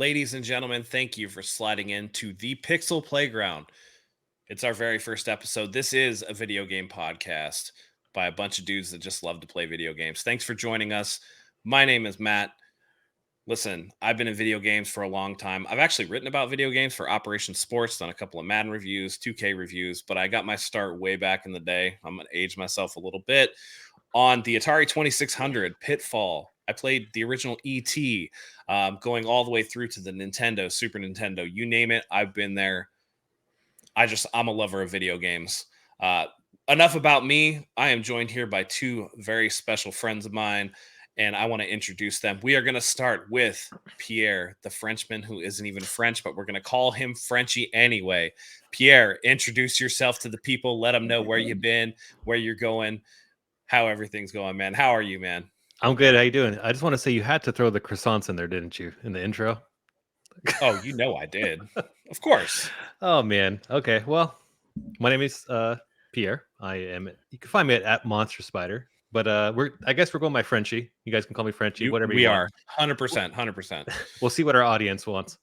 Ladies and gentlemen, thank you for sliding into the Pixel Playground. It's our very first episode. This is a video game podcast by a bunch of dudes that just love to play video games. Thanks for joining us. My name is Matt. Listen, I've been in video games for a long time. I've actually written about video games for Operation Sports, done a couple of Madden reviews, 2K reviews, but I got my start way back in the day. I'm going to age myself a little bit on the Atari 2600 Pitfall. I played the original ET, going all the way through to the Nintendo, Super Nintendo, you name it. I've been there. I'm a lover of video games. Enough about me. I am joined here by two very special friends of mine, and I want to introduce them. We are going to start with Pierre, the Frenchman who isn't even French, but we're going to call him Frenchie anyway. Pierre, introduce yourself to the people. Let them know where you've been, where you're going, how everything's going, man. How are you, man? I'm good. How you doing? I just want to say you had to throw the croissants in there, didn't you, in the intro? Oh, you know I did. Of course. Oh, man. Okay. Well, my name is Pierre. You can find me at Monster Spider. But I guess we're going by Frenchie. You guys can call me Frenchie, whatever you want. We are 100%. We'll see what our audience wants.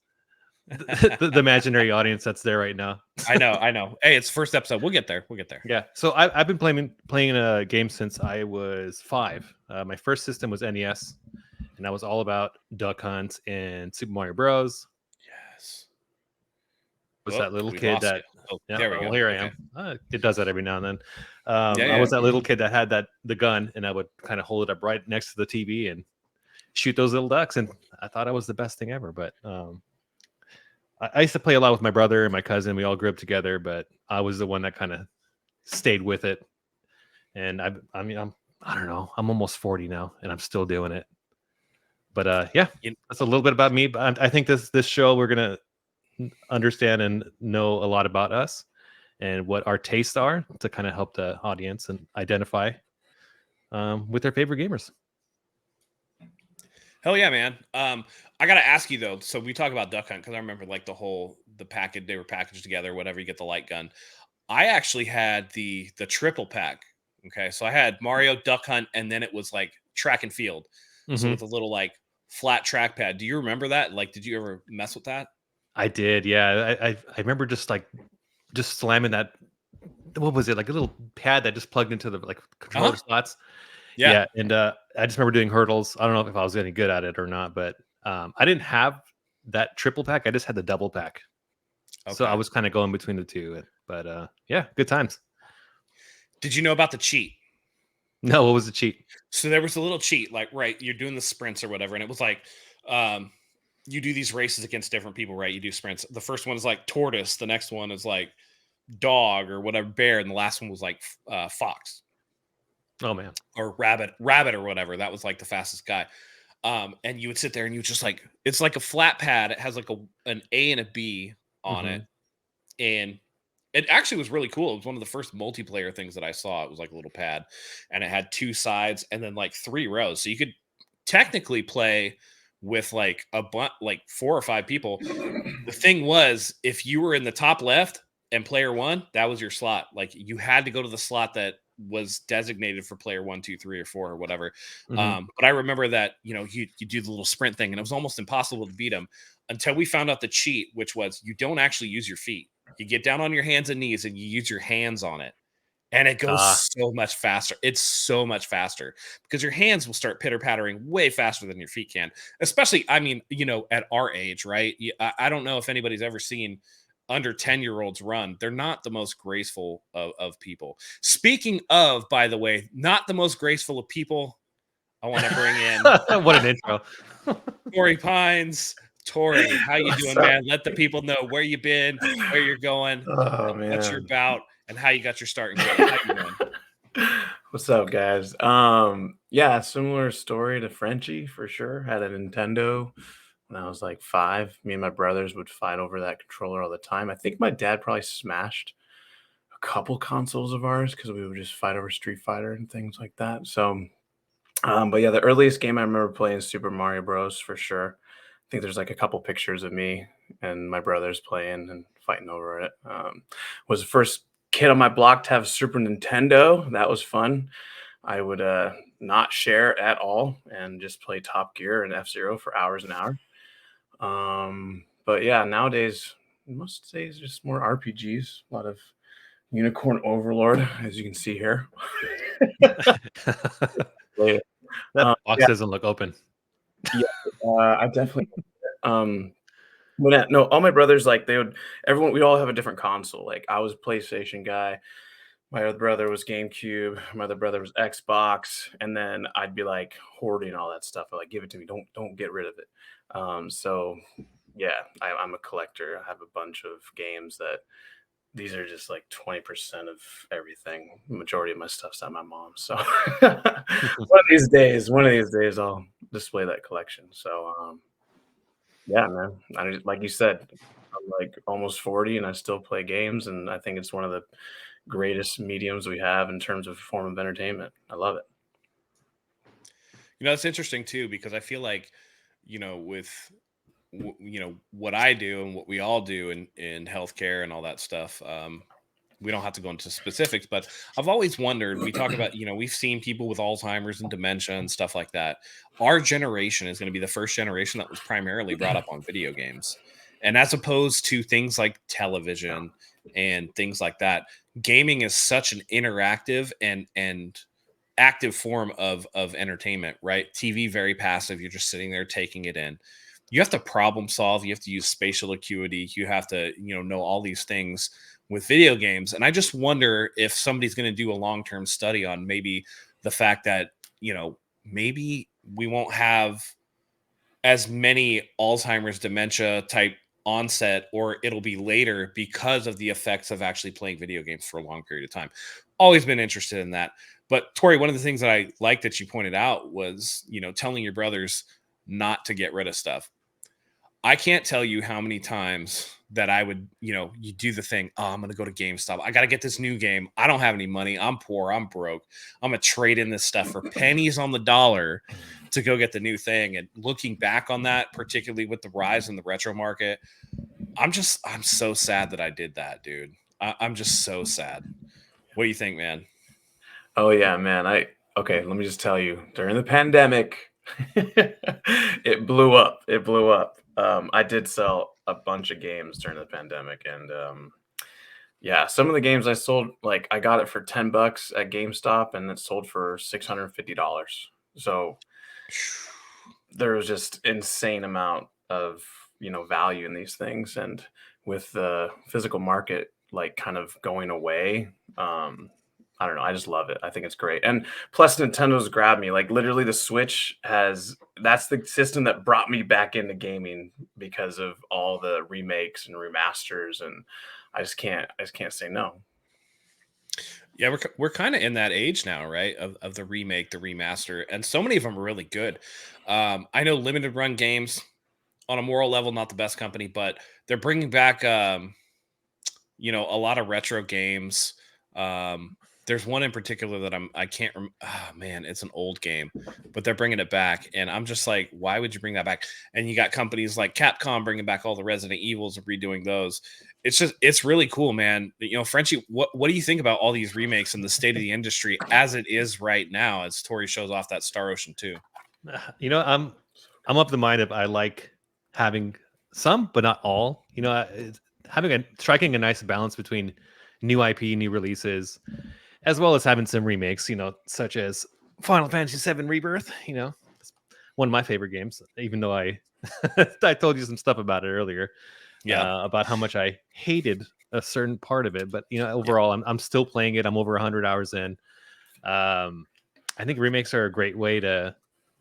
the imaginary audience that's there right now. I know. Hey, it's first episode. We'll get there. Yeah. So I've been playing a game since I was 5. My first system was NES, and that was all about Duck Hunt and Super Mario Bros. Yes. Was that little kid that? There we go. Here I am. It does that every now and then. I was that little kid that had the gun, and I would kind of hold it up right next to the TV and shoot those little ducks, and I thought it was the best thing ever. But I used to play a lot with my brother and my cousin. We all grew up together, but I was the one that kind of stayed with it. And I don't know. I'm almost 40 now, and I'm still doing it. But yeah, that's a little bit about me. But I think this show we're gonna understand and know a lot about us and what our tastes are to kind of help the audience and identify with their favorite gamers. Hell yeah, man. I gotta ask you though. So we talk about Duck Hunt because I remember like the package, they were packaged together, whatever. You get the light gun. I actually had the triple pack. Okay, so I had Mario, Duck Hunt, and then it was like track and field. So with a little like flat trackpad. Do you remember that? Like, did you ever mess with that? I did, yeah. I remember just slamming that. What was it, like a little pad that just plugged into the like controller slots? Yeah, and I just remember doing hurdles. I don't know if I was any good at it or not, but I didn't have that triple pack. I just had the double pack, so I was kind of going between the two. But yeah, good times. Did you know about the cheat? No, what was the cheat? So there was a little cheat, like right, you're doing the sprints or whatever, and it was like you do these races against different people, right? You do sprints. The first one is like tortoise, the next one is like dog or whatever, bear, and the last one was like fox. Oh man, or rabbit or whatever. That was like the fastest guy. And you would sit there and you would just like, it's like a flat pad. It has like an A and a B on it, and it actually was really cool. It was one of the first multiplayer things that I saw. It was like a little pad, and it had 2 sides and then like 3 rows, so you could technically play with like like 4 or 5 people. The thing was, if you were in the top left and player 1, that was your slot. Like you had to go to the slot that was designated for player 1, 2, 3, or 4 or whatever. But I remember that, you do the little sprint thing, and it was almost impossible to beat them until we found out the cheat, which was you don't actually use your feet. You get down on your hands and knees and you use your hands on it. And it goes so much faster. It's so much faster because your hands will start pitter-pattering way faster than your feet can. Especially, I mean, at our age, right? I don't know if anybody's ever seen under 10-year-olds run. They're not the most graceful of people. Speaking of, by the way, not the most graceful of people, I want to bring in what an intro. Torrey Pines. Torrey, how you doing, man? Let the people know where you've been, where you're going, what you're about, and how you got your start. How you doing? What's up, guys? Yeah, similar story to Frenchie for sure. Had a Nintendo when I was like 5. Me and my brothers would fight over that controller all the time. I think my dad probably smashed a couple consoles of ours because we would just fight over Street Fighter and things like that. So, but yeah, the earliest game I remember playing is Super Mario Bros. For sure. I think there's like a couple pictures of me and my brothers playing and fighting over it. Was the first kid on my block to have Super Nintendo. That was fun. I would not share at all and just play Top Gear and F-Zero for hours and hours. But yeah, nowadays most days just more RPGs, a lot of Unicorn Overlord, as you can see here. Yeah. That box Yeah, doesn't look open. yeah, I definitely no, all my brothers, like, we all have a different console. Like, I was a PlayStation guy, my other brother was GameCube, my other brother was Xbox, and then I'd be, like, hoarding all that stuff. I'm like, "Give it to me, don't get rid of it." So, yeah, I'm a collector. I have a bunch of games that these are just, like, 20% of everything. The majority of my stuff's at my mom's, so one of these days, I'll display that collection. So, yeah, man. Like you said, I'm like almost 40 and I still play games, and I think it's one of the greatest mediums we have in terms of form of entertainment. I love it. It's interesting too because I feel like, with what I do and what we all do in healthcare and all that stuff. We don't have to go into specifics, but I've always wondered. We talk about, we've seen people with Alzheimer's and dementia and stuff like that. Our generation is going to be the first generation that was primarily brought up on video games, and as opposed to things like television and things like that, gaming is such an interactive and active form of entertainment, right? TV very passive. You're just sitting there taking it in. You have to problem solve. You have to use spatial acuity. You have to, know all these things with video games. And I just wonder if somebody's going to do a long-term study on maybe the fact that, maybe we won't have as many Alzheimer's dementia type onset, or it'll be later because of the effects of actually playing video games for a long period of time. Always been interested in that. But Tori, one of the things that I like that you pointed out was, telling your brothers not to get rid of stuff. I can't tell you how many times that I would, you do the thing. Oh, I'm going to go to GameStop. I got to get this new game. I don't have any money. I'm poor. I'm broke. I'm going to trade in this stuff for pennies on the dollar to go get the new thing. And looking back on that, particularly with the rise in the retro market, I'm so sad that I did that, dude. I'm just so sad. What do you think, man? Oh yeah, man. Okay, let me just tell you, during the pandemic, it blew up. It blew up. I did sell a bunch of games during the pandemic, and yeah, some of the games I sold, like I got it for $10 at GameStop, and it sold for $650. So there was just insane amount of value in these things, and with the physical market like kind of going away, I don't know, I just love it. I think it's great. And plus Nintendo's grabbed me, like literally the Switch that's the system that brought me back into gaming because of all the remakes and remasters, and I just can't say no. Yeah, we're kind of in that age now, right? Of the remake, the remaster, and so many of them are really good. I know limited run games on a moral level, not the best company, but they're bringing back, a lot of retro games. There's one in particular that I can't oh man, it's an old game, but they're bringing it back, and I'm just like, why would you bring that back? And you got companies like Capcom bringing back all the Resident Evils and redoing those. It's really cool, man. Frenchie, what do you think about all these remakes and the state of the industry as it is right now? As Tori shows off that Star Ocean 2. I'm of the mind of I like having some, but not all. Striking a nice balance between new IP, new releases, as well as having some remakes. Such as Final Fantasy VII Rebirth. It's one of my favorite games. Even though I I told you some stuff about it earlier. Yeah, about how much I hated a certain part of it, but overall, I'm still playing it. I'm over 100 hours in. I think remakes are a great way to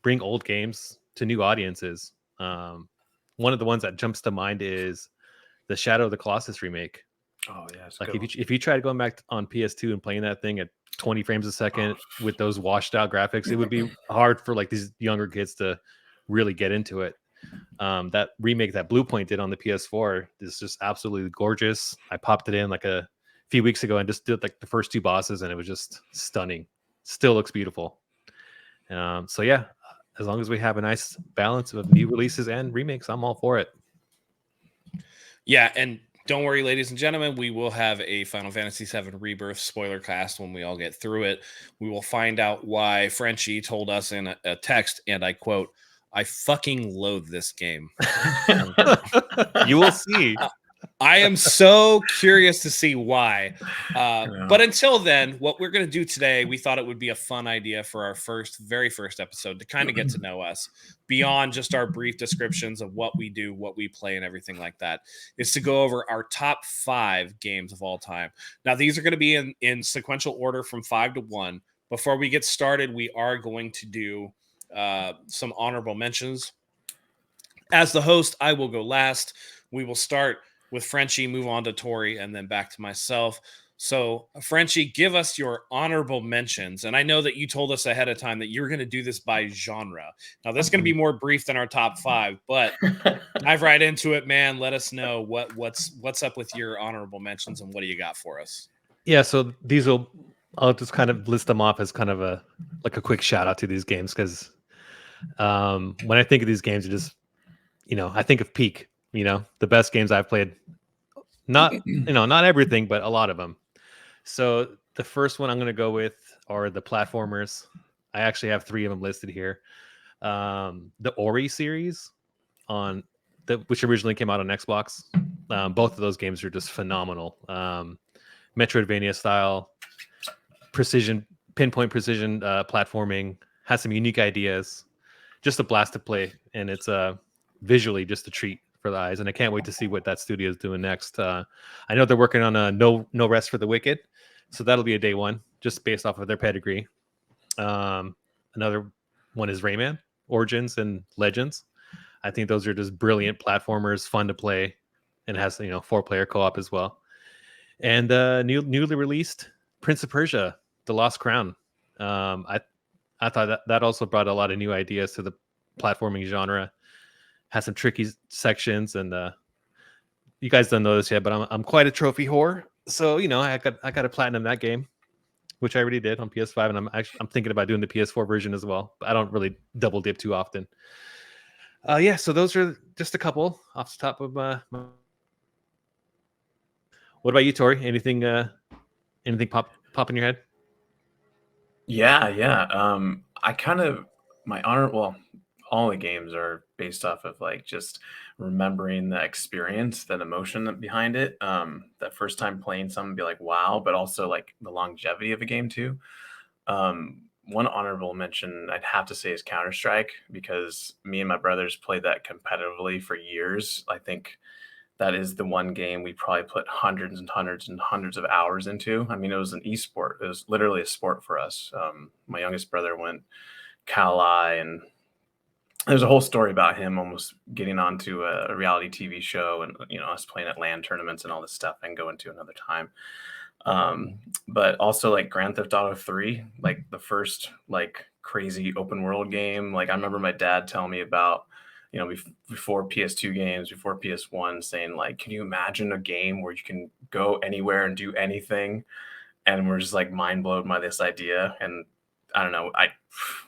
bring old games to new audiences. One of the ones that jumps to mind is the Shadow of the Colossus remake. Oh yeah, it's Like good. if you try to go back on PS2 and playing that thing at 20 frames a second with those washed out graphics, it would be hard for like these younger kids to really get into it. That remake that Blue Point did on the PS4 is just absolutely gorgeous. I popped it in like a few weeks ago and just did like the first two bosses, and it was just stunning. Still looks beautiful. So yeah, as long as we have a nice balance of new releases and remakes, I'm all for it. Yeah, and don't worry, ladies and gentlemen, we will have a Final Fantasy VII Rebirth spoiler cast when we all get through it. We will find out why Frenchie told us in a text, and I quote, I fucking loathe this game. You will see. I am so curious to see why. But until then, what we're going to do today, we thought it would be a fun idea for our very first episode to kind of get to know us beyond just our brief descriptions of what we do, what we play, and everything like that, is to go over our top 5 games of all time. Now, these are going to be in sequential order from 5 to 1. Before we get started, we are going to do some honorable mentions. As the host, I will go last. We will start with Frenchie, move on to Torrey, and then back to myself. So, Frenchie, give us your honorable mentions. And I know that you told us ahead of time that you're going to do this by genre. Now, this is going to be more brief than our top 5, but dive right into it, man. Let us know what's up with your honorable mentions and what do you got for us? Yeah, so I'll just kind of list them off as kind of a quick shout out to these games, because when I think of these games, it just, I think of peak. The best games I've played. Not everything, but a lot of them. So the first one I'm going to go with are the platformers. I actually have 3 of them listed here. The Ori series, which originally came out on Xbox. Both of those games are just phenomenal. Metroidvania style, pinpoint precision platforming, has some unique ideas. Just a blast to play, and it's visually just a treat for the eyes, and I can't wait to see what that studio is doing next. I know they're working on a No Rest for the Wicked, so that'll be a day one, just based off of their pedigree. Another one is Rayman Origins and Legends. I think those are just brilliant platformers, fun to play, and has 4-player co-op as well. And newly released Prince of Persia: The Lost Crown. I thought that also brought a lot of new ideas to the platforming genre. Has some tricky sections, and you guys don't know this yet, but I'm quite a trophy whore. So I got to platinum that game, which I already did on PS5, and I'm thinking about doing the PS4 version as well. But I don't really double dip too often. Yeah, so those are just a couple off the top of my. What about you, Torrey? Anything pop in your head? Yeah. I kind of all the games are based off of like just remembering the experience, that emotion behind it. That first time playing something, be like, wow, but also like the longevity of a game too. One honorable mention I'd have to say is Counter-Strike, because me and my brothers played that competitively for years. I think that is the one game we probably put hundreds and hundreds and hundreds of hours into. I mean, it was an esport. It was literally a sport for us. My youngest brother went Cal-I, and there's a whole story about him almost getting onto a reality TV show, and us playing at LAN tournaments and all this stuff, and go into another time. But also like Grand Theft Auto 3, like the first like crazy open world game. Like I remember my dad telling me about, before PS2 games, before PS1, saying like, can you imagine a game where you can go anywhere and do anything? And we're just like mind blown by this idea. And I don't know,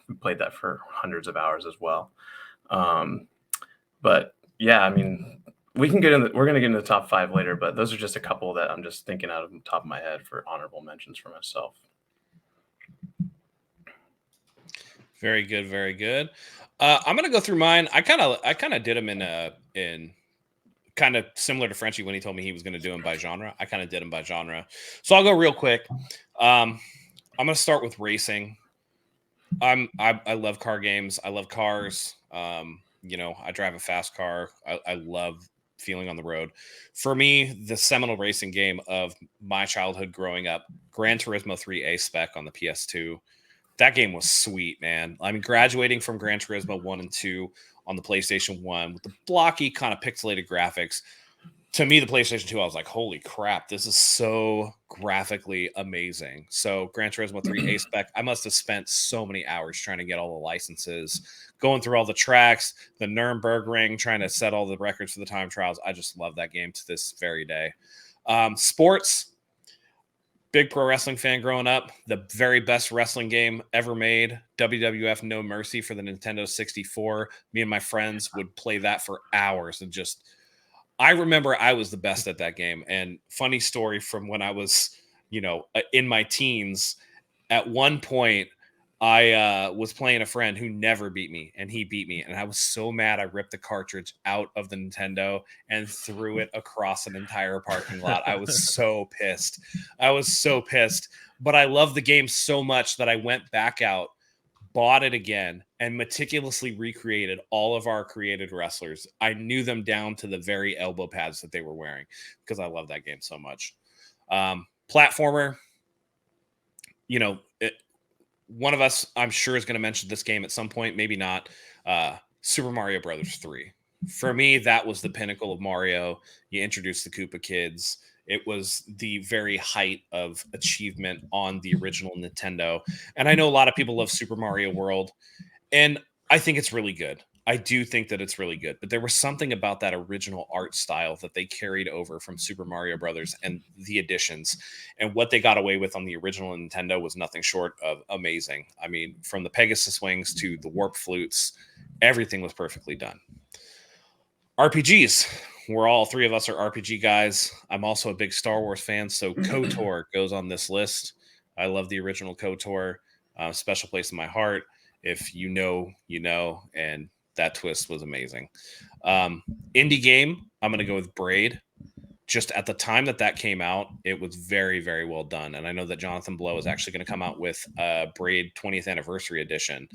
we played that for hundreds of hours as well. But yeah, I mean, we're going to get into the top 5 later, but those are just a couple that I'm just thinking out of the top of my head for honorable mentions for myself. Very good. Very good. I'm going to go through mine. I kind of did them in kind of similar to Frenchie when he told me he was going to do them by genre. I kind of did them by genre. So I'll go real quick. I'm going to start with racing. I love car games. I love cars. I drive a fast car. I love feeling on the road. For me, the seminal racing game of my childhood growing up, Gran Turismo 3 A Spec on the PS2. That game was sweet, man. I mean, graduating from Gran Turismo 1 and 2 on the PlayStation 1 with the blocky kind of pixelated graphics. To me, the PlayStation 2, I was like, holy crap, this is so graphically amazing. So Gran Turismo 3 A Spec, I must have spent so many hours trying to get all the licenses, going through all the tracks, the Nürburgring, trying to set all the records for the time trials. I just love that game to this very day. Sports, big pro wrestling fan growing up. The very best wrestling game ever made, WWF No Mercy for the Nintendo 64. Me and my friends would play that for hours and just... I remember I was the best at that game. And funny story from when I was, in my teens, at one point, I was playing a friend who never beat me, and he beat me, and I was so mad. I ripped the cartridge out of the Nintendo and threw it across an entire parking lot. I was so pissed. But I love the game so much that I went back out, bought it again, and meticulously recreated all of our created wrestlers. I knew them down to the very elbow pads that they were wearing because I love that game so much. Platformer, one of us, I'm sure, is going to mention this game at some point, maybe not. Super Mario Brothers 3. For me, that was the pinnacle of Mario. You introduced the Koopa Kids. It was the very height of achievement on the original Nintendo. And I know a lot of people love Super Mario World, and I think it's really good. I do think that it's really good, but there was something about that original art style that they carried over from Super Mario Brothers and the additions, and what they got away with on the original Nintendo was nothing short of amazing. I mean, from the Pegasus wings to the warp flutes, everything was perfectly done. RPGs. We're all three of us are RPG guys. I'm also a big Star Wars fan, so KOTOR goes on this list. I love the original KOTOR. Special place in my heart. If you know, you know, and that twist was amazing. Indie game, I'm going to go with Braid. Just at the time that came out, it was very, very well done. And I know that Jonathan Blow is actually going to come out with a Braid 20th Anniversary Edition,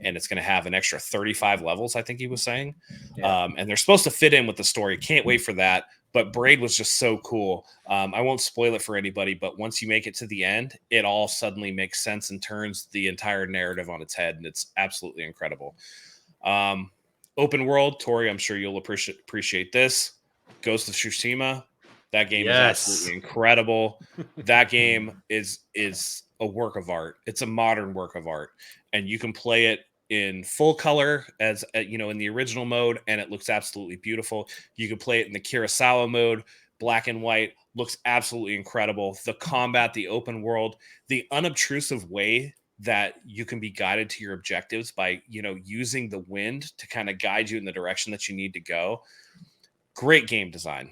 and it's going to have an extra 35 levels, I think he was saying. Yeah. And they're supposed to fit in with the story. Can't wait for that. But Braid was just so cool. I won't spoil it for anybody, but once you make it to the end, it all suddenly makes sense and turns the entire narrative on its head, and it's absolutely incredible. Open world, Tori, I'm sure you'll appreciate this. Ghost of Tsushima. That game is absolutely incredible. That game is a work of art. It's a modern work of art, and you can play it in full color as in the original mode, and it looks absolutely beautiful. You can play it in the Kurosawa mode, black and white, looks absolutely incredible. The combat, the open world, the unobtrusive way that you can be guided to your objectives by using the wind to kind of guide you in the direction that you need to go. Great game design.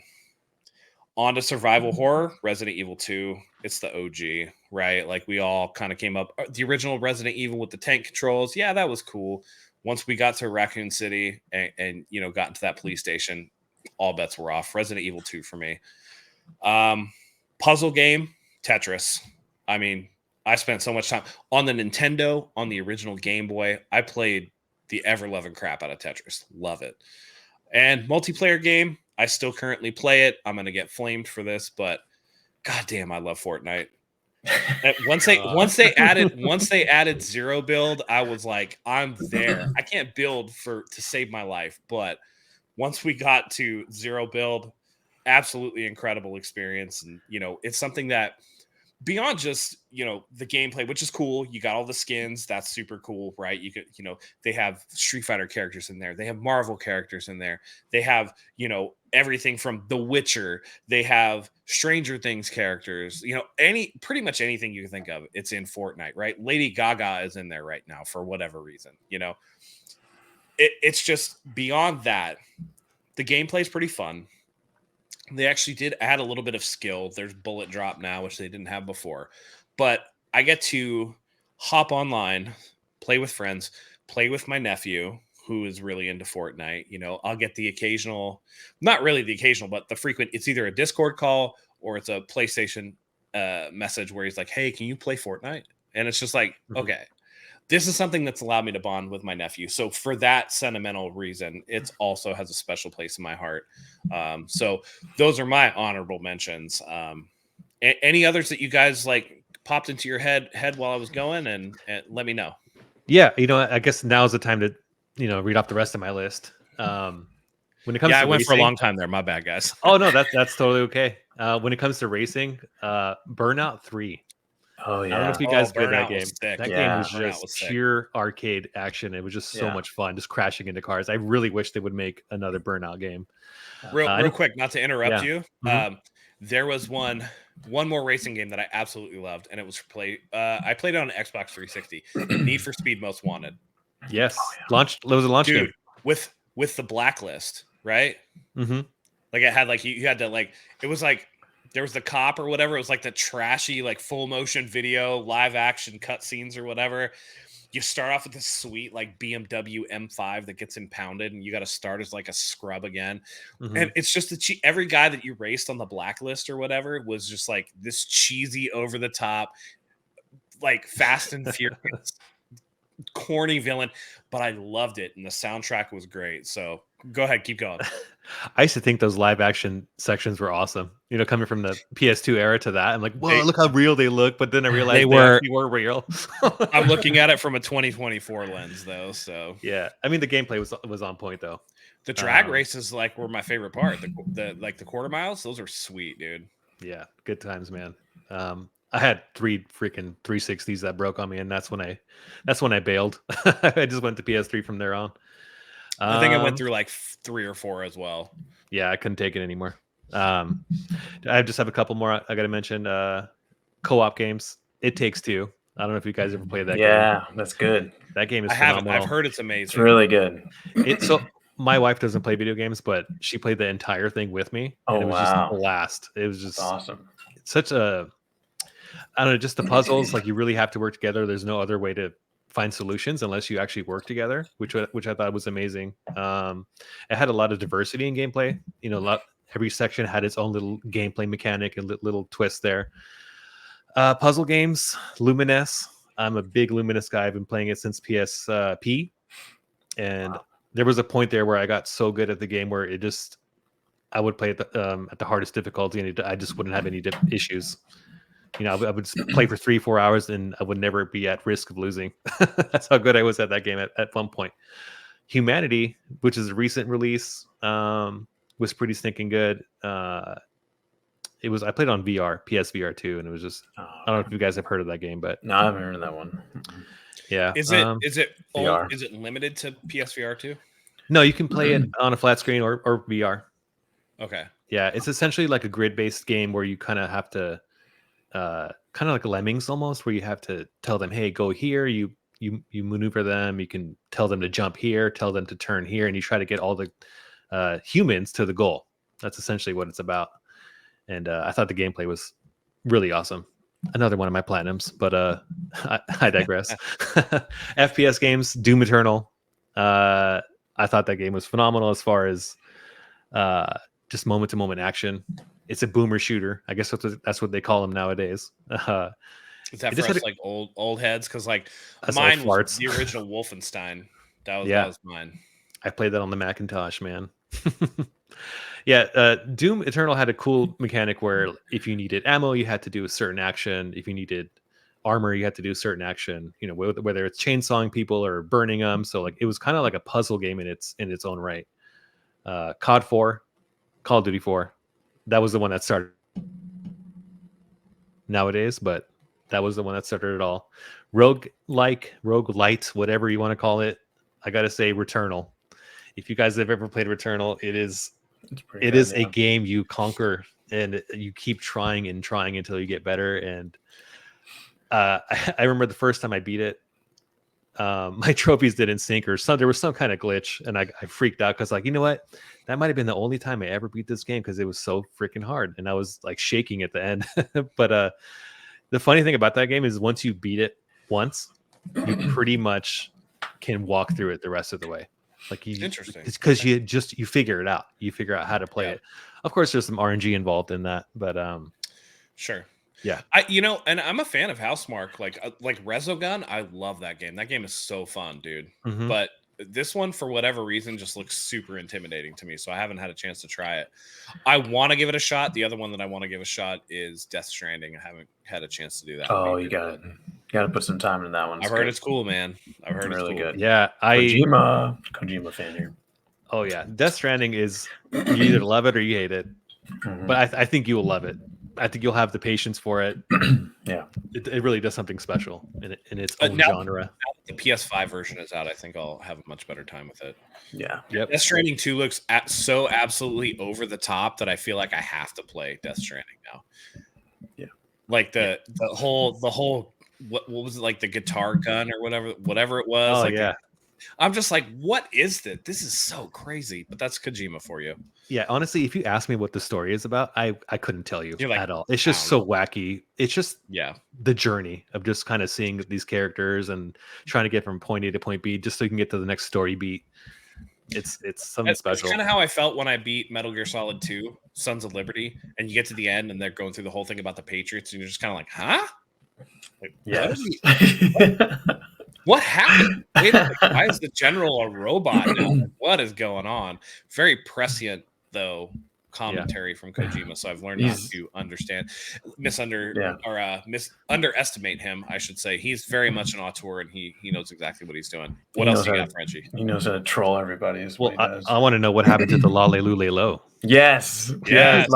On to survival horror, Resident Evil 2. It's the OG, right? Like, we all kind of came up. The original Resident Evil with the tank controls, yeah, that was cool. Once we got to Raccoon City and got into that police station, all bets were off. Resident Evil 2 for me. Puzzle game, Tetris. I mean, I spent so much time on the Nintendo, on the original Game Boy. I played the ever-loving crap out of Tetris. Love it. And multiplayer game, I still currently play it. I'm going to get flamed for this, but goddamn, I love Fortnite. Once they added zero build, I was like, I'm there. I can't build to save my life, but once we got to zero build, absolutely incredible experience. And it's something that beyond just the gameplay, which is cool, you got all the skins, that's super cool, right? You could they have Street Fighter characters in there, they have Marvel characters in there, they have everything from The Witcher, they have Stranger Things characters, pretty much anything you can think of, it's in Fortnite, right? Lady Gaga is in there right now for whatever reason. It's just beyond that, the gameplay is pretty fun. They actually did add a little bit of skill. There's bullet drop now, which they didn't have before. But I get to hop online, play with friends, play with my nephew, who is really into Fortnite. I'll get the occasional, not really the occasional, but the frequent, it's either a Discord call or it's a PlayStation message where he's like, hey, can you play Fortnite? And it's just like, okay. This is something that's allowed me to bond with my nephew. So for that sentimental reason, it also has a special place in my heart. So those are my honorable mentions. Any others that you guys like popped into your head while I was going, and let me know. Yeah, I guess now is the time to read off the rest of my list. When it comes to I went for a long time there. My bad, guys. Oh no, that's totally okay. When it comes to racing, Burnout 3. Oh yeah, I don't know if you guys played that game. That game was just pure arcade action. It was just so much fun, just crashing into cars. I really wish they would make another Burnout game. Real quick, not to interrupt you. There was one more racing game that I absolutely loved, and it was I played it on Xbox 360. Need for Speed Most Wanted. Yes, launched. It was a launch game with the Blacklist, right? Mm-hmm. Like, it had you had to it was like. There was the cop or whatever. It was like the trashy, full motion video, live action cutscenes or whatever. you start off with this sweet like BMW M5 that gets impounded, and you got to start as like a scrub again. And it's just every guy that you raced on the blacklist or whatever was just like this cheesy, over the top, like Fast and Furious, corny villain. But I loved it, and the soundtrack was great. So go ahead, keep going. I used to think those live action sections were awesome. You know, coming from the PS2 era to that, I'm like, whoa, look how real they look. But then I realized they were real. I'm looking at it from a 2024 lens, though. So yeah, I mean, the gameplay was on point, though. The drag races were my favorite part. The quarter miles, those are sweet, dude. Yeah, good times, man. I had 3 freaking 360s that broke on me, and that's when I bailed. I just went to PS3 from there on. I think I went through like 3 or 4 as well. Yeah, I couldn't take it anymore. I just have a couple more I got to mention. Co-op games. It Takes Two. I don't know if you guys ever played that game. Yeah, that's good. That game is phenomenal. I've heard it's amazing. It's really good. So my wife doesn't play video games, but she played the entire thing with me. Oh, and it was just a blast. It was just awesome. Such a, I don't know, just the puzzles, like you really have to work together. There's no other way to find solutions unless you actually work together, which I thought was amazing. It had a lot of diversity in gameplay. You know, every section had its own little gameplay mechanic and little twist there. Puzzle games, Luminous. I'm a big Luminous guy. I've been playing it since PSP, and there was a point there where I got so good at the game where I would play at the hardest difficulty, and I just wouldn't have any issues. You know, I would play for 3-4 hours, and I would never be at risk of losing. That's how good I was at that game at one point. Humanity, which is a recent release, was pretty stinking good. I played on VR, PSVR 2, and it was just I don't know if you guys have heard of that game, but no, I haven't heard of that one. Yeah, is it limited to PSVR 2? No, you can play it on a flat screen or VR. Okay. Yeah, it's essentially like a grid-based game where you kind of have to. Kind of like Lemmings almost, where you have to tell them, hey, go here, you maneuver them, you can tell them to jump here, tell them to turn here, and you try to get all the humans to the goal. That's essentially what it's about. And I thought the gameplay was really awesome. Another one of my platinums, but I digress. FPS games, Doom Eternal. I thought that game was phenomenal as far as just moment-to-moment action. It's a boomer shooter. I guess that's what they call them nowadays. Is that for us like old heads? Because like mine was the original Wolfenstein. That was mine. I played that on the Macintosh, man. Yeah, Doom Eternal had a cool mechanic where if you needed ammo, you had to do a certain action. If you needed armor, you had to do a certain action. You know, whether it's chainsawing people or burning them. So like it was kind of like a puzzle game in its own right. COD 4, Call of Duty 4. That was the one that started nowadays, but that was the one that started it all. Roguelite, whatever you want to call it. I got to say Returnal. If you guys have ever played Returnal, it is a game you conquer and you keep trying and trying until you get better. And I remember the first time I beat it, my trophies didn't sync or there was some kind of glitch, and I freaked out because like, you know what, that might have been the only time I ever beat this game because it was so freaking hard and I was like shaking at the end. But the funny thing about that game is once you beat it once, you pretty much can walk through it the rest of the way. Like interesting. It's because you figure it out. You figure out how to play it. Of course, there's some RNG involved in that, but sure. Yeah, and I'm a fan of Housemarque, like Resogun. I love that game. That game is so fun, dude. Mm-hmm. But this one, for whatever reason, just looks super intimidating to me. So I haven't had a chance to try it. I want to give it a shot. The other one that I want to give a shot is Death Stranding. I haven't had a chance to do that. Oh, you got to put some time into that one. I've heard it's cool, man. I've heard it's really cool. good. Yeah, Kojima fan here. Oh yeah, Death Stranding is you either love it or you hate it. Mm-hmm. But I think you will love it. I think you'll have the patience for it. Yeah, it really does something special in its own genre. Now the PS5 version is out, I think I'll have a much better time with it. Yeah. Yep. Death Stranding 2 looks so absolutely over the top that I feel like I have to play Death Stranding now. Yeah. Like the whole what was it, like the guitar gun or whatever it was. Oh like yeah. I'm just like, what is this? This is so crazy. But that's Kojima for you. Yeah, honestly, if you ask me what the story is about, I couldn't tell you You're like, at all. It's just so wacky. It's just the journey of just kind of seeing these characters and trying to get from point A to point B just so you can get to the next story beat. It's something special. It's kind of how I felt when I beat Metal Gear Solid 2, Sons of Liberty, and you get to the end and they're going through the whole thing about the Patriots, and you're just kind of like, huh? Like, Yes. What happened? Wait, why is the general a robot now? What is going on? Very prescient, though, commentary from Kojima. So I've learned not to underestimate him, I should say. He's very much an auteur, and he knows exactly what he's doing. What else you got, Frenchie? He knows how to troll everybody. Well, I want to know what happened to the Lale Lule Lo. Yes. Did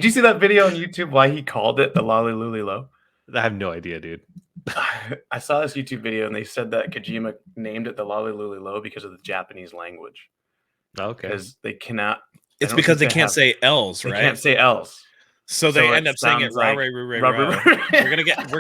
you see that video on YouTube why he called it the Lale Lule Lo? I have no idea, dude. I saw this YouTube video and they said that Kojima named it the Lale Lule Lo because of the Japanese language. Okay. Because they cannot. It's because they can't say L's, right? They can't say L's. So they end up saying it We're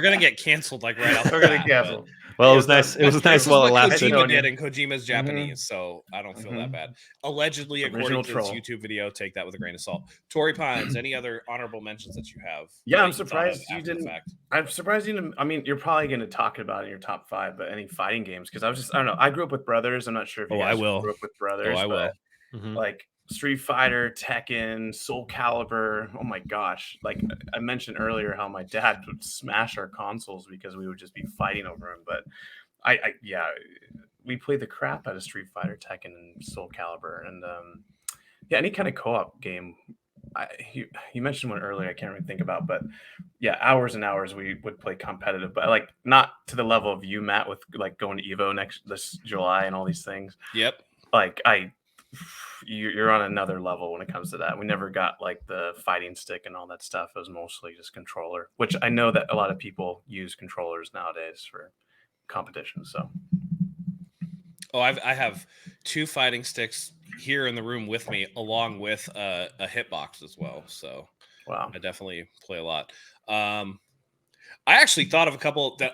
gonna get canceled like right off. We're gonna get canceled. Well, it was nice. It was nice while it lasted. Kojima did, and Kojima's Japanese, so I don't feel that bad. Allegedly, according to this YouTube video, take that with a grain of salt. Torrey Pines, any other honorable mentions that you have? Yeah, I'm surprised you didn't. I'm surprised you didn't. I mean, you're probably going to talk about it in your top 5, but any fighting games? Because I don't know. I grew up with brothers. I'm not sure if you guys grew up with brothers. I will. Like Street Fighter, Tekken, Soul Calibur. Oh my gosh! Like I mentioned earlier, how my dad would smash our consoles because we would just be fighting over them. But we played the crap out of Street Fighter, Tekken, and Soul Calibur, and any kind of co-op game. You mentioned one earlier. I can't really think about, but yeah, hours and hours we would play competitive, but like not to the level of you, Matt, with like going to Evo this July and all these things. Yep. Like you're on another level when it comes to that. We never got like the fighting stick and all that stuff. It was mostly just controller, which I know that a lot of people use controllers nowadays for competition. So, I have 2 fighting sticks here in the room with me, along with a hitbox as well. So, wow, I definitely play a lot. I actually thought of a couple that,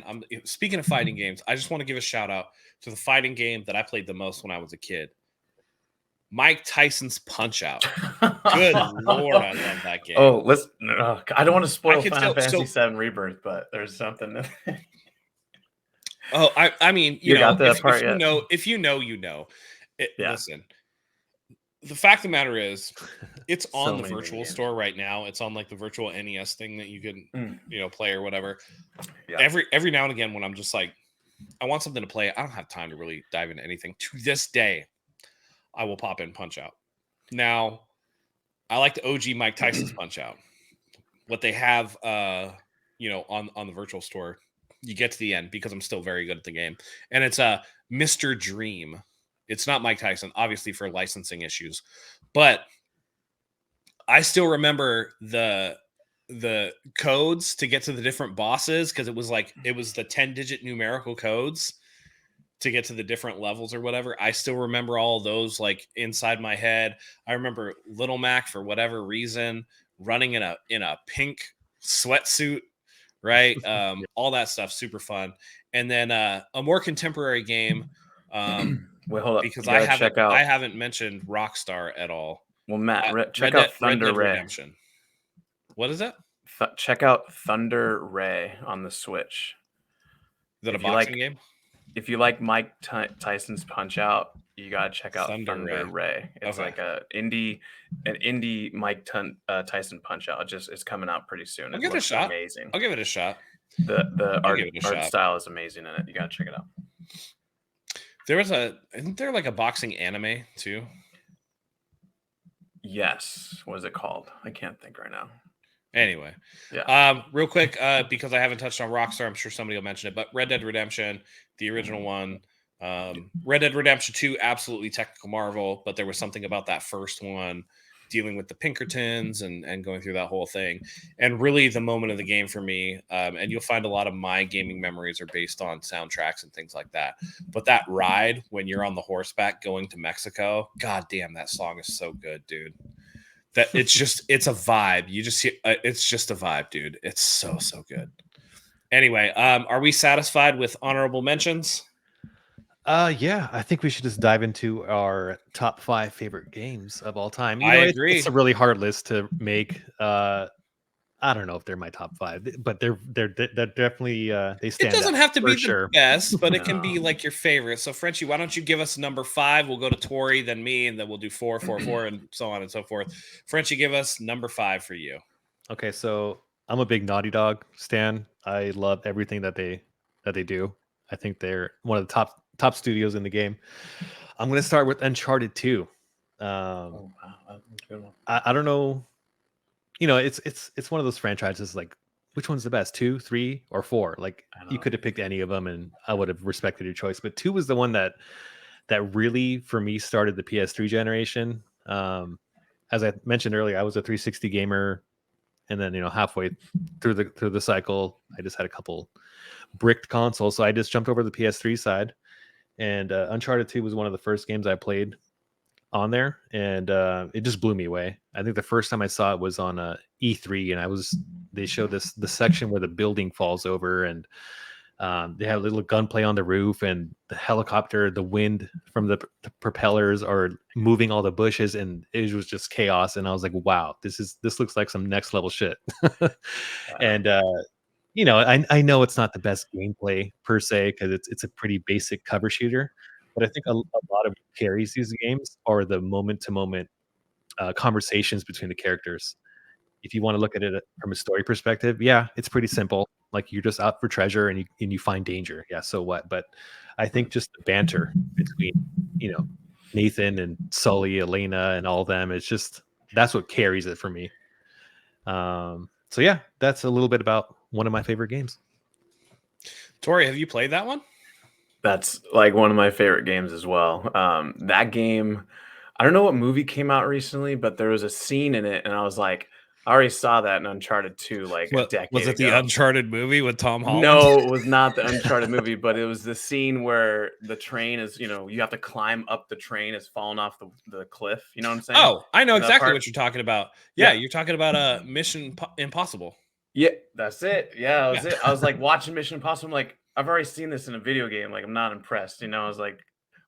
I'm speaking of fighting games. I just want to give a shout out to the fighting game that I played the most when I was a kid. Mike Tyson's Punch-Out. Good Lord, I love that game. Oh, I don't want to spoil Final Fantasy VII Rebirth, but there's something. I mean, you know, got that part yet? If you know, you know. Listen, the fact of the matter is, it's on the virtual store right now. It's on like the virtual NES thing that you can, play or whatever. Yeah. Every now and again, when I'm just like, I want something to play, I don't have time to really dive into anything. To this day, I will pop in Punch-Out. Now, I like the OG Mike Tyson's Punch-Out. What they have, on the virtual store, you get to the end because I'm still very good at the game, and it's Mr. Dream. It's not Mike Tyson, obviously for licensing issues, but I still remember the codes to get to the different bosses because it was the 10-digit numerical codes to get to the different levels or whatever. I still remember all those like inside my head. I remember Little Mac for whatever reason running in a pink sweatsuit, right? All that stuff, super fun. And then a more contemporary game. Wait, hold up, because I haven't mentioned Rockstar at all. Well, Matt, check out Thunder Ray. Redemption. What is that? Check out Thunder Ray on the Switch. Is that a boxing game? If you like Mike Tyson's Punch-Out, you gotta check out Thunder Ray. It's like an indie Mike Tyson Punch-Out. It's coming out pretty soon. I'll give it a shot. Amazing. I'll give it a shot. The art style is amazing in it. You gotta check it out. Isn't there like a boxing anime too? Yes. What is it called? I can't think right now. Anyway, yeah. Real quick, because I haven't touched on Rockstar, I'm sure somebody will mention it, but Red Dead Redemption, the original one, Red Dead Redemption 2, absolutely technical marvel, but there was something about that first one dealing with the Pinkertons and going through that whole thing. And really the moment of the game for me, and you'll find a lot of my gaming memories are based on soundtracks and things like that. But that ride when you're on the horseback going to Mexico, god damn, that song is so good, dude. That it's a vibe. You just it's just a vibe, dude. It's so good. Anyway, are we satisfied with honorable mentions? Yeah, I think we should just dive into our top 5 favorite games of all time. I It's agree. a really hard list to make. I don't know if they're my top 5, but they're definitely they It stand doesn't out have to for be the sure. best, but it can be No. like your favorite. So, Frenchie, why don't you give us number 5? We'll go to Torrey, then me, and then we'll do 4, 4, 4, and so on and so forth. Frenchie, give us number 5 for you. Okay, so I'm a big Naughty Dog stan. I love everything that they do. I think they're one of the top studios in the game. I'm gonna start with Uncharted 2. Oh wow, that's a good one. I don't know. It's one of those franchises like which one's the best, 2, 3, or 4? Like I you know. could have picked any of them and I would have respected your choice. But 2 was the one that really for me started the PS3 generation. As I mentioned earlier, I was a 360 gamer, and then halfway through the cycle, I just had a couple bricked consoles, so I just jumped over to the PS3 side. And Uncharted 2 was one of the first games I played on there, and it just blew me away. I think the first time I saw it was on E3, and they showed the section where the building falls over, and they have a little gunplay on the roof, and the helicopter, the wind from the propellers are moving all the bushes, and it was just chaos. And I was like, wow, this looks like some next level shit. And I know it's not the best gameplay per se because it's a pretty basic cover shooter, but I think a lot of what carries these games are the moment to moment conversations between the characters. If you want to look at it from a story perspective, yeah, it's pretty simple. Like you're just out for treasure and you find danger. Yeah, so what? But I think just the banter between you know Nathan and Sully, Elena, and all of them, that's what carries it for me. So yeah, that's a little bit about one of my favorite games. Torrey, have you played that one? That's like one of my favorite games as well. That game, I don't know what movie came out recently, but there was a scene in it, and I was like, I already saw that in Uncharted 2 like a What was decade it? The ago. Uncharted movie with Tom Holland? No, it was not the Uncharted movie, but it was the scene where the train is, you have to climb up the train, it's falling off the cliff. You know what I'm saying? Oh, I know You know that exactly part? what you're talking about. Yeah, Yeah. you're talking about Mission Impossible. Yeah, that's it. Yeah, that Yeah. was it. I was like watching Mission Impossible. I'm like, I've already seen this in a video game. Like, I'm not impressed. I was like,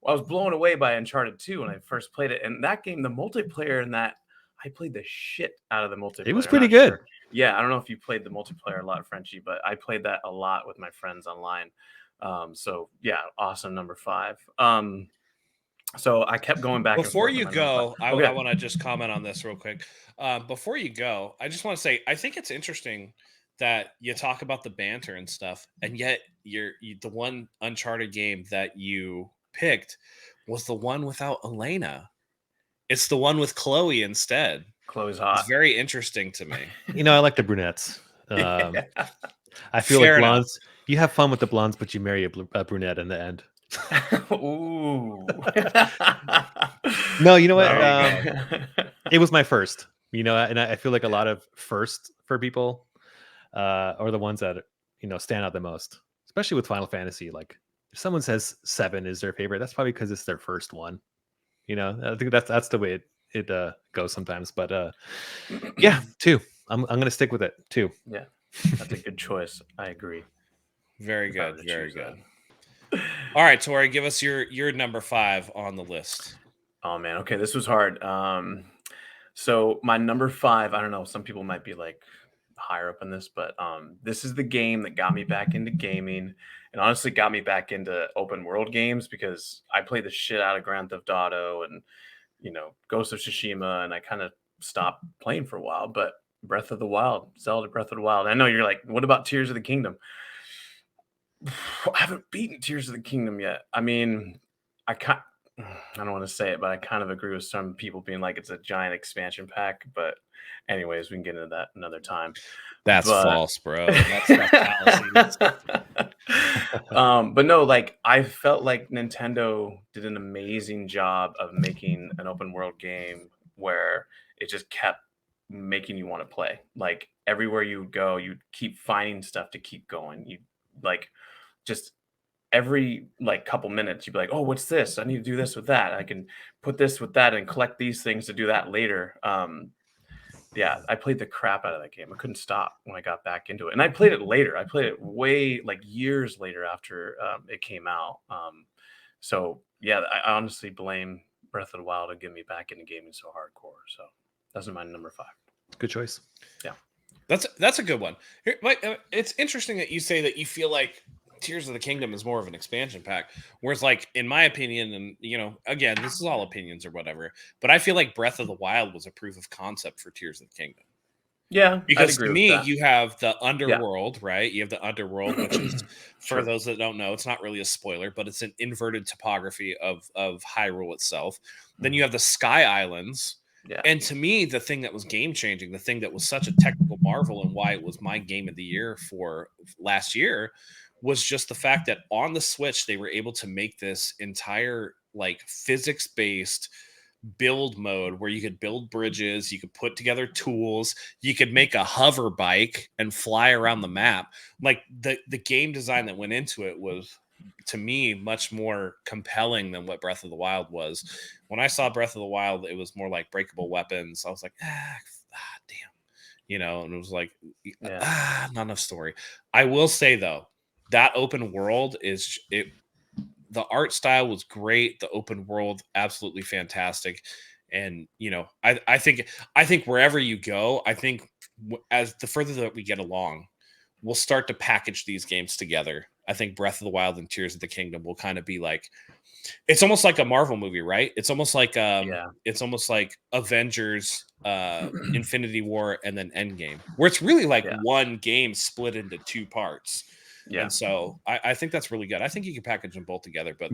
I was blown away by Uncharted 2 when I first played it. And that game, the multiplayer in that, I played the shit out of the It was multiplayer. I'm pretty not good. sure. Yeah, I don't know if you played the multiplayer a lot, Frenchie, but I played that a lot with my friends online. So yeah, awesome number 5. So I kept going back and Before forth on you my number 5. go, I Okay. want to just comment on this real quick. Before you go, I just want to say I think it's interesting that you talk about the banter and stuff, and yet the one Uncharted game that you picked was the one without Elena. It's the one with Chloe instead. Chloe's It's hot. very interesting to me. I like the brunettes. Yeah. I feel like Fair enough. blondes. You have fun with the blondes, but you marry a brunette in the end. Ooh. No, you know what? There you It was my first. And I feel like a lot of first for people are the ones that stand out the most, especially with Final Fantasy. Like if someone says 7 is their favorite, that's probably because it's their first one. I think that's the way it goes sometimes. But yeah, 2. I'm gonna stick with it. 2. Yeah, that's a good choice. I agree. Very If I were good. to Very choose good. that. All right, Tori, give us your number 5 on the list. Oh man, okay, this was hard. So my number 5, I don't know, some people might be like higher up in this, but this is the game that got me back into gaming and honestly got me back into open world games because I played the shit out of Grand Theft Auto and Ghost of Tsushima, and I kind of stopped playing for a while. But Breath of the Wild, Zelda Breath of the Wild. I know you're like, what about Tears of the Kingdom? I haven't beaten Tears of the Kingdom yet. I mean, I don't want to say it, but I kind of agree with some people being like it's a giant expansion pack. But anyways, we can get into that another time. That's But false, bro. That's fallacy. but no, like I felt like Nintendo did an amazing job of making an open world game where it just kept making you want to play. Like everywhere you go, you keep finding stuff to keep going. You like just every like couple minutes you'd be like, oh, what's this? I need to do this with that. I can put this with that and collect these things to do that later. Yeah, I played the crap out of that game. I couldn't stop when I got back into it, and I played it later. I played it way like years later after it came out. So yeah, I honestly blame Breath of the Wild to get me back into gaming so hardcore. So that's my number 5. Good choice. Yeah. That's a good one. It's interesting that you say that you feel like Tears of the Kingdom is more of an expansion pack, whereas, like, in my opinion, and again, this is all opinions or whatever, but I feel like Breath of the Wild was a proof of concept for Tears of the Kingdom. Yeah, I'd Because agree to with me, that. you have the underworld, right? You have the underworld, which is, for Sure. those that don't know, it's not really a spoiler, but it's an inverted topography of Hyrule itself. Then you have the Sky Islands. Yeah. And to me, the thing that was game changing, the thing that was such a technical marvel and why it was my game of the year for last year was just the fact that on the Switch, they were able to make this entire, like, physics based build mode where you could build bridges, you could put together tools, you could make a hover bike and fly around the map. Like, the game design that went into it was, to me, much more compelling than what Breath of the Wild was. When I saw Breath of the Wild, it was more like breakable weapons. I was like, damn, and it was like, not enough story. I will say though, that open world is it. The art style was great. The open world, absolutely fantastic. And I think wherever you go, I think as the further that we get along, we'll start to package these games together. I think Breath of the Wild and Tears of the Kingdom will kind of be like, it's almost like a Marvel movie, right? It's almost like Avengers, Infinity War, and then Endgame, where it's really like one game split into 2 parts. Yeah. And so I think that's really good. I think you can package them both together, but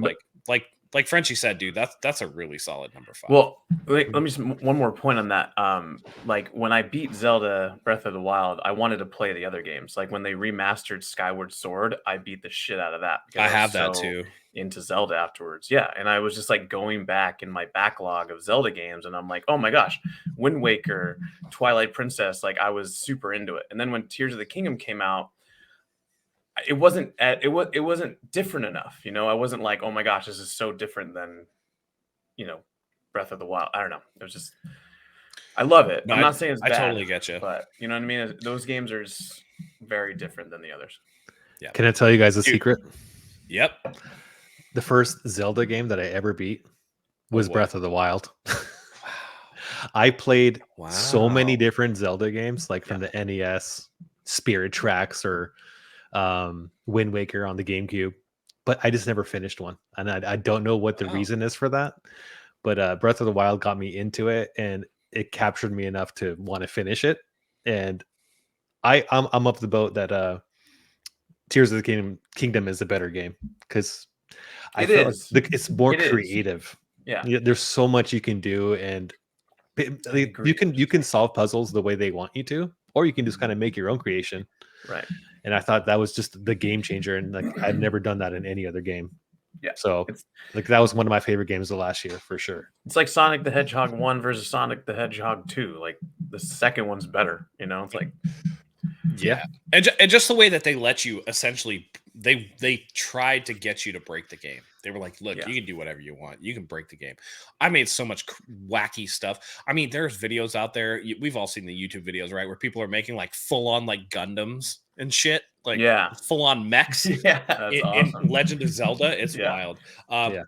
like Frenchie said, dude, that's a really solid number 5. Well, let me just one more point on that. Like when I beat Zelda Breath of the Wild, I wanted to play the other games. Like when they remastered Skyward Sword, I beat the shit out of that. I have that too. Into Zelda afterwards. Yeah. And I was just like going back in my backlog of Zelda games and I'm like, oh my gosh, Wind Waker, Twilight Princess, like I was super into it. And then when Tears of the Kingdom came out, it wasn't different enough. I wasn't like, oh my gosh, this is so different than, Breath of the Wild. I don't know. It was just, I love it. No, I'm not saying it's bad. I totally get you. But you know what I mean? Those games are just very different than the others. Yeah. Can I tell you guys a secret? Yep. The first Zelda game that I ever beat was Breath of the Wild. I played so many different Zelda games, like from the NES, Spirit Tracks, or Wind Waker on the GameCube, but I just never finished one. And I don't know what the reason is for that. But Breath of the Wild got me into it, and it captured me enough to want to finish it. And I'm up the boat that Tears of the Kingdom is a better game because I feel like it's more creative. Yeah, there's so much you can do, and you can solve puzzles the way they want you to, or you can just kind of make your own creation. Right. And I thought that was just the game changer, and like I've never done that in any other game. Yeah. So like that was one of my favorite games of last year for sure. It's like Sonic the Hedgehog 1 versus Sonic the Hedgehog 2. Like the second one's better, It's like and just the way that they let you essentially they tried to get you to break the game. They were like, look, you can do whatever you want. You can break the game. I made so much wacky stuff. I mean, there's videos out there. We've all seen the YouTube videos, right? Where people are making like full on like Gundams and shit, like full on mechs in Legend of Zelda. It's wild.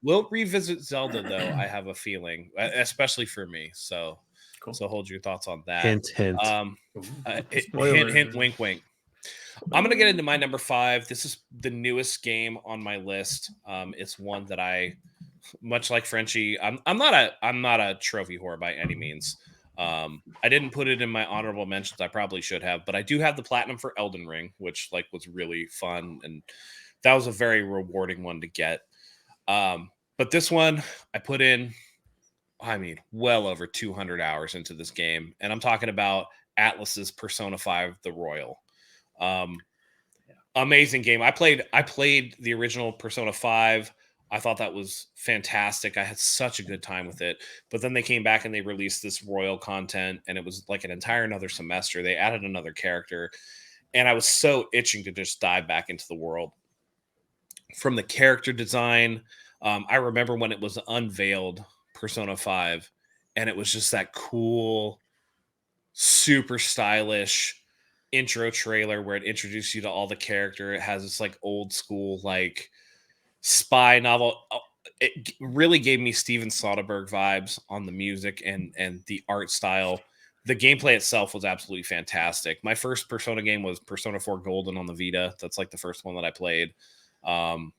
We'll revisit Zelda though. I have a feeling, especially for me. So cool. So hold your thoughts on that. Hint, hint. Hint, wink, wink. I'm gonna get into my number 5. This is the newest game on my list. It's one that I, much like Frenchie, I'm not a trophy whore by any means. I didn't put it in my honorable mentions. I probably should have, but I do have the platinum for Elden Ring, which like was really fun, and that was a very rewarding one to get. But this one I put in, I mean, well over 200 hours into this game, and I'm talking about Atlus's Persona 5 The Royal. Amazing game. I played the original Persona 5. I thought that was fantastic. I had such a good time with it. But then they came back and they released this Royal content, and it was like an entire another semester. They added another character, and I was so itching to just dive back into the world. From the character design, I remember when it was unveiled, Persona 5, and it was just that cool, super stylish intro trailer where it introduced you to all the character. It has this like old school like spy novel. it really gave me Steven Soderbergh vibes on the music and the art style. The gameplay itself was absolutely fantastic. My first Persona game was Persona 4 Golden on the Vita. That's like the first one that I played. I'm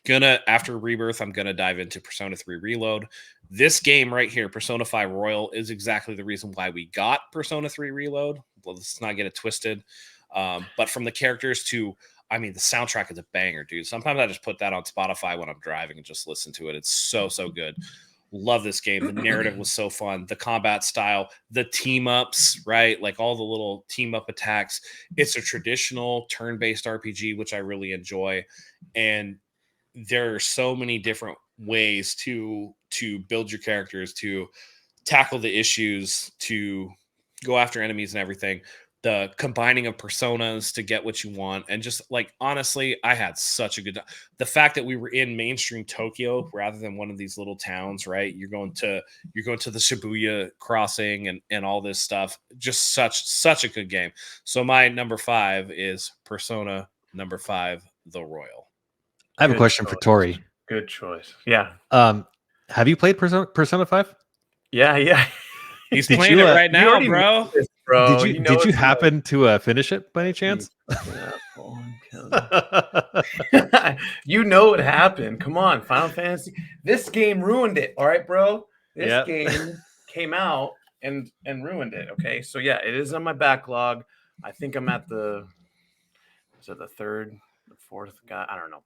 gonna, after Rebirth, I'm gonna dive into Persona 3 Reload. This game right here, Persona 5 Royal, is exactly the reason why we got Persona 3 Reload. Well, let's not get it twisted. But from the characters to, I mean, the soundtrack is a banger, dude. Sometimes I just put that on Spotify when I'm driving and just listen to it. It's so good. Love this game. The narrative was so fun. The combat style, the team ups, right? Like all the little team up attacks. It's a traditional turn-based RPG, which I really enjoy. And there are so many different ways to build your characters, to tackle the issues, to go after enemies and everything. The combining of personas to get what you want, and just like, honestly, I had such a good time. The fact that we were in mainstream Tokyo rather than one of these little towns, right? You're going to the Shibuya crossing and all this stuff. Just such a good game. So my number 5 is Persona 5 The Royal. I have a question for Torrey. Good choice. Yeah. Have you played Persona 5? Yeah. He's playing it right now, bro. Bro, did you happen to finish it by any chance? You know what happened. Come on, Final Fantasy. This game ruined it. All right, bro. This game came out and ruined it. Okay, so yeah, it is on my backlog. I think I'm at the third, the fourth guy. I don't know.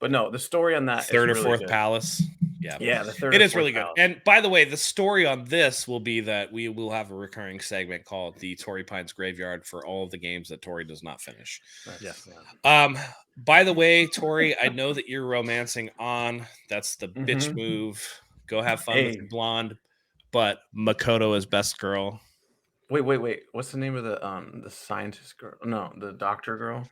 But no, the story on that third is or really fourth good. palace. Yeah, the third. It is really good. And by the way, the story on this will be that we will have a recurring segment called the Torrey Pines Graveyard for all of the games that Torrey does not finish. Yes. By the way, Torrey, I know that you're romancing on. That's the bitch move. Go have fun with your blonde. But Makoto is best girl. Wait. What's the name of the scientist girl? No, the doctor girl.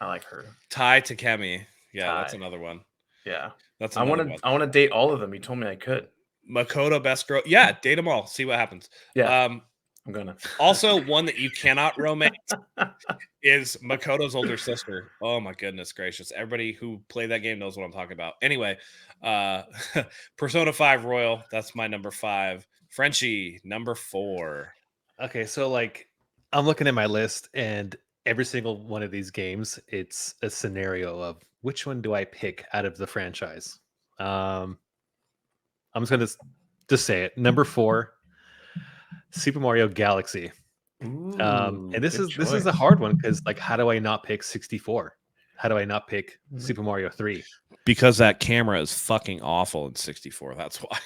I like her. Tai Takemi. Yeah, that's another one. Yeah, that's. I want to date all of them. You told me I could. Makoto, best girl. Yeah, date them all. See what happens. Yeah, I'm gonna. Also, one that you cannot romance is Makoto's older sister. Oh my goodness gracious! Everybody who played that game knows what I'm talking about. Anyway, Persona 5 Royal. That's my number 5. Frenchie, number 4. Okay, so like I'm looking at my list, and every single one of these games, it's a scenario of which one do I pick out of the franchise. I'm just gonna just say it. Number 4, Super Mario Galaxy. And this is a hard one because, like, how do I not pick 64? How do I not pick Super Mario 3? Because that camera is fucking awful in 64. That's why.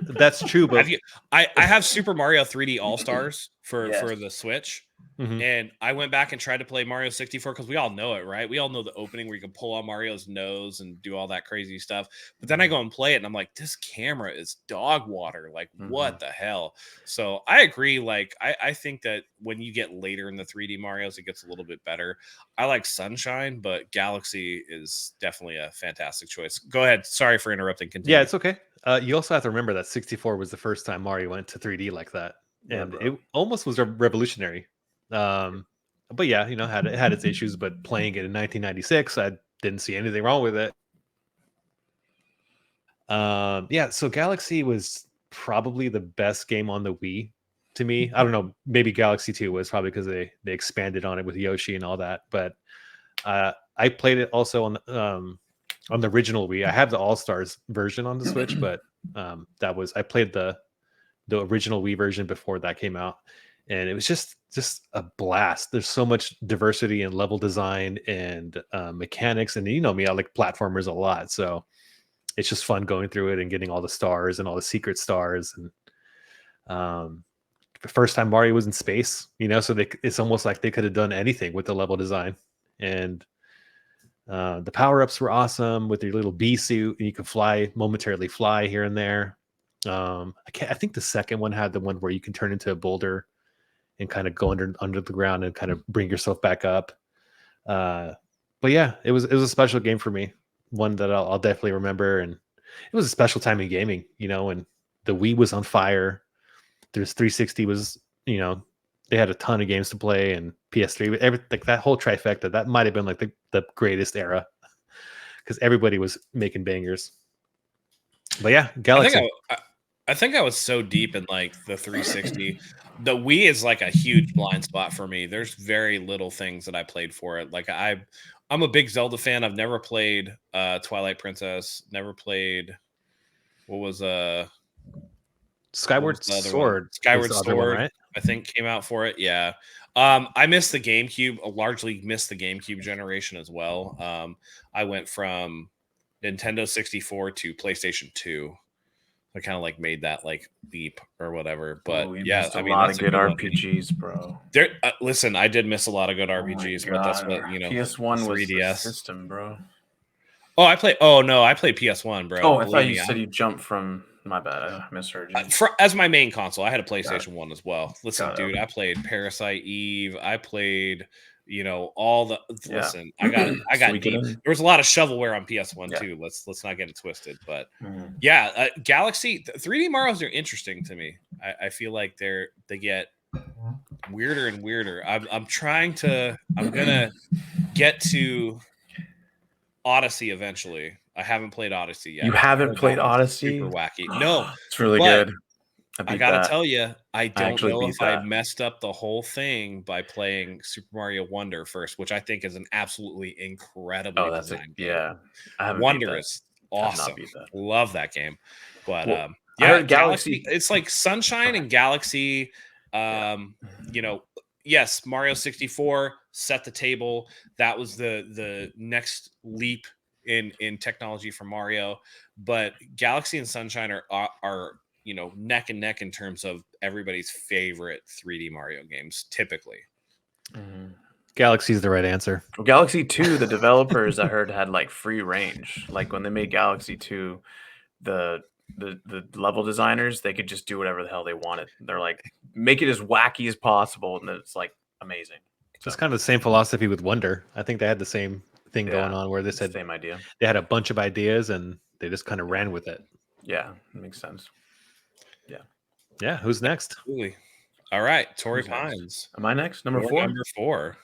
That's true, but I have Super Mario 3D All Stars for the Switch. And I went back and tried to play Mario 64 because we all know it, right? We all know the opening where you can pull on Mario's nose and do all that crazy stuff. But then I go and play it and I'm like, this camera is dog water. Like, what the hell? So I agree. Like, I think that when you get later in the 3D Marios, it gets a little bit better. I like Sunshine, but Galaxy is definitely a fantastic choice. Go ahead. Sorry for interrupting. Continue. Yeah, it's okay. You also have to remember that 64 was the first time Mario went to 3D like that. And it almost was revolutionary. But yeah, you know, it had its issues, but playing it in 1996, I didn't see anything wrong with it. Yeah, so Galaxy was probably the best game on the Wii to me. I don't know, maybe Galaxy 2 was probably because they expanded on it with Yoshi and all that, but I played it also on the original Wii. I have the All-Stars version on the Switch, but I played the original Wii version before that came out. And it was just a blast. There's so much diversity in level design and mechanics. And you know me, I like platformers a lot. So it's just fun going through it and getting all the stars and all the secret stars. And the first time Mario was in space, you know, so it's almost like they could have done anything with the level design. And the power-ups were awesome with your little bee suit. And you could momentarily fly here and there. I think the second one had the one where you can turn into a boulder and kind of go under the ground and kind of bring yourself back up. But yeah, it was a special game for me, one that I'll definitely remember. And it was a special time in gaming, you know, and the Wii was on fire. There's 360 was, you know, they had a ton of games to play, and PS3, like that whole trifecta, that might have been like the greatest era because everybody was making bangers. But yeah, Galaxy. I think I was so deep in like the 360. The Wii is like a huge blind spot for me. There's very little things that I played for it. Like I'm a big Zelda fan. I've never played Twilight Princess. Never played what was Skyward the other one? Sword. Skyward Sword, one, Sword, right? I think came out for it. Yeah. I missed the GameCube. Largely missed the GameCube generation as well. I went from Nintendo 64 to PlayStation 2. I kind of like made that like leap or whatever. But yeah, I mean, that's a good good one. RPGs, bro. There, listen, I did miss a lot of good Oh RPGs, my but that's God. what PS1 was the 3DS system, bro. Oh, I play. Oh no, I played PS1, bro. Oh, I Believe thought you me, said you jumped from. My bad, I misheard you. as my main console, I had a PlayStation 1 as well. Listen, Got it. dude, I played Parasite Eve. I played, all the. Listen, I got deep. There was a lot of shovelware on PS1 too. Let's not get it twisted. But yeah, Galaxy 3D Marios are interesting to me. I feel like they get weirder and weirder. I'm gonna get to Odyssey eventually. I haven't played Odyssey yet. You haven't played Odyssey? Super wacky. No, it's really good. I gotta tell you, I don't know if I messed up the whole thing by playing Super Mario Wonder first, which I think is an absolutely incredibly designed game. Yeah, Wonder is awesome. Love that game. But yeah, Galaxy. It's like Sunshine and Galaxy. Yes, Mario 64 set the table. That was the next leap in technology for Mario. But Galaxy and Sunshine are neck and neck in terms of everybody's favorite 3D Mario games, typically. Galaxy's the right answer. Well, Galaxy 2, the developers I heard had like free range. Like when they made Galaxy 2, the level designers, they could just do whatever the hell they wanted. They're like, make it as wacky as possible, and it's like amazing. So it's kind of the same philosophy with Wonder. I think they had the same thing going on where they said same idea. They had a bunch of ideas and they just kind of ran with it. Yeah, that makes sense. Yeah, who's next? Absolutely. All right, Torrey Pines. Am I next? Number 4? Number 4.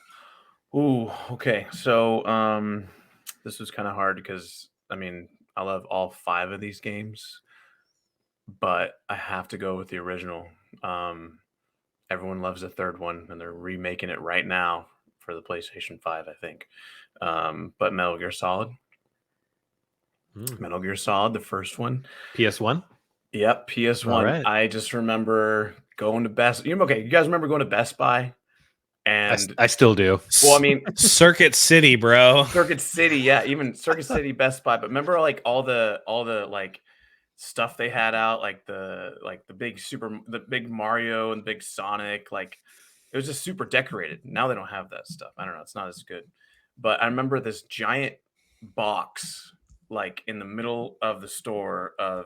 Ooh, okay. So this was kind of hard because I mean, I love all 5 of these games, but I have to go with the original. Everyone loves the third one, and they're remaking it right now for the PlayStation 5, I think. But Metal Gear Solid. Metal Gear Solid, the first one. PS1? Yep, PS1. Right. I just remember going to Best. Okay, you guys remember going to Best Buy? And I still do. Well, I mean, Circuit City, bro. Circuit City, yeah, even Circuit City, Best Buy. But remember, like all the like stuff they had out, like the big Mario and big Sonic, like it was just super decorated. Now they don't have that stuff. I don't know, it's not as good. But I remember this giant box, like in the middle of the store of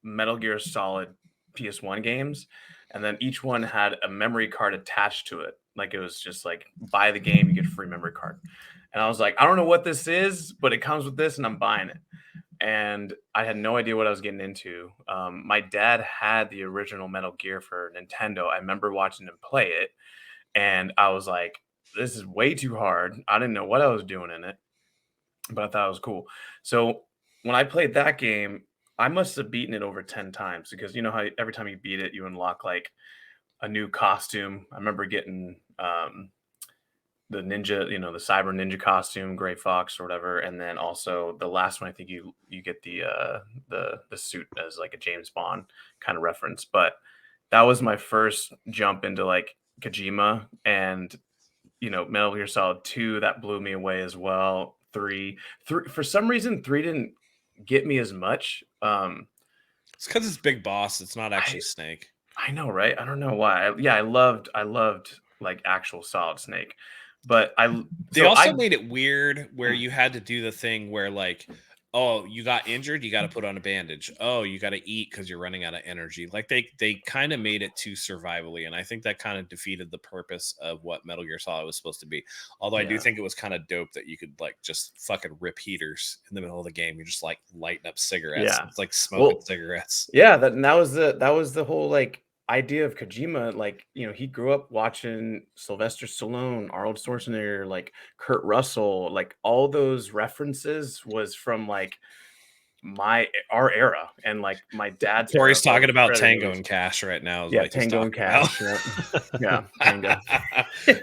Metal Gear Solid PS1 games, and then each one had a memory card attached to it. Like it was just like, buy the game, you get a free memory card. And I was like, I don't know what this is, but it comes with this and I'm buying it. And I had no idea what I was getting into. My dad had the original Metal Gear for Nintendo. I remember watching him play it, and I was like, this is way too hard. I didn't know what I was doing in it, but I thought it was cool. So when I played that game, I must have beaten it over 10 times, because you know how every time you beat it, you unlock like a new costume. I remember getting the ninja, the cyber ninja costume, Gray Fox or whatever, and then also the last one, I think you get the suit as like a James Bond kind of reference. But that was my first jump into like Kojima, and Metal Gear Solid 2, that blew me away as well. 3 for some reason 3 didn't get me as much. It's because it's Big Boss. It's not actually Snake. I know, right? I don't know why. I loved like actual Solid Snake, but they also made it weird where you had to do the thing where like, oh, you got injured, you got to put on a bandage. Oh, you got to eat because you're running out of energy. Like they kind of made it too survivally, and I think that kind of defeated the purpose of what Metal Gear Solid was supposed to be. Although I do think it was kind of dope that you could like just fucking rip heaters in the middle of the game. You're just like lighting up cigarettes. Yeah, it's like smoking cigarettes. Yeah, that was the whole like idea of Kojima. Like, he grew up watching Sylvester Stallone, Arnold Schwarzenegger, like Kurt Russell, like all those references was from like our era and like my dad's. Corey's era talking about Predator Tango movies. and Cash right now. Yeah, Tango and Cash. Yeah, Tango.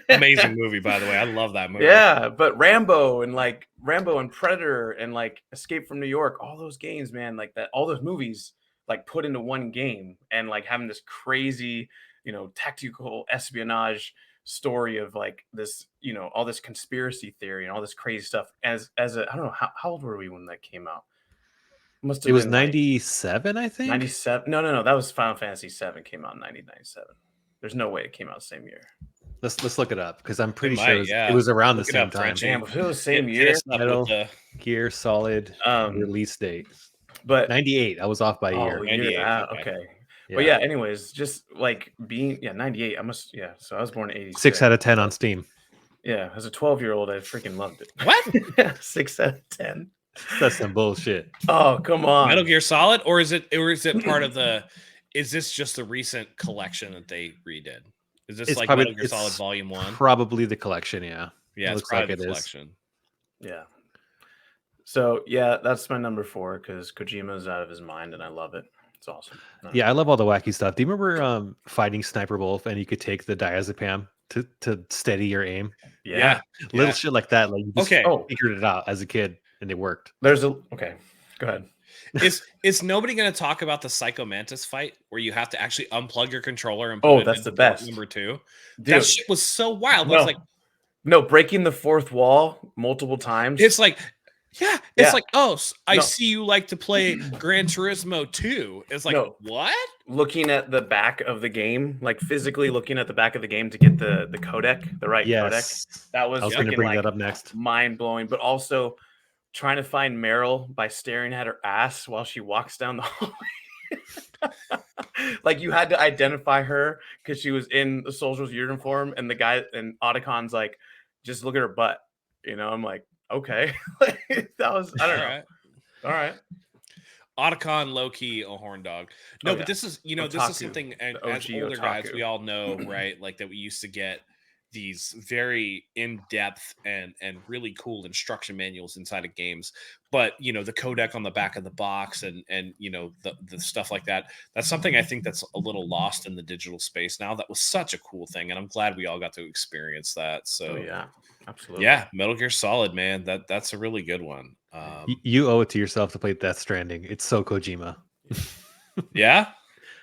Amazing movie, by the way. I love that movie. Yeah, but Rambo and Predator and like Escape from New York, all those games, man, like that, all those movies like put into one game and like having this crazy, tactical espionage story of like this, all this conspiracy theory and all this crazy stuff. As a, I don't know, how old were we when that came out? Must have It was been 97, I think. 97. No. That was Final Fantasy 7 came out in 1997. There's no way it came out the same year. Let's look it up because I'm pretty sure it was around the same time. Damn, if it was the same year, Metal Gear Solid release date. But 98. I was off by a year. 98. Okay. Yeah. But yeah, anyways, just like being 98. So I was born in 86. 6 out of 10 on Steam. Yeah, as a 12-year-old, I freaking loved it. What? 6 out of 10. That's some bullshit. Oh, come on. Metal Gear Solid, or is it part of the? Is this just the recent collection that they redid? Is this like Metal Gear Solid Volume 1? Probably the collection, yeah. Yeah, it looks like the collection. Yeah. So yeah, that's my number 4 because Kojima's out of his mind and I love it. It's awesome. Yeah, I love all the wacky stuff. Do you remember fighting Sniper Wolf and you could take the diazepam to steady your aim? Yeah. Little shit like that. Like you just figured it out as a kid and it worked. Okay. Go ahead. Is nobody going to talk about the Psycho Mantis fight where you have to actually unplug your controller and put that's the best. Number 2. Dude, that shit was so wild. I was like, no, breaking the fourth wall multiple times. It's like, like, I see you like to play Gran Turismo 2. It's like, what? Looking at the back of the game, like physically looking at the back of the game to get the codec, the right codec. That was I was going to bring that up next. Mind blowing, but also trying to find Meryl by staring at her ass while she walks down the hallway. Like you had to identify her because she was in the soldier's uniform, and the guy and Otacon's like, just look at her butt. I'm like, okay. That was, I don't know. All right. Otacon, low key, a horn dog. No, but this is, this is something, and as older guys, we all know, right? Like that we used to get these very in-depth and really cool instruction manuals inside of games, but the codec on the back of the box and the stuff like that, that's something I think that's a little lost in the digital space now. That was such a cool thing, and I'm glad we all got to experience that. So yeah, absolutely. Yeah, Metal Gear Solid, man, that's a really good one. You owe it to yourself to play Death Stranding. It's so Kojima. Yeah,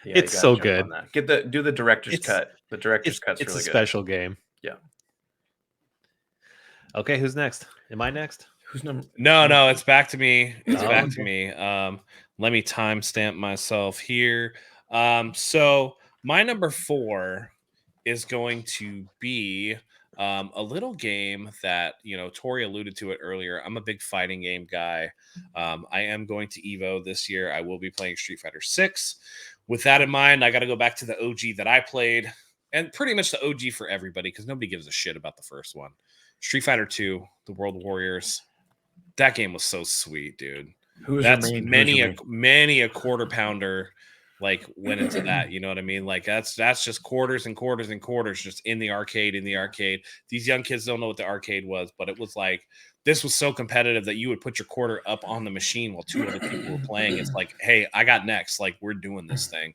it's so good. Do the director's cut. The director's cut's really good. It's a special game. Yeah. Okay, who's next? Am I next? Who's number? No, it's back to me. It's back to me. Let me timestamp myself here. So my number 4 is going to be a little game that Torrey alluded to it earlier. I'm a big fighting game guy. I am going to Evo this year. I will be playing Street Fighter 6. With that in mind, I got to go back to the OG that I played, and pretty much the OG for everybody because nobody gives a shit about the first one. Street Fighter 2, the World Warriors. That game was so sweet, dude. That's many a quarter pounder like went into that. You know what I mean? Like that's just quarters and quarters and quarters just in the arcade. These young kids don't know what the arcade was, but it was like this was so competitive that you would put your quarter up on the machine while 2 other people were playing. It's like, hey, I got next. Like we're doing this thing.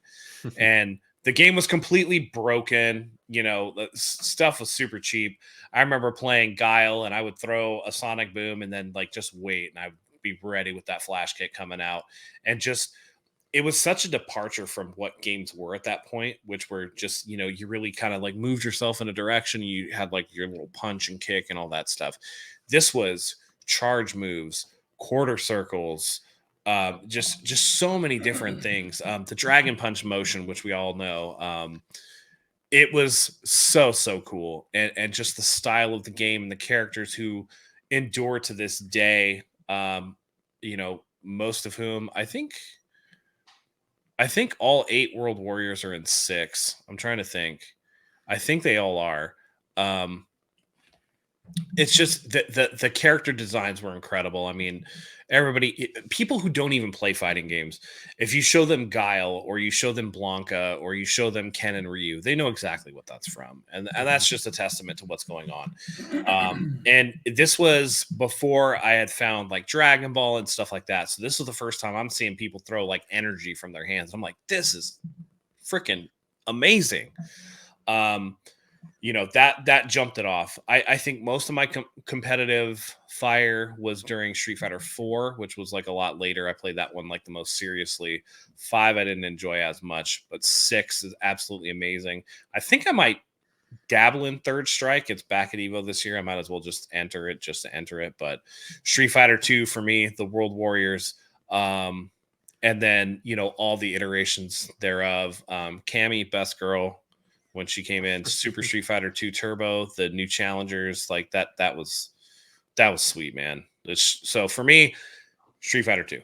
And the game was completely broken. The stuff was super cheap. I remember playing Guile, and I would throw a sonic boom and then like just wait, and I'd be ready with that flash kick coming out. And just it was such a departure from what games were at that point, which were just, you really kind of like moved yourself in a direction. You had like your little punch and kick and all that stuff. This was charge moves, quarter circles, just so many different things. The dragon punch motion, which we all know, it was so cool, and just the style of the game and the characters who endure to this day. Most of whom I think all 8 World Warriors are in 6. I'm trying to think. I think they all are. it's just the character designs were incredible. I mean, people who don't even play fighting games, if you show them Guile or you show them Blanca or you show them Ken and Ryu, they know exactly what that's from, and that's just a testament to what's going on. And this was before I had found like Dragon Ball and stuff like that, so this was the first time I'm seeing people throw like energy from their hands. I'm like, this is freaking amazing. That jumped it off. I think most of my competitive fire was during Street Fighter 4, which was like a lot later. I played that one like the most seriously. 5 I didn't enjoy as much, but 6 is absolutely amazing. I think I might dabble in Third Strike. It's back at Evo this year. I might as well just enter it just to enter it. But Street Fighter 2 for me, the World Warriors, and then all the iterations thereof. Cammy, best girl when she came in. Super Street Fighter 2 Turbo, the new challengers, like that was sweet, man. So for me, Street Fighter 2.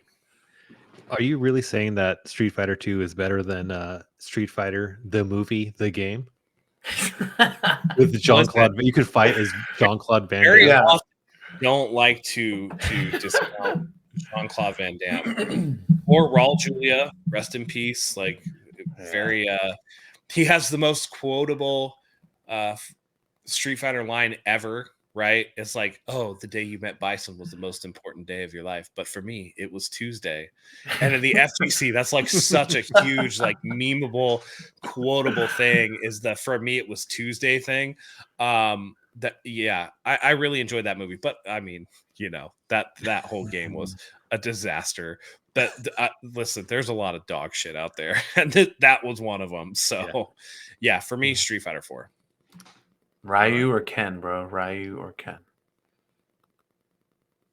Are you really saying that Street Fighter 2 is better than Street Fighter the movie, the game? With Jean-Claude, you could fight as Jean-Claude Van Damme. Very often don't like to discount Jean-Claude Van Damme or Raul Julia, rest in peace. Like very he has the most quotable Street Fighter line ever, right? It's like, oh, the day you met Bison was the most important day of your life. But for me, it was Tuesday. And in the FGC, that's like such a huge, like memeable, quotable thing is the for me, it was Tuesday thing. I really enjoyed that movie. But I mean, that whole game was a disaster. But listen, there's a lot of dog shit out there, and that was one of them. So, for me, Street Fighter 4. Ryu or Ken, bro? Ryu or Ken?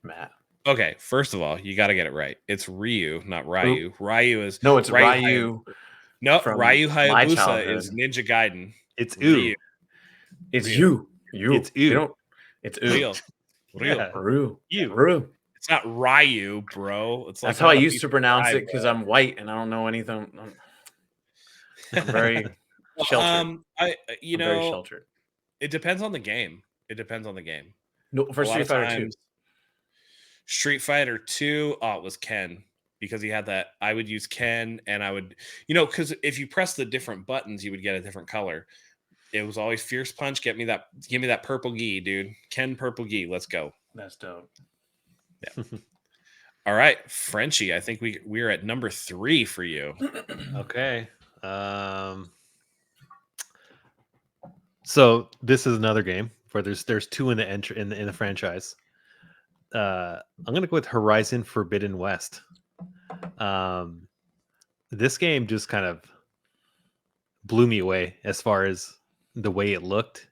Matt. Okay, first of all, you got to get it right. It's Ryu, not Ryu. Ryu is it's Ryu. No, Ryu Hayabusa is Ninja Gaiden. It's Ryu. It's you. It's you. It's real. Ryu. It's not Ryu, bro. It's like that's how I used to pronounce it because I'm white and I don't know anything. I'm very sheltered. Very sheltered. It depends on the game. No, for Street Fighter 2. Street Fighter 2, it was Ken because he had that. I would use Ken and I would, because if you press the different buttons, you would get a different color. It was always Fierce Punch. Give me that purple gi, dude. Ken purple gi. Let's go. That's dope. Yeah. All right, Frenchie. I think we're at number 3 for you. Okay. So this is another game where there's 2 in the franchise. I'm gonna go with Horizon Forbidden West. This game just kind of blew me away as far as the way it looked.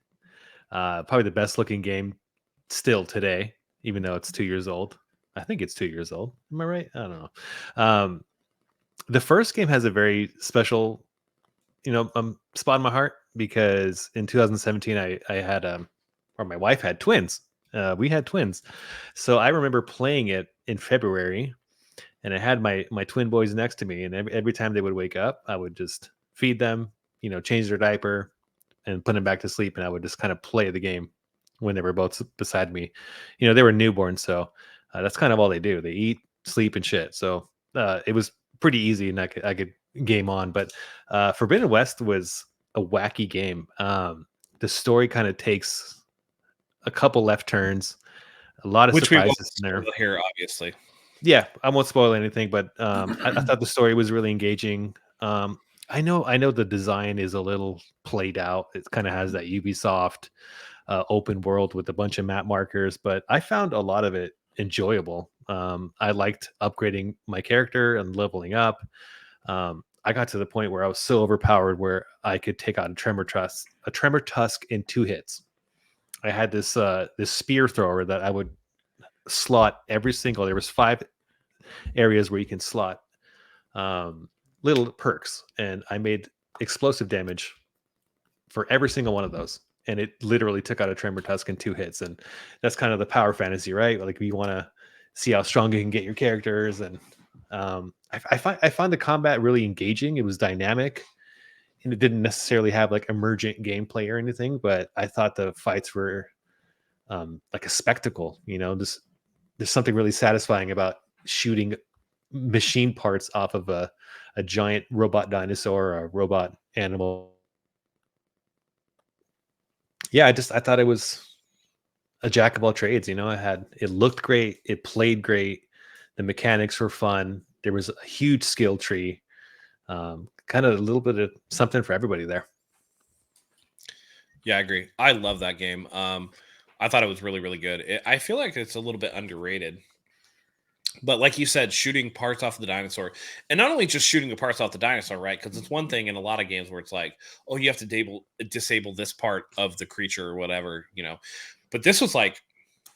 Probably the best looking game still today, even though it's 2 years old. I think it's 2 years old. Am I right? I don't know. The first game has a very special, spot in my heart because in 2017 I had or my wife had twins. We had twins, so I remember playing it in February, and I had my twin boys next to me, and every time they would wake up, I would just feed them, change their diaper, and put them back to sleep, and I would just kind of play the game when they were both beside me. They were newborn, so that's kind of all they do. They eat, sleep, and shit. So it was pretty easy, and I could game on. But Forbidden West was a wacky game. The story kind of takes a couple left turns, a lot of surprises in there. Here, obviously. Yeah, I won't spoil anything, but I thought the story was really engaging. I know the design is a little played out. It kind of has that Ubisoft open world with a bunch of map markers, but I found a lot of it enjoyable. I liked upgrading my character and leveling up. I got to the point where I was so overpowered where I could take out a tremor tusk in 2 hits. I had this spear thrower that I would slot every single. There was 5 areas where you can slot little perks, and I made explosive damage for every single one of those. And it literally took out a tremor tusk in 2 hits. And that's kind of the power fantasy, right? Like you want to see how strong you can get your characters. And I find the combat really engaging. It was dynamic, and it didn't necessarily have like emergent gameplay or anything, but I thought the fights were like a spectacle. There's something really satisfying about shooting machine parts off of a giant robot dinosaur or a robot animal. Yeah, I thought it was a jack of all trades. It looked great, it played great, the mechanics were fun, there was a huge skill tree, kind of a little bit of something for everybody there. Yeah, I agree. I love that game. I thought it was really, really good. I feel like it's a little bit underrated. But like you said, shooting parts off the dinosaur, and not only just shooting the parts off the dinosaur, right? Because it's one thing in a lot of games where it's like, oh, you have to disable this part of the creature or whatever, But this was like,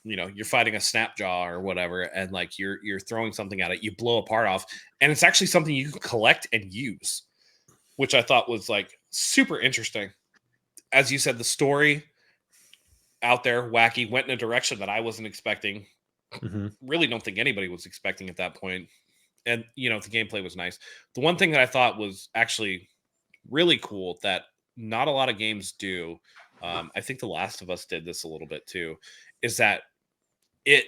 you're fighting a snap jaw or whatever, and like you're throwing something at it, you blow a part off, and it's actually something you can collect and use, which I thought was like super interesting. As you said, the story out there, wacky, went in a direction that I wasn't expecting. Mm-hmm. Really don't think anybody was expecting at that point. And, the gameplay was nice. The one thing that I thought was actually really cool that not a lot of games do, I think The Last of Us did this a little bit too, is that it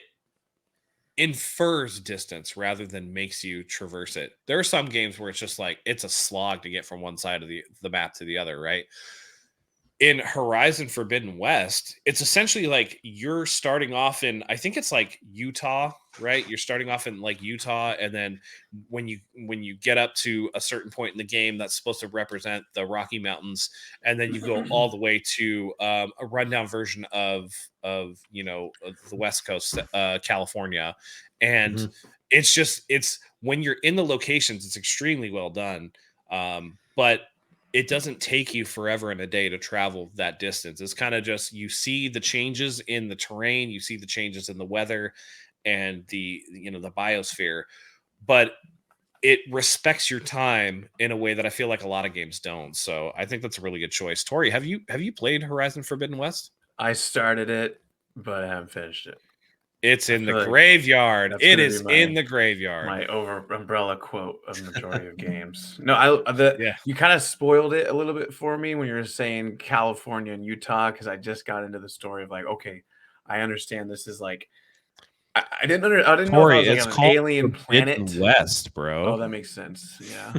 infers distance rather than makes you traverse it. There are some games where it's just like, it's a slog to get from one side of the map to the other, right? In Horizon Forbidden West, it's essentially like you're starting off in, I think it's like Utah, right? You're starting off in like Utah, and then when you get up to a certain point in the game, that's supposed to represent the Rocky Mountains, and then you go all the way to a rundown version of the West Coast, California, and it's when you're in the locations, it's extremely well done, but it doesn't take you forever and a day to travel that distance. It's kind of just, you see the changes in the terrain, you see the changes in the weather and the biosphere, but it respects your time in a way that I feel like a lot of games don't. So I think that's a really good choice. Tori, have you played Horizon Forbidden West? I started it, but I haven't finished it. It's in the graveyard. It is in the graveyard. My umbrella quote of majority of games. No, you kind of spoiled it a little bit for me when you were saying California and Utah, because I just got into the story of like, okay, I understand this is like, I didn't know if it was like an alien planet. West, bro. Oh, that makes sense. Yeah.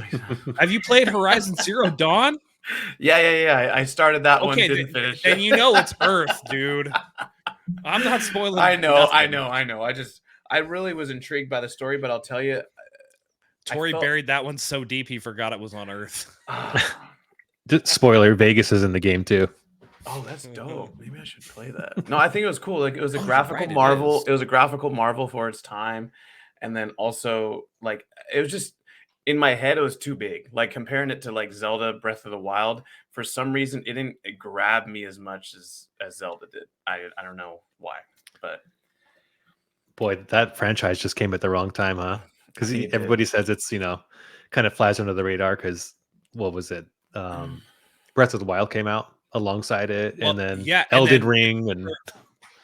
Have you played Horizon Zero Dawn? Yeah. I started that one. Didn't finish it. And it's Earth, dude. I'm not spoiling. I know. I really was intrigued by the story, but I'll tell you, Tori buried that one so deep he forgot it was on Earth. Spoiler: Vegas is in the game too. Oh, that's dope. Maybe I should play that. No, I think it was cool. Like, it was a graphical marvel. It was a graphical marvel for its time, and then also like it was just in my head. It was too big. Like comparing it to like Zelda Breath of the Wild, for some reason it didn't grab me as much as Zelda did. I don't know why, but boy, that franchise just came at the wrong time, huh? Because everybody says it's kind of flies under the radar because what was it? Breath of the Wild came out alongside it, and then Elden Ring and.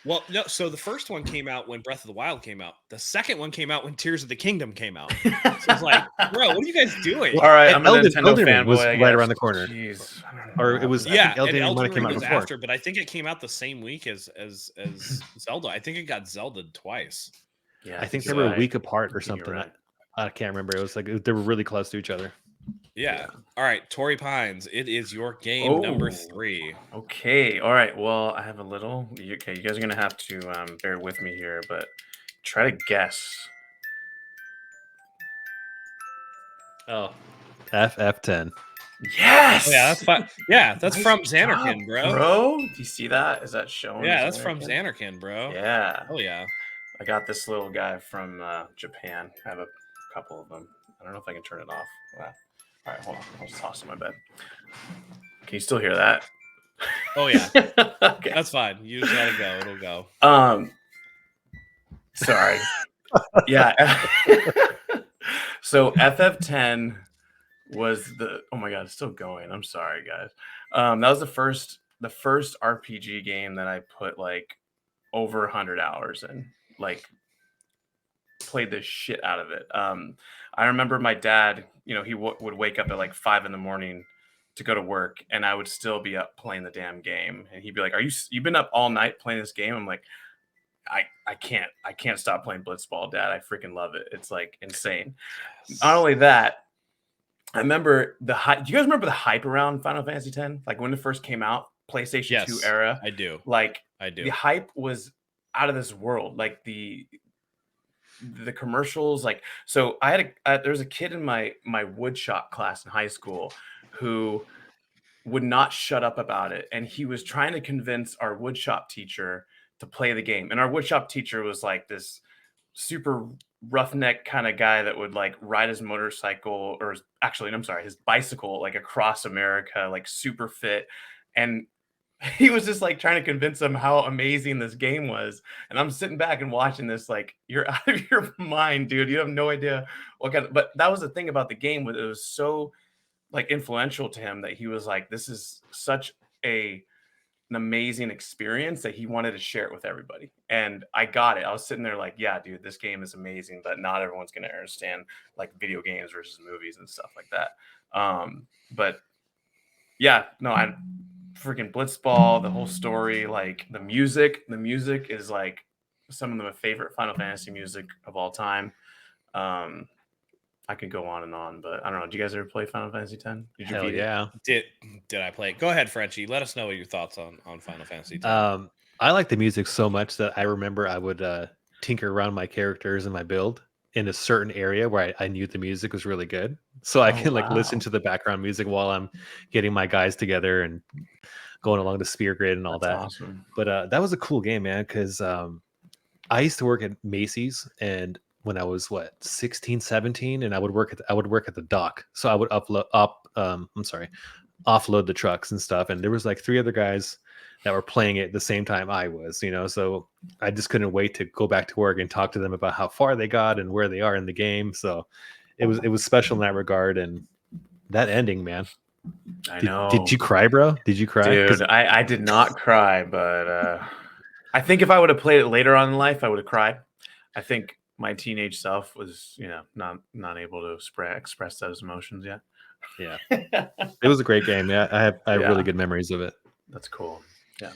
Well, no. So the first one came out when Breath of the Wild came out. The second one came out when Tears of the Kingdom came out. So it's like, bro, what are you guys doing? All right, I'm a Nintendo fanboy. Was right around the corner. Jeez. Or it was. Yeah, Elden Ring was after, but I think it came out the same week as Zelda. I think it got Zelda'd twice. Yeah, I think they were a week apart or something. Right. I can't remember. It was like they were really close to each other. Yeah. All right, Torrey Pines. It is your game number 3. Okay. All right. Well, I have a little. Okay, you guys are gonna have to bear with me here, but try to guess. Oh, FF10. Yes. Oh, yeah, that's fine. Yeah, that's nice from Xanarkin, bro. Bro, do you see that? Is that showing? Yeah, that's from Xanarkin, bro. Yeah. Oh yeah. I got this little guy from Japan. I have a couple of them. I don't know if I can turn it off. Wow. All right, hold on. I'll just toss it in my bed. Can you still hear that? Oh yeah. Okay. That's fine. You just let it go. It'll go. Sorry. Yeah. So FF10 was the. Oh my god, it's still going. I'm sorry, guys. That was the first RPG game that I put like over 100 hours in. Like, played the shit out of it. I remember my dad, he would wake up at like 5 a.m. to go to work, and I would still be up playing the damn game. And he'd be like, you've been up all night playing this game? I'm like, I can't stop playing Blitzball, Dad. I freaking love it. It's like insane. Yes. Not only that, I remember the hype. Do you guys remember the hype around Final Fantasy X? Like when it first came out, PlayStation 2 era? I do. Like I do. The hype was out of this world. Like the commercials, like, so I had there was a kid in my woodshop class in high school who would not shut up about it, and he was trying to convince our woodshop teacher to play the game. And our woodshop teacher was like this super roughneck kind of guy that would like ride his motorcycle, or actually, I'm sorry, his bicycle, like across America, like super fit. And he was just like trying to convince them how amazing this game was. And I'm sitting back and watching this, like, you're out of your mind, dude. You have no idea what kind of, but that was the thing about the game, was it was so like influential to him that he was like, this is such an amazing experience that he wanted to share it with everybody. And I got it. I was sitting there like, yeah, dude, this game is amazing, but not everyone's going to understand like video games versus movies and stuff like that. But yeah, no, I freaking Blitzball, the whole story, like the music is like some of my favorite Final Fantasy music of all time. I could go on and on, but I don't know. Did you guys ever play Final Fantasy X? Did you Hell beat yeah. it? Did I play it? Go ahead, Frenchie. Let us know what your thoughts on Final Fantasy X. I like the music so much that I remember I would tinker around my characters and my build in a certain area where I knew the music was really good. So I can like listen to the background music while I'm getting my guys together and going along the spear grid and all that. Awesome. But that was a cool game, man, because I used to work at Macy's, and when I was 16, 17, and I would work at the dock. So I would offload the trucks and stuff. And there was like 3 other guys that were playing it at the same time I was, so I just couldn't wait to go back to work and talk to them about how far they got and where they are in the game. So it was special in that regard. And that ending, man. I know. Did you cry, bro? Did you cry? Dude, I did not cry, but I think if I would have played it later on in life, I would have cried. I think my teenage self was, not able to express those emotions yet. Yeah. It was a great game. Yeah, I have really good memories of it. That's cool. Yeah.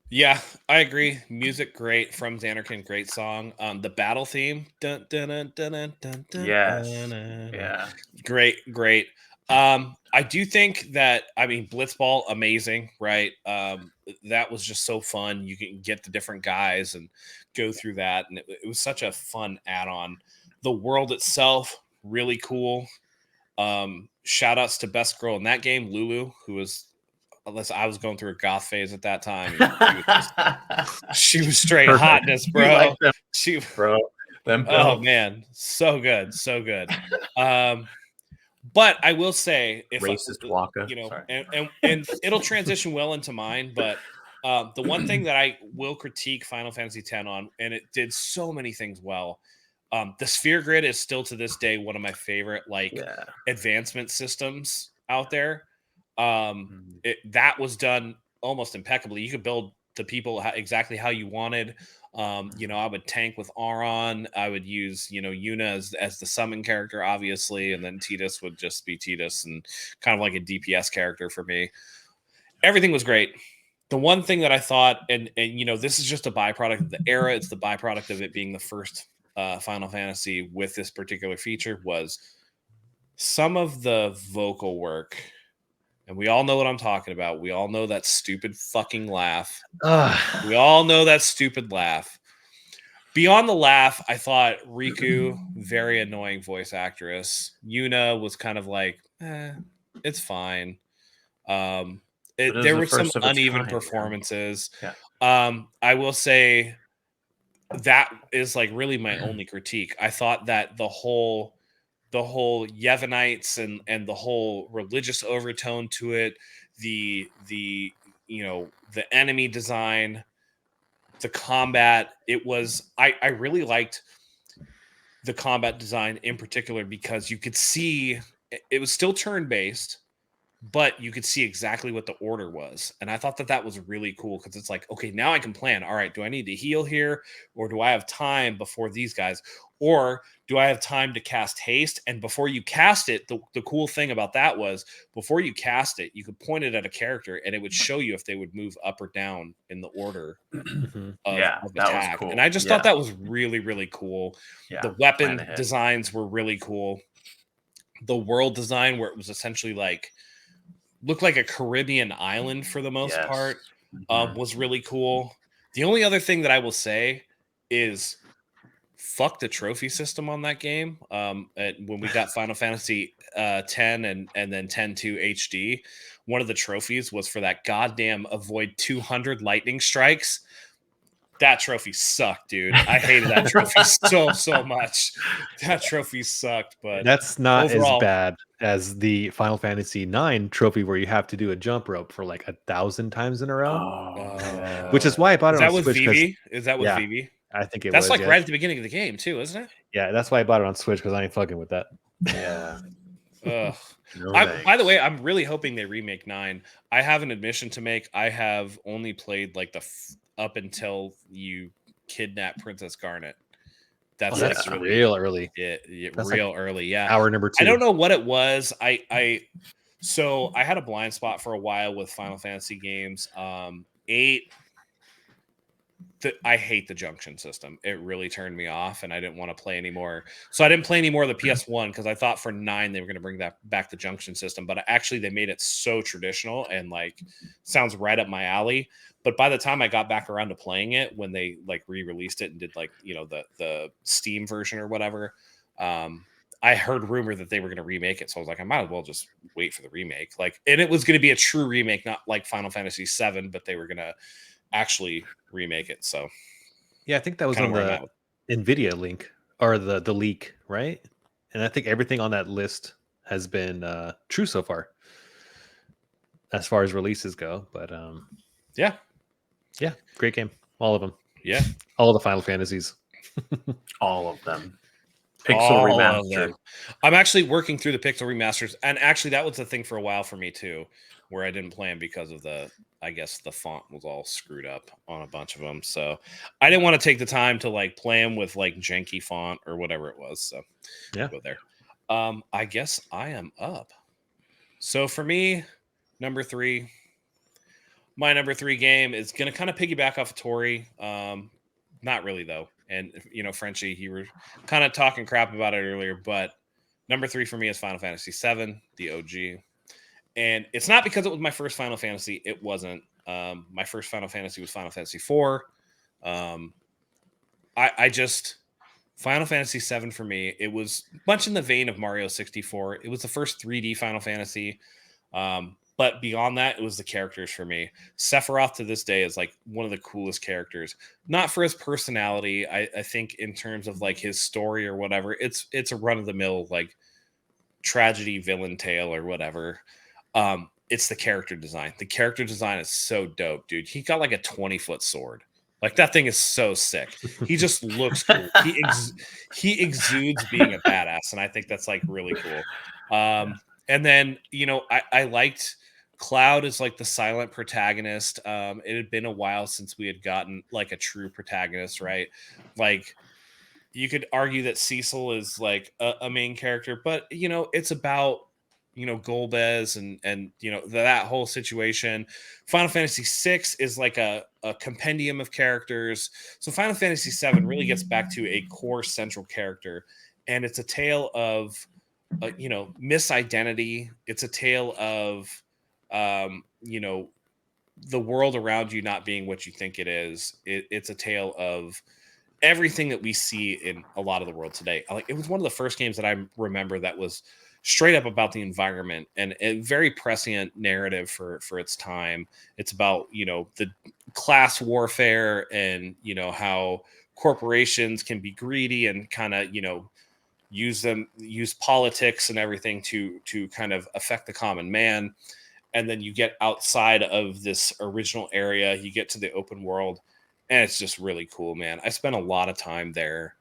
Yeah, I agree. Music great. From Xanarkin, great song. The battle theme. Dun, dun, dun, dun, dun, dun, dun, Yes. dun, dun. Yeah. Great. I do think that, Blitzball, amazing, right? That was just so fun. You can get the different guys and go through that, and it was such a fun add-on. The world itself, really cool. Shout outs to best girl in that game, Lulu, who was, unless I was going through a goth phase at that time. She was straight Perfect. Hotness, bro. Like them, she, bro. Them oh man, so good. But I will say, if racist Waka, and it'll transition well into mine. But the one thing that I will critique Final Fantasy X on, and it did so many things well. The sphere grid is still to this day one of my favorite advancement systems out there. That was done almost impeccably. You could build the people exactly how you wanted. I would tank with Auron. I would use, Yuna as the summon character, obviously, and then Tidus would just be Tidus and kind of like a DPS character for me. Everything was great. The one thing that I thought, and this is just a byproduct of the era, it's the byproduct of it being the first Final Fantasy with this particular feature, was some of the vocal work. And we all know what I'm talking about. We all know that stupid fucking laugh. We all know that stupid laugh. Beyond the laugh, I thought Riku, very annoying voice actress. Yuna was kind of like, it's fine. There were some uneven performances. Yeah. I will say that is like really my only critique. I thought that the whole Yevonites and the whole religious overtone to it, the enemy design, the combat, I really liked the combat design in particular, because you could see it was still turn-based, but you could see exactly what the order was. And I thought that was really cool because it's like, okay, now I can plan. All right, do I need to heal here, or do I have time before these guys, or do I have time to cast haste? And before you cast it, the cool thing about that was before you cast it, you could point it at a character and it would show you if they would move up or down in the order of that was attack. cool. And I just thought that was really, really cool. Yeah, the weapon designs were really cool. The world design, where it was essentially like looked like a Caribbean island for the most part, was really cool. The only other thing that I will say is fuck the trophy system on that game. When we got Final Fantasy 10 and then 10-2 HD, one of the trophies was for that goddamn avoid 200 lightning strikes. That trophy sucked, dude. I hated that trophy so much. That trophy sucked, but that's not overall, as bad as the Final Fantasy IX trophy where you have to do a jump rope for like 1,000 times in a row. Which is why I bought it on Switch. Is that with Vivi? I think that's like right at the beginning of the game too, isn't it? Yeah, that's why I bought it on Switch, because I ain't fucking with that. Yeah. By the way, I'm really hoping they remake 9. I have an admission to make. I have only played like up until you kidnap Princess Garnet. That's really real early. That's real like early. Yeah. Hour number 2. I don't know what it was. So I had a blind spot for a while with Final Fantasy games. 8. I hate the junction system. It really turned me off, and I didn't want to play anymore. So I didn't play any more of the PS1 because I thought for 9 they were going to bring back the junction system. But actually, they made it so traditional and like sounds right up my alley. But by the time I got back around to playing it, when they like re-released it and did like the Steam version or whatever, I heard rumor that they were going to remake it. So I was like, I might as well just wait for the remake. Like, and it was going to be a true remake, not like Final Fantasy VII, but they were going to actually remake it. So yeah, I think that was on the NVIDIA link or the leak, right? And I think everything on that list has been true so far as releases go. But yeah, great game, all of them. Yeah, all of the Final Fantasies, all of them. Pixel remastered. I'm actually working through the pixel remasters, and actually that was the thing for a while for me too, where I didn't play them because of I guess the font was all screwed up on a bunch of them. So I didn't want to take the time to like play them with like janky font or whatever it was. So yeah, go there. I guess I am up. So for me, number 3, my number 3 game is going to kind of piggyback off of Torrey. Not really though. And Frenchie, you were kind of talking crap about it earlier, but number 3 for me is Final Fantasy VII, the OG. And it's not because it was my first Final Fantasy. It wasn't. My first Final Fantasy was Final Fantasy IV. Final Fantasy VII for me, it was much in the vein of Mario 64. It was the first 3D Final Fantasy. But beyond that, it was the characters for me. Sephiroth to this day is like one of the coolest characters. Not for his personality. I think in terms of like his story or whatever, it's a run-of-the-mill like tragedy villain tale or whatever. It's the character design. The character design is so dope, dude. He got like a 20-foot sword. Like that thing is so sick. He just looks cool. He exudes being a badass, and I think that's like really cool. And then I liked Cloud as like the silent protagonist. It had been a while since we had gotten like a true protagonist, right? Like you could argue that Cecil is like a main character, but it's about Golbez and that whole situation. Final Fantasy VI is like a compendium of characters. So Final Fantasy VII really gets back to a core central character, and it's a tale of misidentity. It's a tale of the world around you not being what you think it is. It's a tale of everything that we see in a lot of the world today. Like, it was one of the first games that I remember that was straight up about the environment and a very prescient narrative for its time. It's about, the class warfare and, how corporations can be greedy and kind of, use politics and everything to kind of affect the common man. And then you get outside of this original area, you get to the open world, and it's just really cool, man. I spent a lot of time there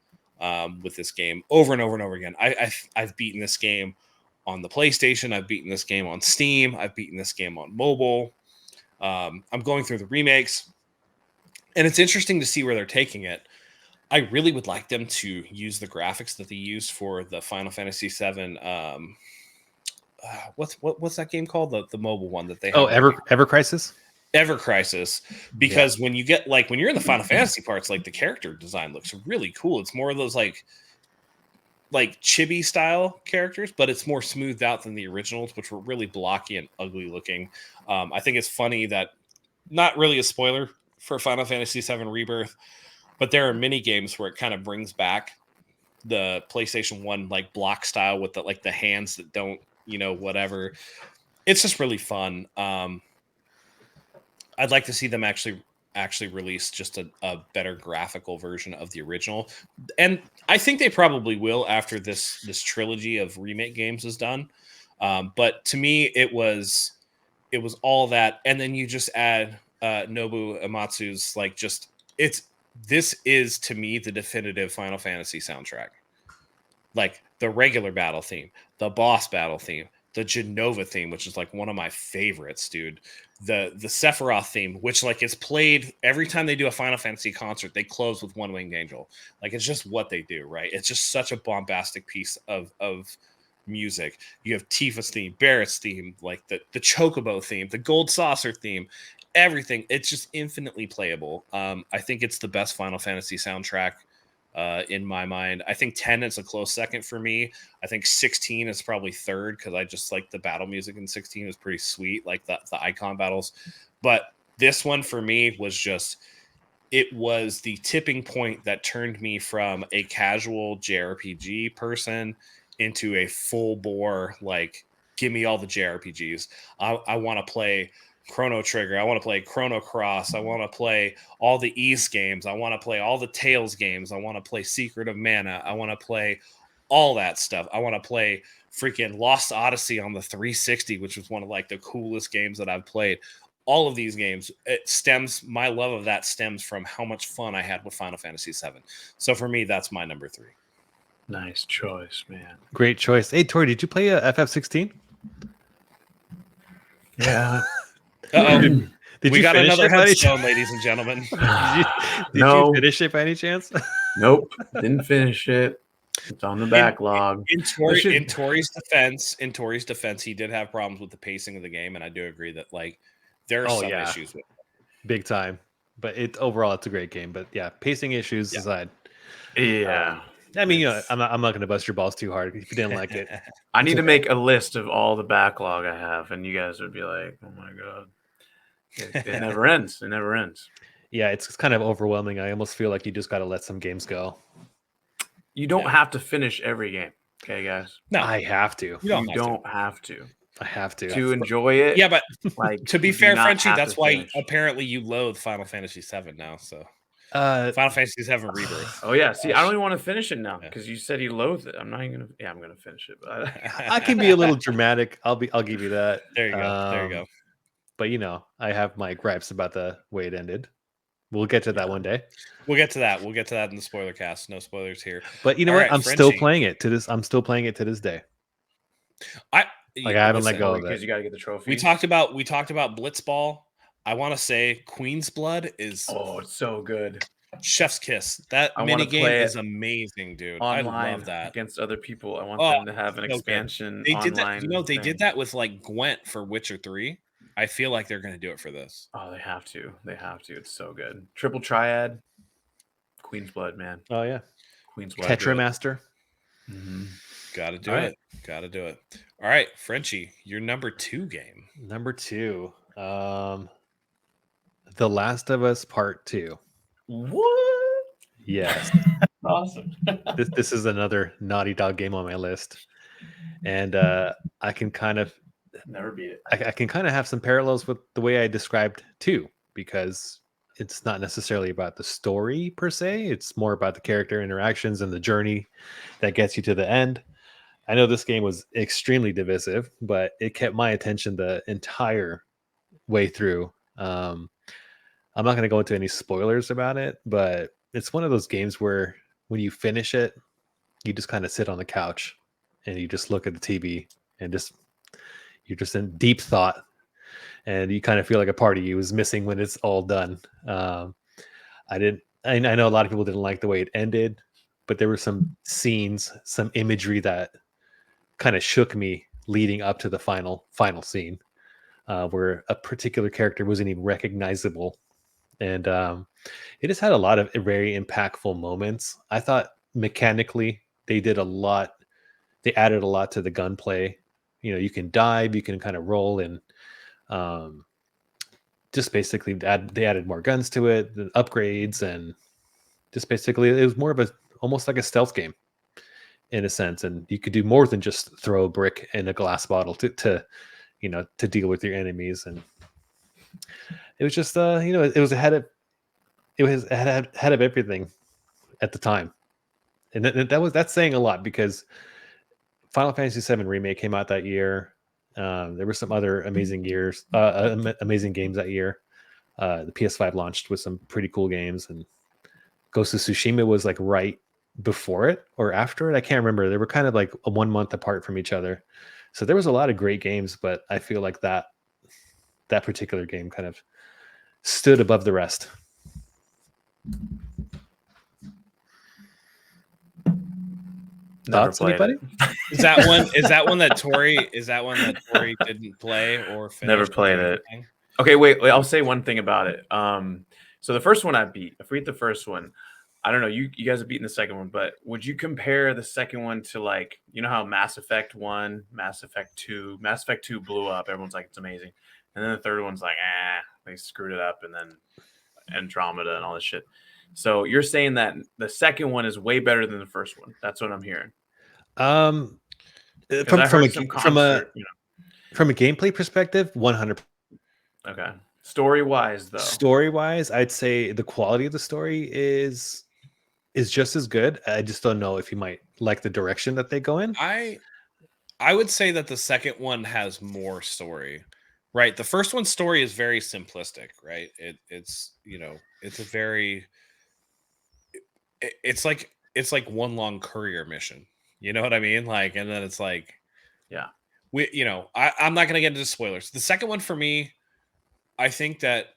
with this game over and over and over again. I've beaten this game on the PlayStation. I've beaten this game on Steam. I've beaten this game on mobile. I'm going through the remakes, and it's interesting to see where they're taking it. I really would like them to use the graphics that they used for the Final Fantasy VII. What's that game called? The mobile one that they have. Oh, Ever Crisis. Ever Crisis, because when you get when you're in the Final Fantasy parts, like the character design looks really cool. It's more of those like chibi style characters, but it's more smoothed out than the originals, which were really blocky and ugly looking. I think it's funny that, not really a spoiler for Final Fantasy VII Rebirth, but there are mini games where it kind of brings back the PlayStation 1 like block style with the hands that don't, whatever. It's just really fun. I'd like to see them actually release just a better graphical version of the original, and I think they probably will after this trilogy of remake games is done. But to me, it was all that, and then you just add Nobu Ematsu's this is to me the definitive Final Fantasy soundtrack. Like the regular battle theme, the boss battle theme, the Genova theme, which is like one of my favorites, dude. The Sephiroth theme, which like is played every time they do a Final Fantasy concert, they close with One Winged Angel. Like it's just what they do, right? It's just such a bombastic piece of music. You have Tifa's theme, Barrett's theme, like the Chocobo theme, the Gold Saucer theme, everything. It's just infinitely playable. I think it's the best Final Fantasy soundtrack in my mind. I think 10 is a close second for me. I think 16 is probably third because I just like the battle music in 16 is pretty sweet, like the icon battles. But this one for me was it was the tipping point that turned me from a casual JRPG person into a full bore, like, give me all the JRPGs. I want to play Chrono Trigger. I want to play Chrono Cross. I want to play all the Ys games. I want to play all the Tales games. I want to play Secret of Mana. I want to play all that stuff. I want to play freaking Lost Odyssey on the 360, which was one of like the coolest games that I've played. All of these games, my love of that stems from how much fun I had with Final Fantasy VII. So for me, that's my number 3. Nice choice, man. Great choice. Hey, Tori, did you play FF16? Yeah. Uh-oh. We got another headstone, it, ladies and gentlemen. Did you finish it by any chance? Nope, didn't finish it. It's on the backlog. In Tori's defense, he did have problems with the pacing of the game, and I do agree that like there are some issues with it. Big time. But overall it's a great game. But yeah, pacing issues aside. Yeah. I mean, I'm not going to bust your balls too hard if you didn't like it. I need to make a list of all the backlog I have, and you guys would be like, "Oh my god, it never ends! It never ends." Yeah, it's kind of overwhelming. I almost feel like you just got to let some games go. You don't have to finish every game, okay, guys? No, I have to. You don't have to. I have to enjoy it. Yeah, but like to be fair, Frenchie, that's why apparently you loathe Final Fantasy VII now. So. Final Fantasy VII Rebirth. Oh yeah, see, I don't even want to finish it now because you said you loathed it. I'm not even gonna. Yeah, I'm gonna finish it. But I can be a little dramatic. I'll give you that. There you go. There you go. But I have my gripes about the way it ended. We'll get to that one day. We'll get to that. We'll get to that in the spoiler cast. No spoilers here. But you know what? I'm still playing it to this. I'm still playing it to this day. I haven't let go of it because you got to get the trophy. We talked about Blitzball. I want to say Queen's Blood is it's so good. Chef's kiss. That mini game is amazing, dude. Online, I love that. Against other people. I want them to have an expansion. They did that. They did that with like Gwent for Witcher 3. I feel like they're going to do it for this. Oh, they have to. They have to. It's so good. Triple Triad. Queen's Blood, man. Oh yeah. Queen's Blood. Tetramaster. Mm-hmm. Got to do it. Got to do it. All right, Frenchie, your number 2 game. Number 2. The Last of Us Part 2. What? Yes. Awesome. This is another Naughty Dog game on my list. And I can kind of never beat it. I can kind of have some parallels with the way I described 2, because it's not necessarily about the story per se. It's more about the character interactions and the journey that gets you to the end. I know this game was extremely divisive, but it kept my attention the entire way through. I'm not going to go into any spoilers about it, but it's one of those games where when you finish it, you just kind of sit on the couch and you just look at the TV and you're just in deep thought, and you kind of feel like a part of you is missing when it's all done. I know a lot of people didn't like the way it ended, but there were some scenes, some imagery that kind of shook me leading up to the final scene, where a particular character wasn't even recognizable. And it just had a lot of very impactful moments. I thought mechanically they did a lot. They added a lot to the gunplay. You can dive, you can kind of roll, and just basically they added more guns to it, the upgrades, and just basically it was more of almost like a stealth game in a sense. And you could do more than just throw a brick in a glass bottle to deal with your enemies. And it was just it was ahead of everything at the time. And that's saying a lot, because Final Fantasy VII Remake came out that year. There were some other amazing games that year. The PS5 launched with some pretty cool games, and Ghost of Tsushima was like right before it or after it. I can't remember. They were kind of like 1 month apart from each other. So there was a lot of great games, but I feel like that particular game kind of stood above the rest. Thoughts, anybody? Is that one that Torrey didn't play or finish? Never played it. Okay, wait, I'll say one thing about it. So the first one I beat. If we beat the first one, I don't know. You guys have beaten the second one, but would you compare the second one to, like, how Mass Effect 1, Mass Effect 2? Mass Effect 2 blew up. Everyone's like, it's amazing. And then the third one's like, they screwed it up, and then Andromeda and all this shit. So you're saying that the second one is way better than the first one. That's what I'm hearing. From a gameplay perspective, 100%. Okay. Story-wise, though. Story-wise, I'd say the quality of the story is just as good. I just don't know if you might like the direction that they go in. I would say that the second one has more story. Right. The first one's story is very simplistic, right? It's like one long courier mission. You know what I mean? Like, and then it's like, yeah, I'm not going to get into spoilers. The second one for me, I think that,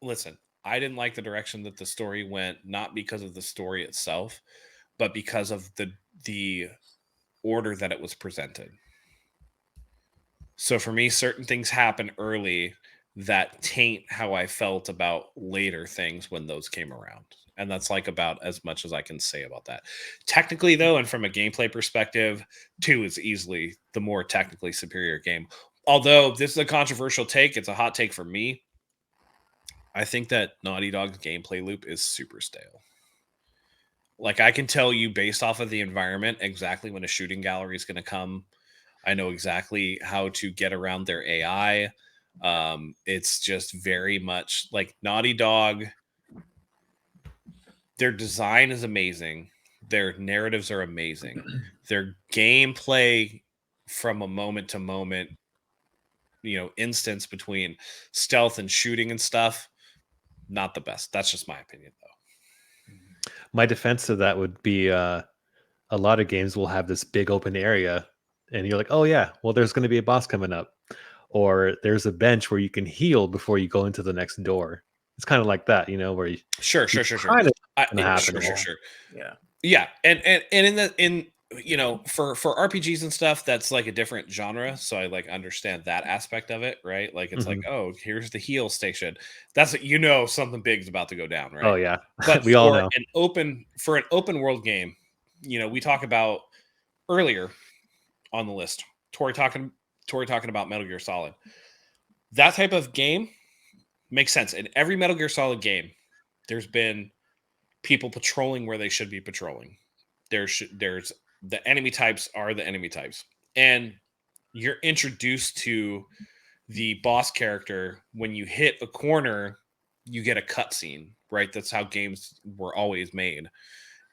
listen, I didn't like the direction that the story went, not because of the story itself, but because of the order that it was presented. So for me, certain things happen early that taint how I felt about later things when those came around. And that's like about as much as I can say about that. Technically, though, and from a gameplay perspective, 2 is easily the more technically superior game. Although this is a controversial take, it's a hot take for me. I think that Naughty Dog's gameplay loop is super stale. Like, I can tell you based off of the environment exactly when a shooting gallery is going to come. I know exactly how to get around their AI. It's just very much like Naughty Dog. Their design is amazing. Their narratives are amazing. Their gameplay from a moment to moment, instance between stealth and shooting and stuff, not the best. That's just my opinion, though. My defense of that would be a lot of games will have this big open area, and you're like, oh yeah, well, there's going to be a boss coming up, or there's a bench where you can heal before you go into the next door. It's kind of like that, where you sure. Sure. Yeah. And in for RPGs and stuff, that's like a different genre. So I like understand that aspect of it, right? Like it's like, oh, here's the heal station. That's something big is about to go down, right? Oh yeah, but we all know. An open world game, we talk about earlier on the list. Torrey talking about Metal Gear Solid. That type of game makes sense. In every Metal Gear Solid game, there's been people patrolling where they should be patrolling. There's the enemy types are the enemy types, and you're introduced to the boss character when you hit a corner. You get a cutscene, right? That's how games were always made,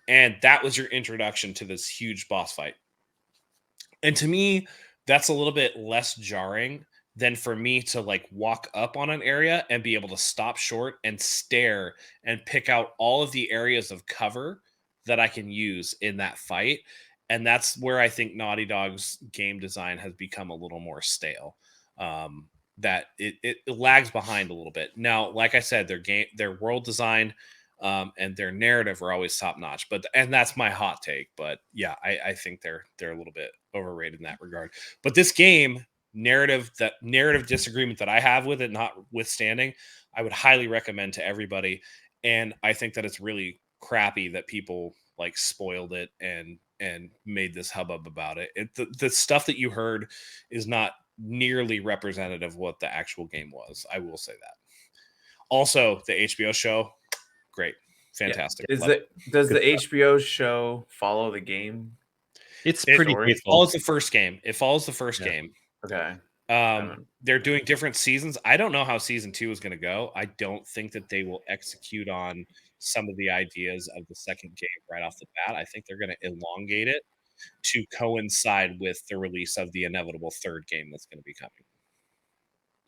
and that was your introduction to this huge boss fight. And to me, that's a little bit less jarring than for me to like walk up on an area and be able to stop short and stare and pick out all of the areas of cover that I can use in that fight. And that's where I think Naughty Dog's game design has become a little more stale. That it lags behind a little bit. Now, like I said, their world design and their narrative are always top notch. And that's my hot take. But yeah, I think they're a little bit overrated in that regard. But this game, narrative disagreement that I have with it notwithstanding, I would highly recommend to everybody. And I think that it's really crappy that people like spoiled it and made this hubbub about it. The stuff that you heard is not nearly representative of what the actual game was. I will say that. Also, the HBO show, great, fantastic. Yeah. Does the HBO show follow the game? It's pretty faithful. It follows the first game. Okay. They're doing different seasons. I don't know how season 2 is going to go. I don't think that they will execute on some of the ideas of the second game right off the bat. I think they're going to elongate it to coincide with the release of the inevitable third game that's going to be coming.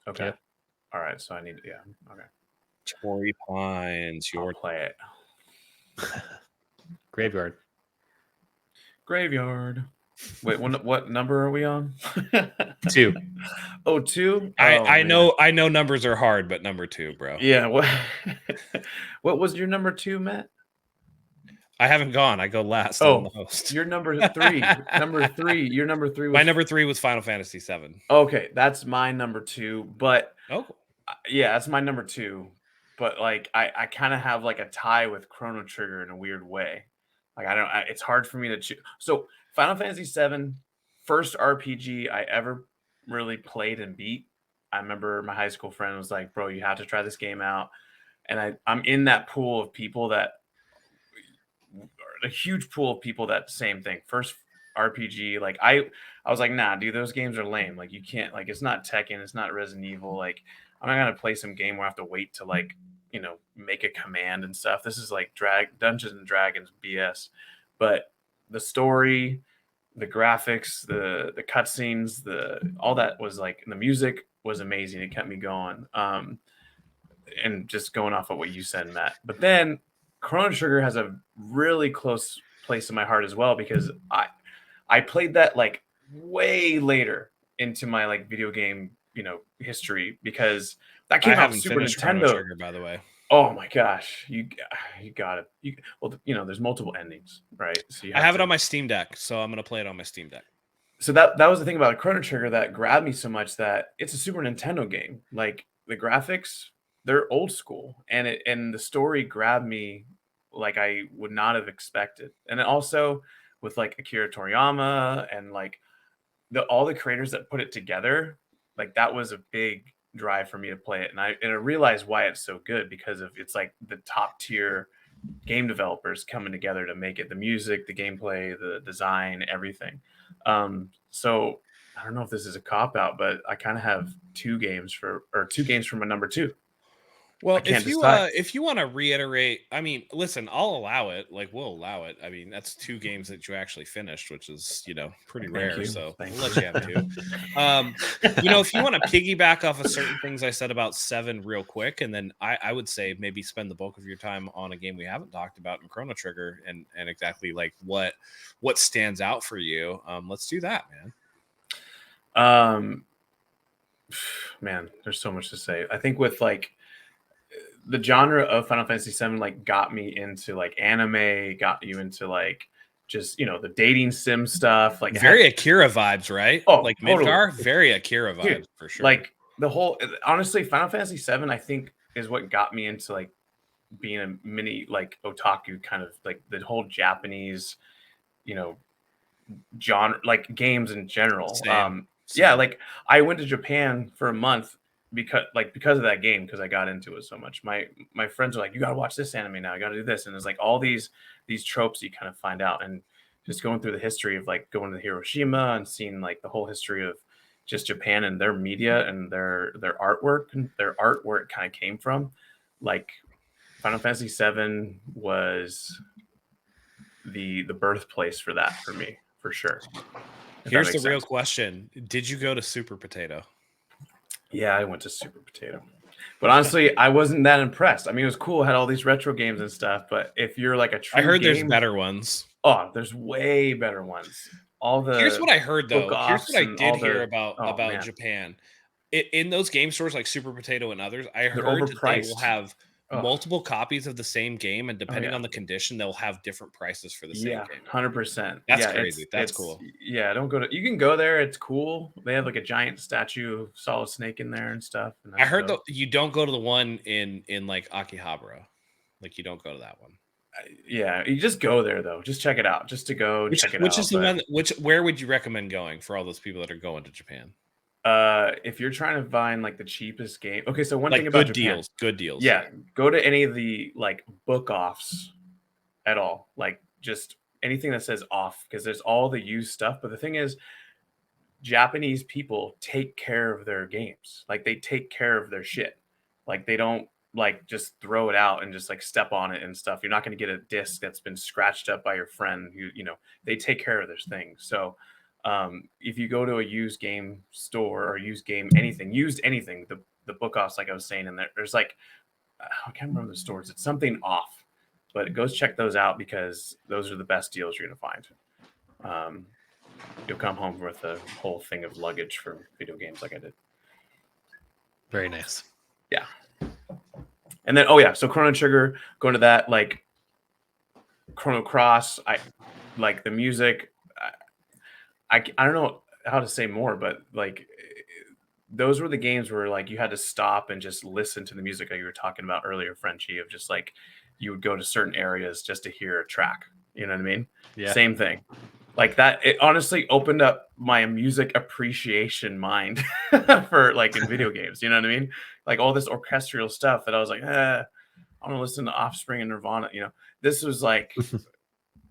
Okay. Yep. All right. So I need to, okay. Torrey Pines, I'll play it. Graveyard. Wait, what number are we on? 2. Oh, 2? I know numbers are hard, but number 2, bro. Yeah. What was your number 2, Matt? I haven't gone. I go last. Oh, you're number 3. Number 3. Your number 3 was... My number 3 was Final Fantasy 7. Okay, that's my number 2. But yeah, that's my number 2. But like, I kind of have like a tie with Chrono Trigger in a weird way. Like it's hard for me to choose. So Final Fantasy 7, first RPG I ever really played and beat. I remember my high school friend was like, "Bro, you have to try this game out." And I'm in that pool of people a huge pool of people that same thing. First RPG, like I was like, nah, dude, those games are lame. Like you can't, like it's not Tekken, it's not Resident Evil. Like I'm not gonna play some game where I have to wait to like, make a command and stuff. This is like Dungeons and Dragons BS. But the story, the graphics, the cutscenes, all that was like, the music was amazing. It kept me going. And just going off of what you said, Matt. But then Chrono Trigger has a really close place in my heart as well, because I played that like way later into my like video game, history, because that came out Super Nintendo. Chrono Trigger, by the way. Oh my gosh, you got it. Well, there's multiple endings, right? So I have it on my Steam Deck, so I'm gonna play it on my Steam Deck. So that was the thing about Chrono Trigger that grabbed me so much, that it's a Super Nintendo game. Like the graphics, they're old school, and the story grabbed me like I would not have expected. And then also with like Akira Toriyama and like all the creators that put it together, like that was a big drive for me to play it. And I realized why it's so good, because of it's like the top tier game developers coming together to make it, the music, the gameplay, the design, everything. So I don't know if this is a cop out, but I kind of have two games from my number 2. Well, if you want to reiterate, I mean, listen, I'll allow it. Like, we'll allow it. I mean, that's 2 games that you actually finished, which is, pretty rare. So we'll let you have 2. If you want to piggyback off of certain things I said about 7 real quick, and then I would say maybe spend the bulk of your time on a game we haven't talked about in Chrono Trigger, and exactly like what stands out for you. Let's do that, man. Man, there's so much to say. I think with like the genre of Final Fantasy 7 like got me into like anime, got you into like just the dating sim stuff, like very Akira vibes, right? Oh, like totally. Midgar, very Akira vibes. For sure. Like the whole, honestly, Final Fantasy 7 I think is what got me into like being a mini like otaku, kind of like the whole Japanese genre, like games in general. Same. Yeah, like I went to Japan for a month because of that game, because I got into it so much. My friends are like, you got to watch this anime now, you got to do this, and there's like all these tropes you kind of find out, and just going through the history of like going to Hiroshima and seeing like the whole history of just Japan and their media and their artwork and their art, where it kind of came from. Like Final Fantasy 7 was the birthplace for that for me, for sure. Here's the real question: did you go to Super Potato? Yeah, I went to Super Potato. But honestly, I wasn't that impressed. I mean, it was cool. It had all these retro games and stuff. But if you're like a true I heard there's better ones. Oh, there's way better ones. All Here's the what I heard, book though. Here's offs what I and did all hear the about man, Japan. In those game stores like Super Potato and others, I they're heard that they will overpriced. have Oh, multiple copies of the same game, and depending yeah. on the condition, they'll have different prices for the same Yeah, game. 100%. That's Yeah, crazy. That's it's cool. yeah, don't go to you can go there, it's cool. They have like a giant statue of Solid Snake in there and stuff. And I that's heard dope. that you don't go to the one in like Akihabara. Like you don't go to that one. Yeah, you just go there though. Just check it out. Just to go and check it out. Which is the one? Where would you recommend going for all those people that are going to Japan? If you're trying to find like the cheapest game, okay. So one Like thing about good Japan, deals, good deals. yeah, go to any of the like book offs at all, like just anything that says off, because there's all the used stuff. But the thing is, Japanese people take care of their games. Like they take care of their shit. Like they don't like just throw it out and just like step on it and stuff. You're not going to get a disc that's been scratched up by your friend. You know, they take care of their things. So if you go to a used game store or used anything, the book offs, like I was saying, and there's like, I can't remember the stores. It's something off, but go check those out because those are the best deals you're going to find. You'll come home with a whole thing of luggage for video games like I did. Very nice. Yeah. And then, oh yeah, so Chrono Trigger, going to that, like Chrono Cross, I like the music. I don't know how to say more, but like those were the games where like you had to stop and just listen to the music like you were talking about earlier, Frenchie, of just like you would go to certain areas just to hear a track. You know what I mean? Yeah. Same thing. Like that, it honestly opened up my music appreciation mind for like in video games. You know what I mean? Like all this orchestral stuff that I was like, I'm gonna listen to Offspring and Nirvana. You know, this was like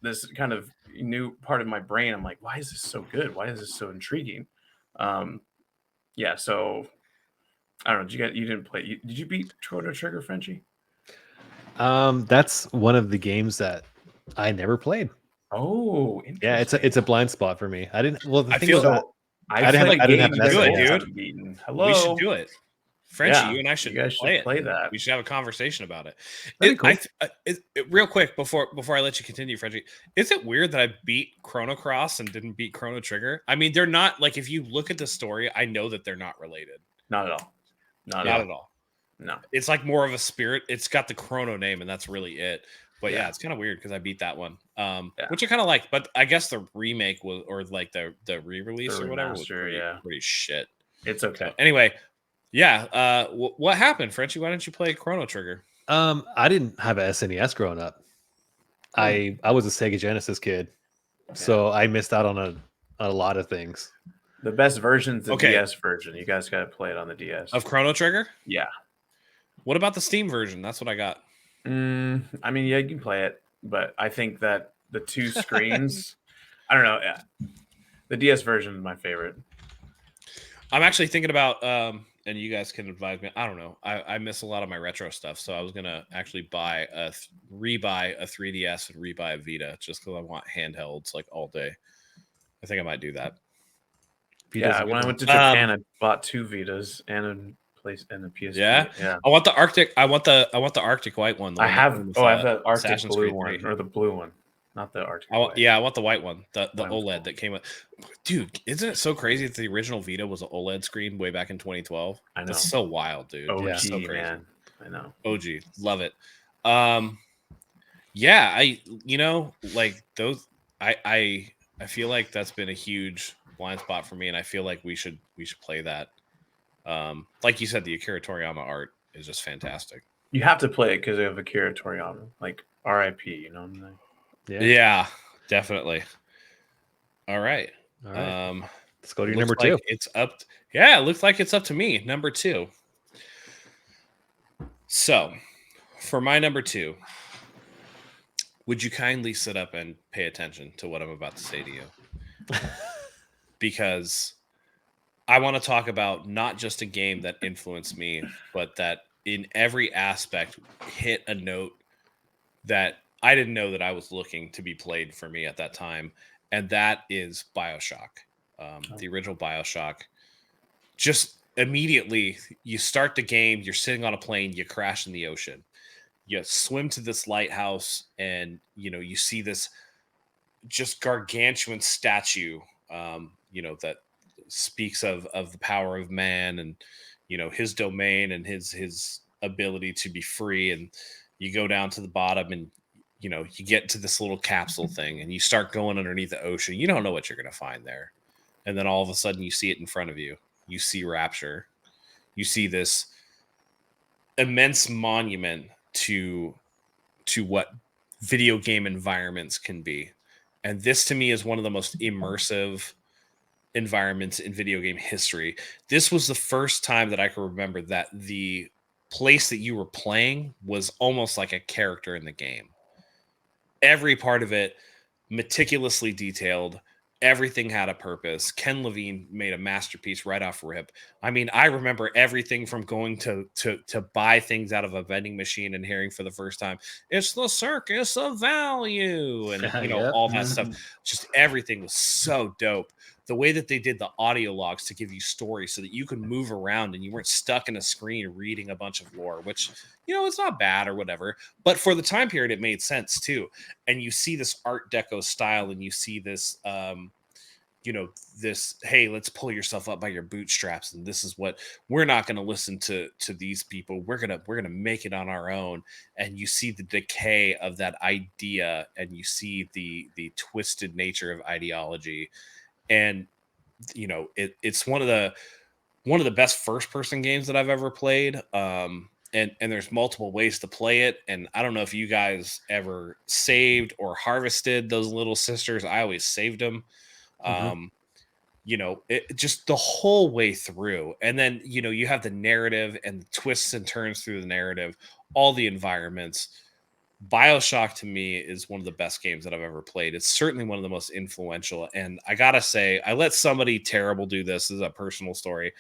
this kind of new part of my brain. I'm like, why is this so good? Why is this so intriguing? Yeah. So I don't know. You didn't play? Did you beat Chrono Trigger, Frenchie? That's one of the games that I never played. Oh, yeah, it's a blind spot for me. I didn't. Well, the I thing feel is that I didn't have an SNES. dude. Hello, we should do it. Frenchie, you and I should play that. We should have a conversation about it. Cool. Real quick before I let you continue, Frenchie, is it weird that I beat Chrono Cross and didn't beat Chrono Trigger? I mean, they're not like if you look at the story, I know that they're not related. Not at all. Not at all. No, it's like more of a spirit. It's got the Chrono name, and that's really it. But yeah, it's kind of weird because I beat that one, which I kind of like. But I guess the remake was, or like the re-release or whatever, was pretty shit. It's okay. So anyway, yeah. What happened, Frenchie? Why didn't you play Chrono Trigger? I didn't have a SNES growing up. I was a Sega Genesis kid, so I missed out on a lot of things. The best version's the DS version. You guys got to play it on the DS of Chrono Trigger. Yeah. What about the Steam version? That's what I got. I mean, yeah, you can play it, but I think that the two screens, I don't know. Yeah. The DS version is my favorite. I'm actually thinking about, and you guys can advise me. I don't know. I miss a lot of my retro stuff, so I was gonna actually rebuy a 3DS and rebuy a Vita just because I want handhelds like all day. I think I might do that. Yeah, when I went to Japan, I bought 2 Vitas and a PSP. Yeah. I want the Arctic. I want the Arctic white one. I have the Arctic blue one or the blue one, not the Arctic. I want the white one. The OLED that came with. Dude, isn't it so crazy that the original Vita was an OLED screen way back in 2012? I know. That's so wild, dude. OG, so crazy. Man. I know. OG, love it. Yeah, like those. I feel like that's been a huge blind spot for me, and I feel like we should play that. Like you said, the Akira Toriyama art is just fantastic. You have to play it because of Akira Toriyama, like RIP. You know what I'm saying? Yeah, definitely. All right. Let's go to your number 2. It's up. It looks like it's up to me. Number 2. So, for my number 2, would you kindly sit up and pay attention to what I'm about to say to you? Because I want to talk about not just a game that influenced me, but that in every aspect hit a note that I didn't know that I was looking to be played for me at that time. And that is BioShock. The original BioShock. Just immediately, you start the game, you're sitting on a plane, you crash in the ocean. You swim to this lighthouse and, you see this just gargantuan statue, that speaks of the power of man and, his domain and his ability to be free. And you go down to the bottom and, you get to this little capsule thing and you start going underneath the ocean. You don't know what you're going to find there. And then all of a sudden you see it in front of you. You see Rapture. You see this immense monument to what video game environments can be. And this to me is one of the most immersive environments in video game history. This was the first time that I can remember that the place that you were playing was almost like a character in the game. Every part of it meticulously detailed. Everything had a purpose. Ken Levine made a masterpiece right off rip. I mean, I remember everything from going to buy things out of a vending machine and hearing for the first time, it's the circus of value, and all that stuff. Just everything was so dope. The way that they did the audio logs to give you stories so that you could move around and you weren't stuck in a screen reading a bunch of lore, which, it's not bad or whatever. But for the time period, it made sense too. And you see this Art Deco style and you see this, this, hey, let's pull yourself up by your bootstraps. And this is what we're not going to listen to these people. We're going to make it on our own. And you see the decay of that idea and you see the twisted nature of ideology. And it's one of the best first person games that I've ever played. And there's multiple ways to play it. And I don't know if you guys ever saved or harvested those little sisters. I always saved them. It just the whole way through. And then, you have the narrative and the twists and turns through the narrative, all the environments. BioShock to me is one of the best games that I've ever played. It's certainly one of the most influential. And I gotta say, I let somebody terrible do this. This is a personal story.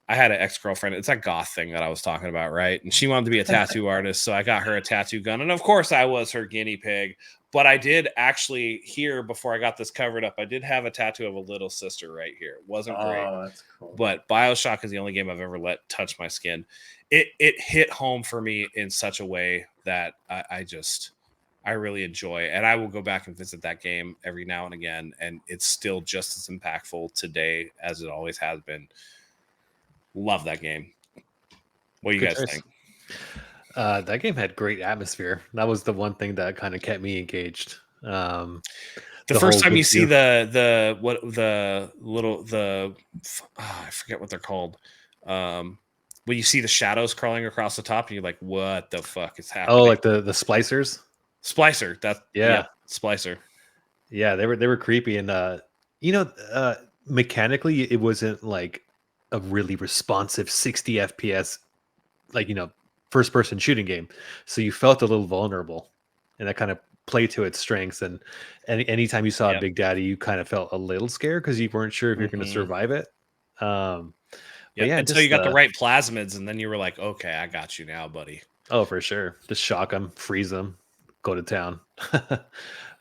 I had an ex-girlfriend. It's that goth thing that I was talking about, right? And she wanted to be a tattoo artist, so I got her a tattoo gun. And of course, I was her guinea pig. But I did actually here, before I got this covered up, I did have a tattoo of a little sister right here. It wasn't great. Oh, that's cool. But BioShock is the only game I've ever let touch my skin. It hit home for me in such a way that I really enjoy. And I will go back and visit that game every now and again. And it's still just as impactful today as it always has been. Love that game. What do you guys think? That game had great atmosphere. That was the one thing that kind of kept me engaged. The first time you see I forget what they're called. When you see the shadows crawling across the top, and you're like, "What the fuck is happening?" Oh, like the splicers. Splicer. Splicer. Yeah, they were creepy, and mechanically, it wasn't like a really responsive 60 FPS, first person shooting game. So you felt a little vulnerable, and that kind of played to its strengths. And anytime you saw a Big Daddy, you kind of felt a little scared because you weren't sure if you're going to survive it. Until you got the right plasmids, and then you were like, okay, I got you now, buddy. Oh, for sure. Just shock them, freeze them, go to town.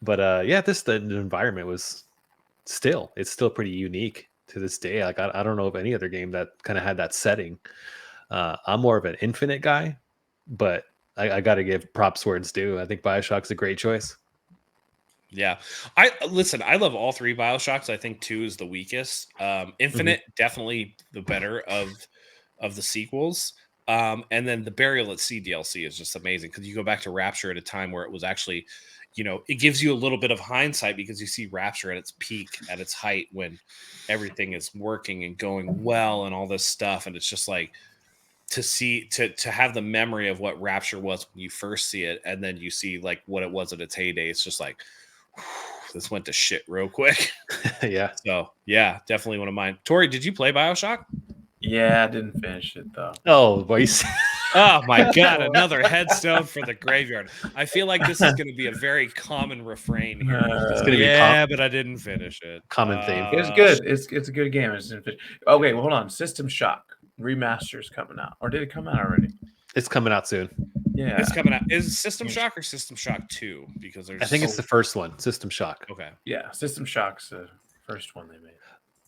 But the environment was it's still pretty unique to this day. Like I don't know of any other game that kind of had that setting. I'm more of an Infinite guy, but I got to give props where it's due. I think BioShock's a great choice. Yeah, I love all three BioShocks. I think 2 is the weakest. Infinite definitely the better of the sequels. And then the Burial at Sea DLC is just amazing because you go back to Rapture at a time where it was actually, it gives you a little bit of hindsight because you see Rapture at its peak, at its height, when everything is working and going well and all this stuff. And it's just like to have the memory of what Rapture was when you first see it, and then you see like what it was at its heyday. It's just like, this went to shit real quick. Yeah. So yeah, definitely one of mine. Tori, did you play BioShock? Yeah, I didn't finish it though. Oh, boys. Oh my God, another headstone for the graveyard. I feel like this is going to be a very common refrain here. It's going to be but I didn't finish it. Common theme. It's good. It's a good game. Okay, well, hold on. System Shock Remaster's coming out. Or did it come out already? It's coming out soon. Yeah. It's coming out. Is it System Shock or System Shock 2? Because I think it's the first one, System Shock. Okay. Yeah, System Shock's the first one they made.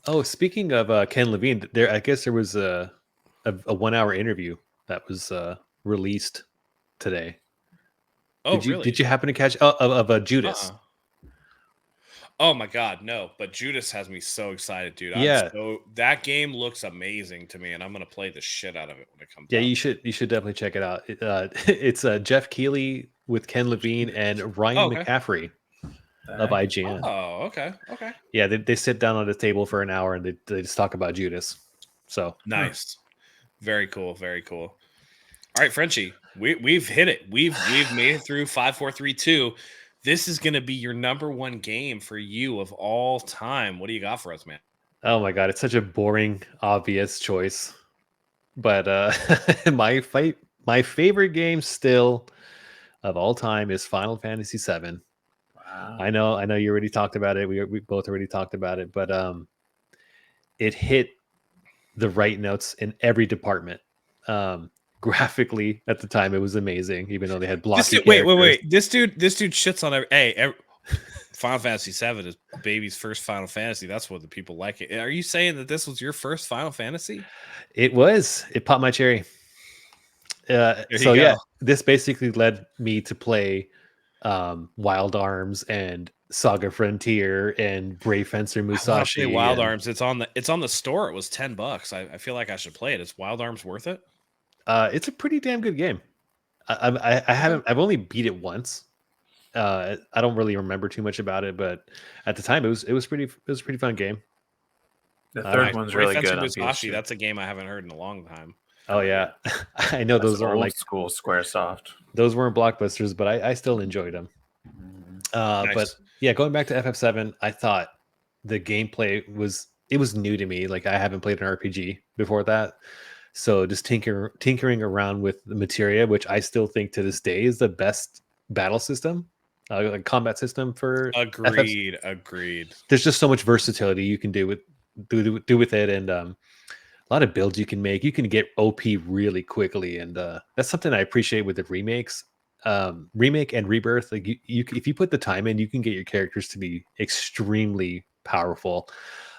Oh, speaking of Ken Levine, I guess there was a 1 hour interview that was released today. Oh, really? Did you happen to catch of Judas? Oh my god, no! But Judas has me so excited, dude. Yeah, That game looks amazing to me, and I'm gonna play the shit out of it when it comes yeah, out. you should definitely check it out. It's Jeff Keighley with Ken Levine and Oh, Ryan okay. McCaffrey of Dang. IGN. Oh, okay. Okay. Yeah, they sit down on the table for an hour and they just talk about Judas. So Nice. Very cool. Very cool. All right, Frenchie, we've hit it. We've made it through 5, 4, 3, 2. This is gonna be your number one game for you of all time. What do you got for us, man? oh my god, it's such a boring, obvious choice. But my favorite game still of all time is Final Fantasy VII. Wow. I know you already talked about it. We both already talked about it, but it hit the right notes in every department. Graphically at the time, it was amazing, even though they had blocky characters. Wait. This dude shits on Final Fantasy VII is baby's first Final Fantasy. That's what the people like it. Are you saying that this was your first Final Fantasy? It was. It popped my cherry. There you So go. yeah, this basically led me to play Wild Arms and Saga Frontier and Brave Fencer I want to Musashi. play Wild and, Arms. It's on the store. It was $10. I feel like I should play it. Is Wild Arms worth it? It's a pretty damn good game. I haven't. I've only beat it once. I don't really remember too much about it, but at the time, it was a pretty fun game. The All third right. one's Brave really Fencer good on Musashi, PS2. that's a game I haven't heard in a long time. Oh yeah, I know That's those are old like school SquareSoft. those weren't blockbusters, but I still enjoyed them. Nice. But yeah, going back to FF7, I thought the gameplay was new to me. Like I haven't played an RPG before that, so just tinkering around with the materia, which I still think to this day is the best battle system, like combat system for Agreed. There's just so much versatility you can do with it, and a lot of builds you can make. You can get OP really quickly, and that's something I appreciate with the remakes. Remake and rebirth, like you if you put the time in, you can get your characters to be extremely powerful.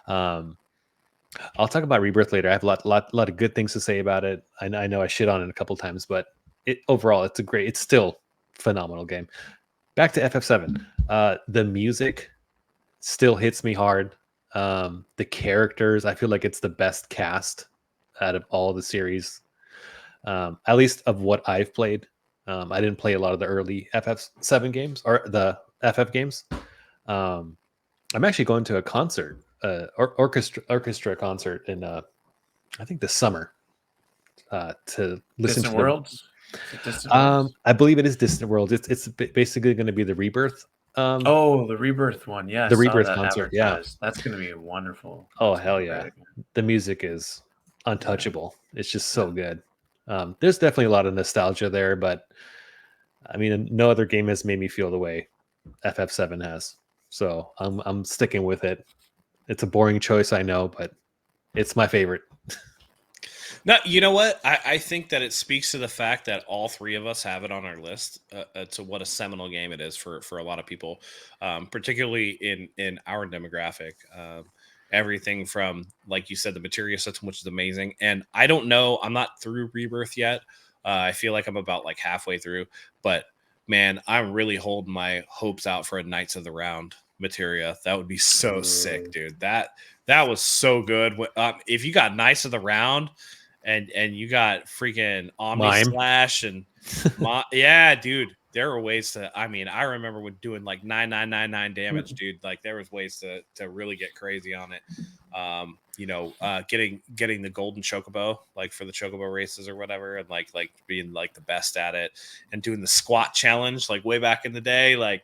I'll talk about rebirth later. I have a lot of good things to say about it. I know I shit on it a couple times, but overall it's still phenomenal game. Back to FF7. The music still hits me hard. The characters, I feel like it's the best cast out of all the series, at least of what I've played. I didn't play a lot of the early FF7 games or the FF games. I'm actually going to a concert, orchestra concert in I think this summer to listen Distant to Worlds? Is it Distant Worlds? I believe it is Distant World. It's basically going to be the Rebirth. Oh, the Rebirth one. Yeah, the I saw Rebirth that concert. Yeah. advertised. That's going to be wonderful. Oh That's hell gonna be yeah! great. The music is untouchable. It's just so good. There's definitely a lot of nostalgia there, but I mean, no other game has made me feel the way FF7 has. So I'm sticking with it. It's a boring choice, I know, but it's my favorite. No, you know what? I think that it speaks to the fact that all three of us have it on our list to what a seminal game it is for a lot of people, particularly in our demographic. Everything from, like you said, the materia system, which is amazing. And I don't know, I'm not through Rebirth yet. I feel like I'm about like halfway through, but man, I'm really holding my hopes out for a Knights of the Round materia. That would be so sick, dude. That was so good. If you got Knights of the Round and you got freaking Omni Mime. Slash and yeah, dude. There were ways to. I mean, I remember when doing like 9999 damage, dude. Like there was ways to really get crazy on it. Getting the golden chocobo, like for the chocobo races or whatever, and like being like the best at it, and doing the squat challenge, like way back in the day, like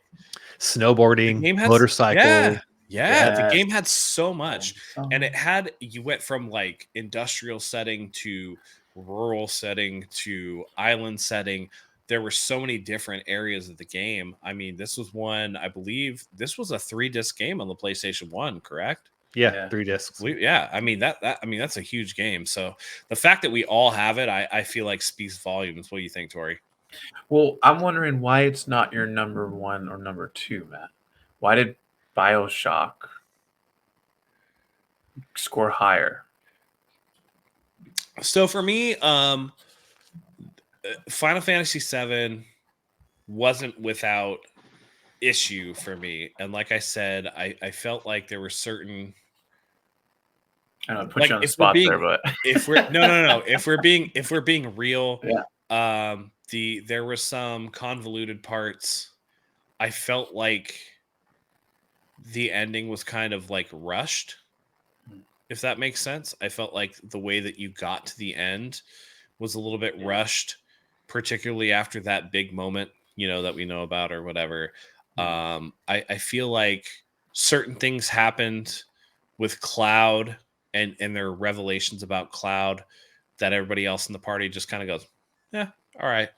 snowboarding, motorcycle. Yeah, the game had so much, and you went from like industrial setting to rural setting to island setting. There were so many different areas of the game. I mean, this was one, I believe this was a 3-disc game on the PlayStation 1, correct? Yeah, 3 discs. I mean that's a huge game. So the fact that we all have it, I feel like speaks volumes. What do you think, Torrey? Well, I'm wondering why it's not your number 1 or number 2, Matt. Why did BioShock score higher? So for me, Final Fantasy VII wasn't without issue for me. And like I said, I felt like there were certain. I don't put you on the spot there, but if we're no, if we're being real, yeah. There were some convoluted parts. I felt like the ending was kind of like rushed, if that makes sense. I felt like the way that you got to the end was a little bit rushed, particularly after that big moment, that we know about or whatever. I feel like certain things happened with Cloud and there are revelations about Cloud that everybody else in the party just kind of goes, yeah, all right.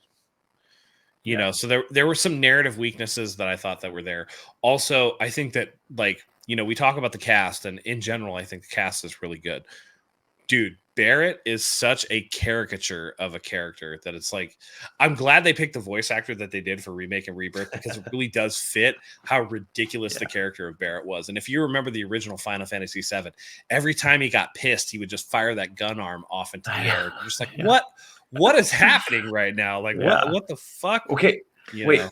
So there were some narrative weaknesses that I thought that were there. Also, I think that, like, we talk about the cast, and in general, I think the cast is really good. Dude, Barrett is such a caricature of a character that it's like, I'm glad they picked the voice actor that they did for Remake and Rebirth, because it really does fit how ridiculous the character of Barrett was. And if you remember the original Final Fantasy VII, every time he got pissed, he would just fire that gun arm off into the air. You're just like, what is happening right now? Like, what the fuck? Okay, wait.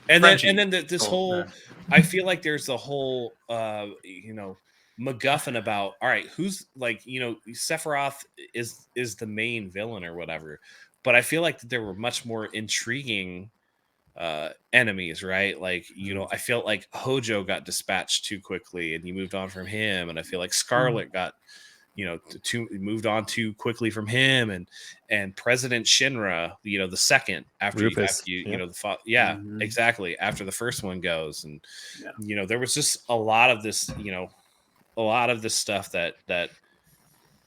And then this whole, I feel like there's the whole, MacGuffin about, all right, who's like, Sephiroth is the main villain or whatever, but I feel like there were much more intriguing enemies, right? Like, I felt like Hojo got dispatched too quickly and you moved on from him, and I feel like Scarlet got moved on too quickly from him, and President Shinra, the second after Rufus. Exactly, after the first one goes, and there was just a lot of this stuff that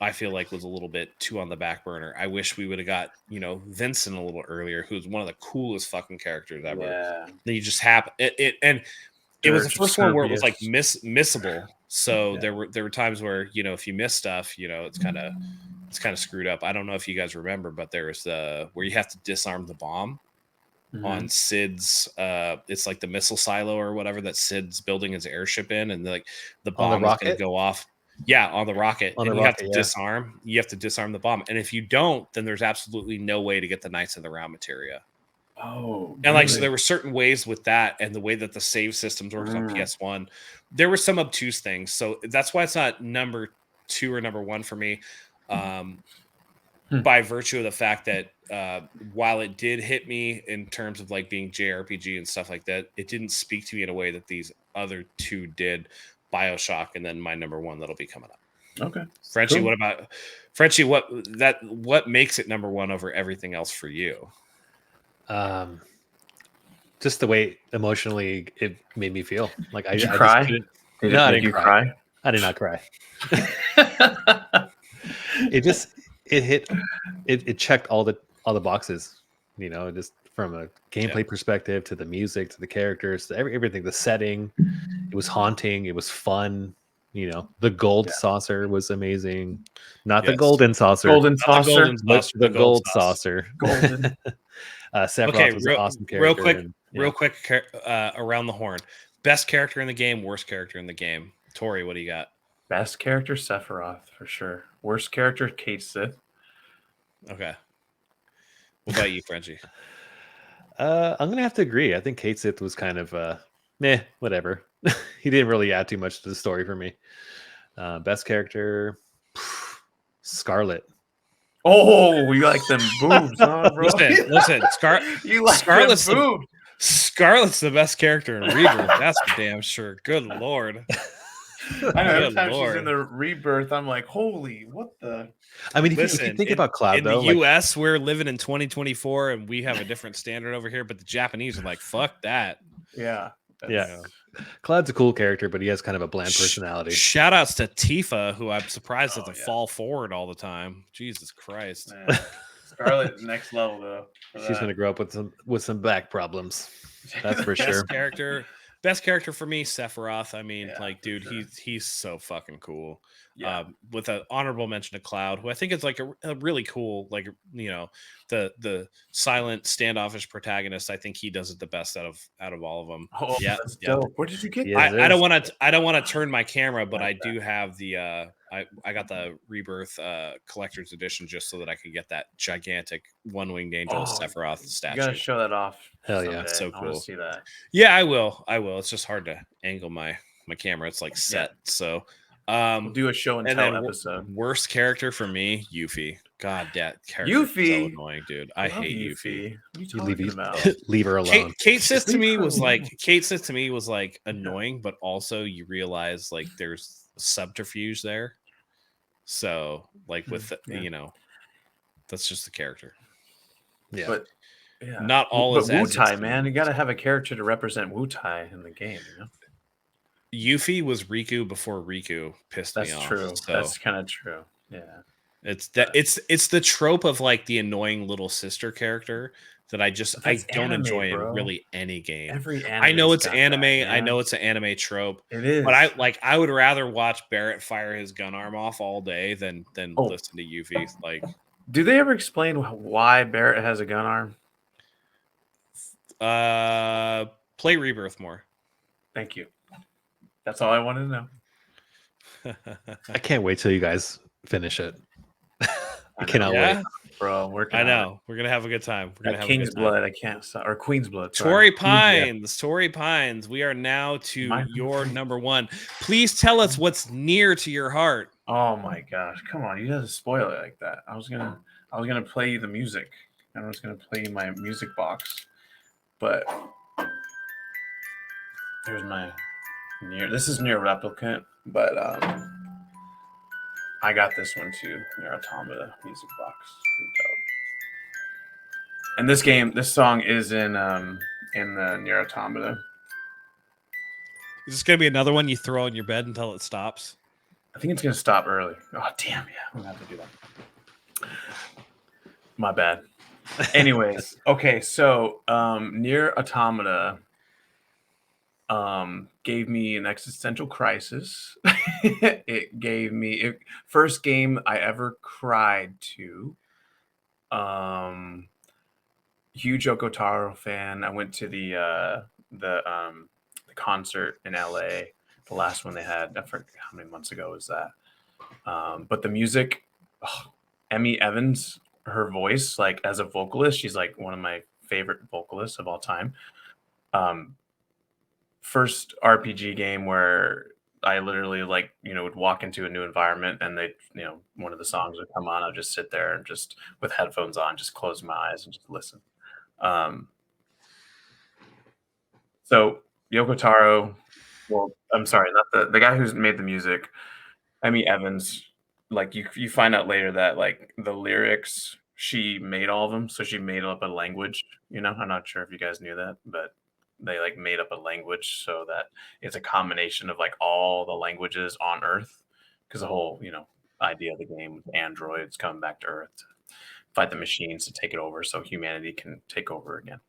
I feel like was a little bit too on the back burner. I wish we would have got Vincent a little earlier, who's one of the coolest fucking characters ever. Then you just have it, and it was the first one where it was like missable. So there were times where if you miss stuff, it's kind of screwed up. I don't know if you guys remember, but there was where you have to disarm the bomb on Sid's. It's like the missile silo or whatever that Sid's building his airship in, and the bomb is going to go off. Yeah, on the rocket, and you have to disarm. You have to disarm the bomb, and if you don't, then there's absolutely no way to get the Knights of the Round materia. Oh, and like, so there were certain ways with that, and the way that the save systems works on PS1, there were some obtuse things. So that's why it's not number 2 or number 1 for me, by virtue of the fact that while it did hit me in terms of like being JRPG and stuff like that, it didn't speak to me in a way that these other 2 did. BioShock, and then my number 1 that'll be coming up. Okay, Frenchie, cool. What about Frenchie? What makes it number 1 over everything else for you? Just the way emotionally it made me feel. Like did you cry? I didn't cry. I did not cry. It checked all the boxes. Just from a gameplay perspective, to the music, to the characters, to everything, the setting. It was haunting. It was fun. The gold saucer was amazing. Not the golden saucer. Golden saucer. The gold saucer. Golden. Sephiroth was an awesome character. Real quick, around the horn. Best character in the game, worst character in the game. Torrey, what do you got? Best character, Sephiroth, for sure. Worst character, Kate Sith. Okay. What about you, Frenchie? I'm gonna have to agree. I think Kate Sith was kind of whatever. He didn't really add too much to the story for me. Best character, Scarlet. Oh, you like them boobs, huh, bro? Listen, you like Scarlet's them boobs. Scarlet's the best character in Rebirth. That's for damn sure. Good Lord. I know, every time she's in the Rebirth, I'm like, holy, what the? I mean, if you think about Cloud, in the US, we're living in 2024, and we have a different standard over here, but the Japanese are like, fuck that. Yeah. Cloud's a cool character, but he has kind of a bland personality. Shout outs to Tifa, who I'm surprised doesn't fall forward all the time. Jesus Christ. Scarlet, next level, though. She's going to grow up with some back problems. That's for sure. Best character for me, Sephiroth. I mean, dude, sure. He's so fucking cool. Yeah. With an honorable mention to Cloud, who I think is like a really cool, like, the silent, standoffish protagonist. I think he does it the best out of all of them. Oh, yeah. Dope. Where did you get? I don't want to turn my camera, but I do have the I got the Rebirth collector's edition just so that I could get that gigantic one-winged angel Sephiroth statue. You gotta show that off. Hell someday. yeah, so I want cool. to see that. Yeah, I will. It's just hard to angle my camera. It's like set. So We'll do a show and tell episode. Worst character for me, Yuffie. God, that character is so annoying, dude. I hate Yuffie. What are you talking about? Leave her alone. Kate says to me was like annoying, but also you realize like there's subterfuge there. So like with that's just the character. Yeah. But yeah. Not all is Wu-Tai, man. You gotta have a character to represent Wu-Tai in the game, you know? Yuffie was Riku before Riku pissed me off. That's true. So that's kind of true. Yeah. It's the trope of like the annoying little sister character that I don't enjoy in really any game. I know it's anime. I know it's an anime trope. It is. But I would rather watch Barrett fire his gun arm off all day than listen to Yuffie. Like, do they ever explain why Barrett has a gun arm? Play Rebirth more. Thank you. That's all I wanted to know. I can't wait till you guys finish it. I cannot wait. Bro, we're gonna have a good time. We're gonna have King's Blood. I can't stop. Or Queen's Blood. Torrey Pines. Torrey Pines. We are now to your number one. Please tell us what's near to your heart. Oh my gosh! Come on, you doesn't spoil it like that. I was gonna play you the music. I was gonna play you my music box, but there's my near. This is Near Replicant, but I got this one too. Near Automata music box. And this song is in the Near Automata. Is this gonna be another one you throw on your bed until it stops? I think it's gonna stop early. Oh damn, yeah, I'm gonna have to do that. My bad. Anyways, okay, so Near Automata gave me an existential crisis. It gave me first game I ever cried to. Huge Yoko Taro fan. I went to the concert in LA, the last one they had. I forget how many months ago was that. But the music, Emmy Evans, her voice, like as a vocalist, she's like one of my favorite vocalists of all time. First RPG game where I literally would walk into a new environment and one of the songs would come on. I'd just sit there and just with headphones on, just close my eyes and just listen. So Yoko Taro, well, I'm sorry, not the guy who's made the music, Emmy Evans, like you find out later that like the lyrics, she made all of them. So she made up a language, I'm not sure if you guys knew that, but they like made up a language so that it's a combination of like all the languages on Earth. Because the whole, idea of the game with androids coming back to Earth to fight the machines to take it over so humanity can take over again.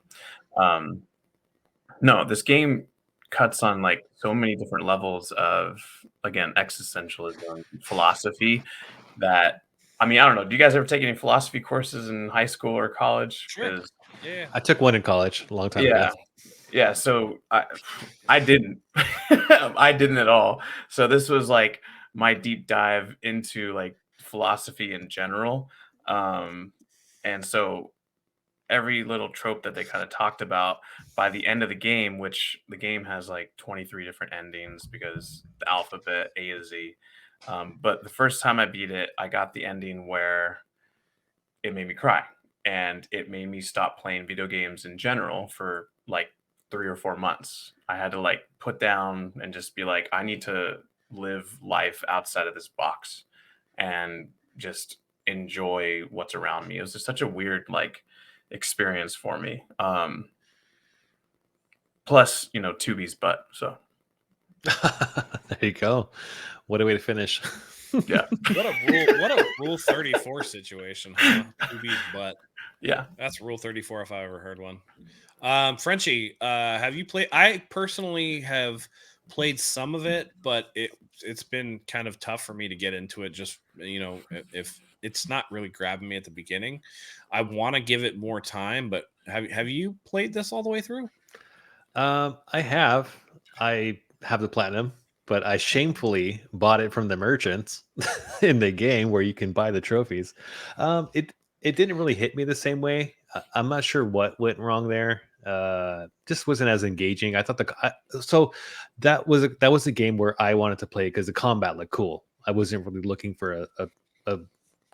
No, this game cuts on like so many different levels of, again, existentialism, philosophy that, I don't know. Do you guys ever take any philosophy courses in high school or college? Sure. Yeah. I took one in college a long time ago. Yeah. So I didn't. I didn't at all. So this was like my deep dive into like philosophy in general. And so every little trope that they kind of talked about by the end of the game, which the game has like 23 different endings because the alphabet A to Z. But the first time I beat it, I got the ending where it made me cry and it made me stop playing video games in general for like 3 or 4 months. I had to like put down and just be like, I need to live life outside of this box and just enjoy what's around me. It was just such a weird like experience for me. Plus, Tubi's butt. So there you go. What a way to finish. Yeah. What a rule 34 situation, huh? Tubi's butt. Yeah. That's rule 34 if I ever heard one. Frenchie, have you played? I personally have played some of it, but it's been kind of tough for me to get into it. Just, if it's not really grabbing me at the beginning, I want to give it more time, but have you played this all the way through? I have the platinum. but I shamefully bought it from the merchants in the game where you can buy the trophies. It didn't really hit me the same way. I'm not sure what went wrong there. Just wasn't as engaging. I thought so that was a game where I wanted to play because the combat looked cool. I wasn't really looking for a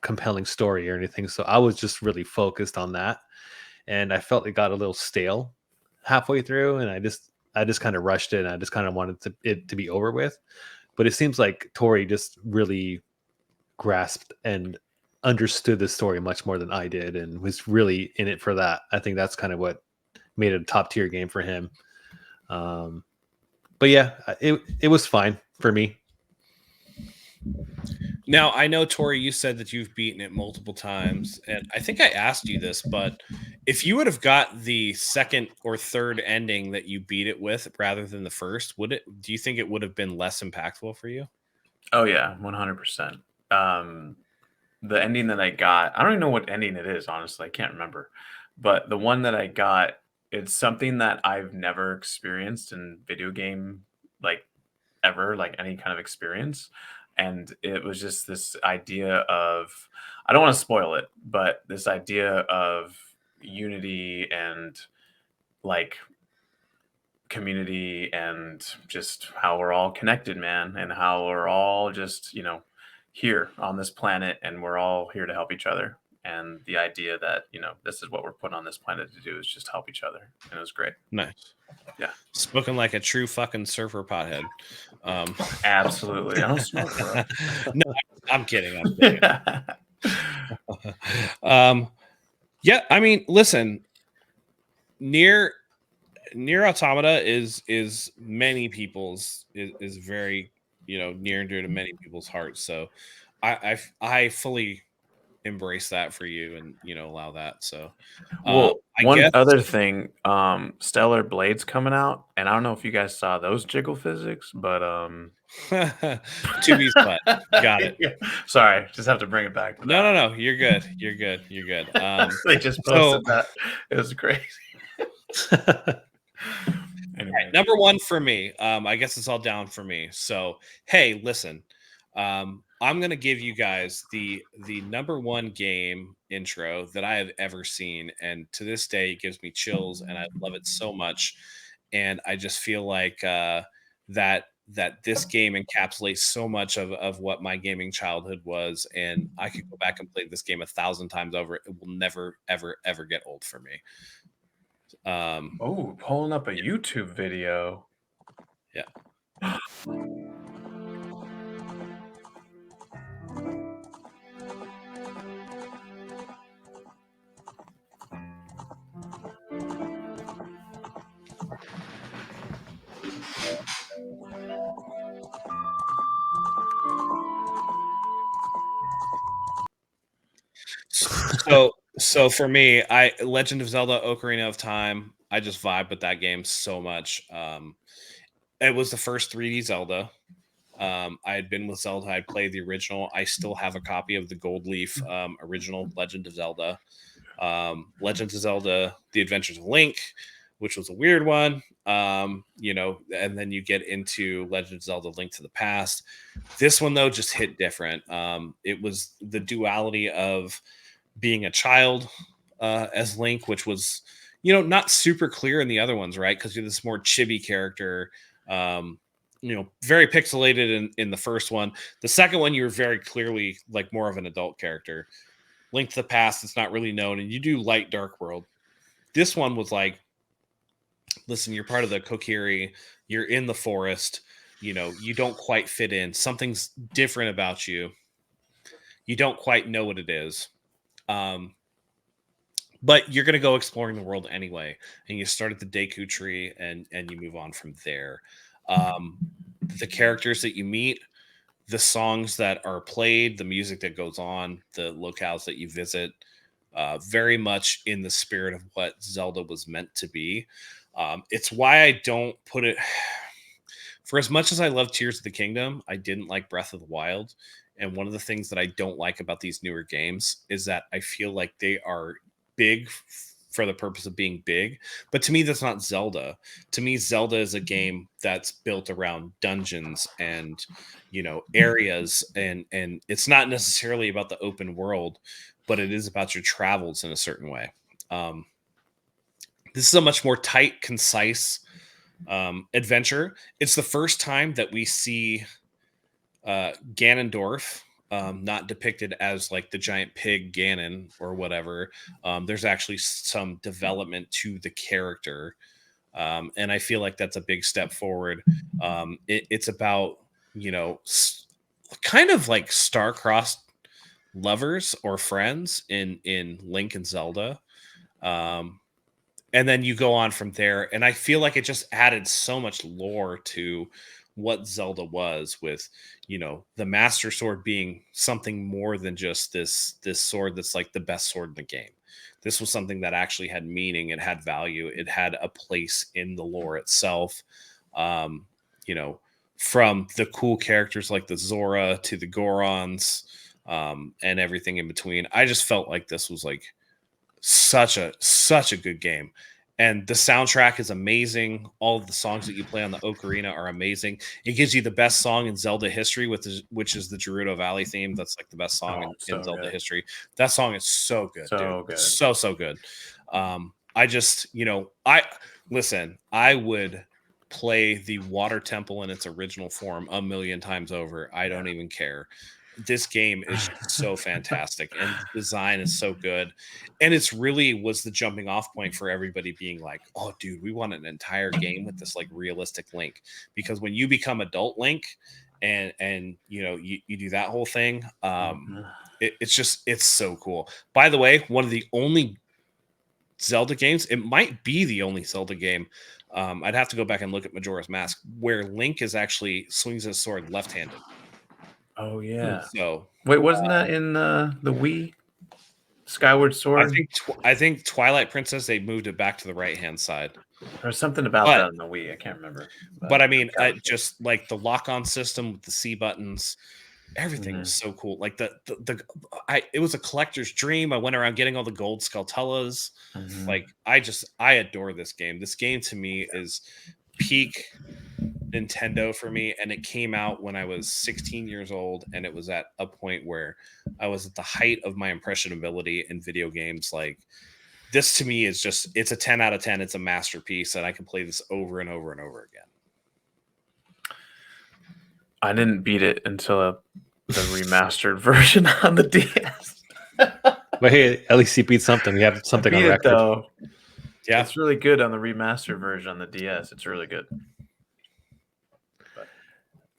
compelling story or anything, so I was just really focused on that, and I felt it got a little stale halfway through, and I just kind of rushed it, and I just kind of wanted it to be over with. But it seems like Torrey just really grasped and understood the story much more than I did, and was really in it for that. I think that's kind of what made it a top tier game for him. But yeah, it was fine for me. Now, I know, Torrey, you said that you've beaten it multiple times, and I think I asked you this, but if you would have got the second or third ending that you beat it with rather than the first, do you think it would have been less impactful for you? Oh yeah, 100%. The ending that I got, I don't even know what ending it is, honestly. I can't remember. But the one that I got, it's something that I've never experienced in video game, like ever, like any kind of experience. And it was just this idea of, I don't want to spoil it, but this idea of unity and like community and just how we're all connected, man, and how we're all just, here on this planet and we're all here to help each other. And the idea that, this is what we're put on this planet to do is just help each other. And it was great. Nice. Yeah. Spoken like a true fucking surfer pothead. Absolutely. I don't smoke, bro. No, I'm kidding. Yeah, I mean, listen, Near Automata is many people's is very, near and dear to many people's hearts. So I fully embrace that for you and allow that. So Well, I one guess other thing, Stellar Blades coming out, and I don't know if you guys saw those jiggle physics, but 2B's butt. Got it. Yeah. Sorry, just have to bring it back to that. No, you're good. They just posted that. It was crazy. Anyway. Right, number one for me. I guess it's all down for me. So hey, listen. I'm gonna give you guys the number one game intro that I have ever seen, and to this day it gives me chills, and I love it so much. And I just feel like that this game encapsulates so much of what my gaming childhood was, and I could go back and play this game 1,000 times over. It will never, ever, ever get old for me. Pulling up a YouTube video. Yeah. So for me, Legend of Zelda Ocarina of Time, I just vibe with that game so much. It was the first 3D Zelda. I had been with Zelda. I played the original. I still have a copy of the Gold Leaf original Legend of Zelda. Legend of Zelda: The Adventures of Link, which was a weird one. And then you get into Legend of Zelda: Link to the Past. This one though just hit different. It was the duality of being a child as Link, which was not super clear in the other ones, right? Because you're this more chibi character. Very pixelated in the first one. The second one, you were very clearly like more of an adult character. Link to the Past, it's not really known, and you do light dark world. This one was like, listen, you're part of the Kokiri, you're in the forest, you don't quite fit in. Something's different about you. You don't quite know what it is. But you're going to go exploring the world anyway, and you start at the Deku tree and you move on from there. The characters that you meet, the songs that are played, the music that goes on, the locales that you visit, very much in the spirit of what Zelda was meant to be. It's why I don't put it... For as much as I love Tears of the Kingdom, I didn't like Breath of the Wild. And one of the things that I don't like about these newer games is that I feel like they are big for the purpose of being big. But to me, that's not Zelda. To me, Zelda is a game that's built around dungeons and, you know, areas, and it's not necessarily about the open world, but it is about your travels in a certain way. This is a much more tight, concise adventure. It's the first time that we see Ganondorf not depicted as like the giant pig Ganon or whatever. There's actually some development to the character, and I feel like that's a big step forward. It's about, you know, kind of like star-crossed lovers or friends in Link and Zelda. And then you go on from there, and I feel like it just added so much lore to what Zelda was, with, you know, the Master Sword being something more than just this sword that's like the best sword in the game. This was something that actually had meaning, it had value, it had a place in the lore itself. You know, from the cool characters like the Zora to the Gorons, and everything in between. I just felt like this was like such a good game, and the soundtrack is amazing. All of the songs that you play on the ocarina are amazing. It gives you the best song in Zelda history, which is the Gerudo Valley theme. That's like the best song in Zelda history. That song is so good, dude. Good. So good. I just, you know, I would play the Water Temple in its original form a million times over. I don't even care. This game is so fantastic, and the design is so good, and it's really was the jumping off point for everybody being like, oh dude, we want an entire game with this like realistic Link. Because when you become adult Link and you know, you do that whole thing, it's so cool. By the way, one of the only Zelda games, it might be the only Zelda game, I'd have to go back and look at Majora's Mask, where Link is actually swings his sword left-handed. Oh yeah. So wait, wasn't that in the Wii Skyward Sword? I think Twilight Princess, they moved it back to the right hand side. There's something about that in the Wii. I can't remember. But I mean, just like the lock-on system with the C buttons, everything was so cool. Like it was a collector's dream. I went around getting all the gold Skulltulas. Like I adore this game. This game to me is peak Nintendo for me, and it came out when I was 16 years old, and it was at a point where I was at the height of my impressionability in video games. Like, this to me is just, it's a 10 out of 10. It's a masterpiece, and I can play this over and over and over again. I didn't beat it until the remastered version on the DS. But hey, at least you beat something. You have something on record. Though. Yeah, it's really good on the remastered version on the DS. It's really good.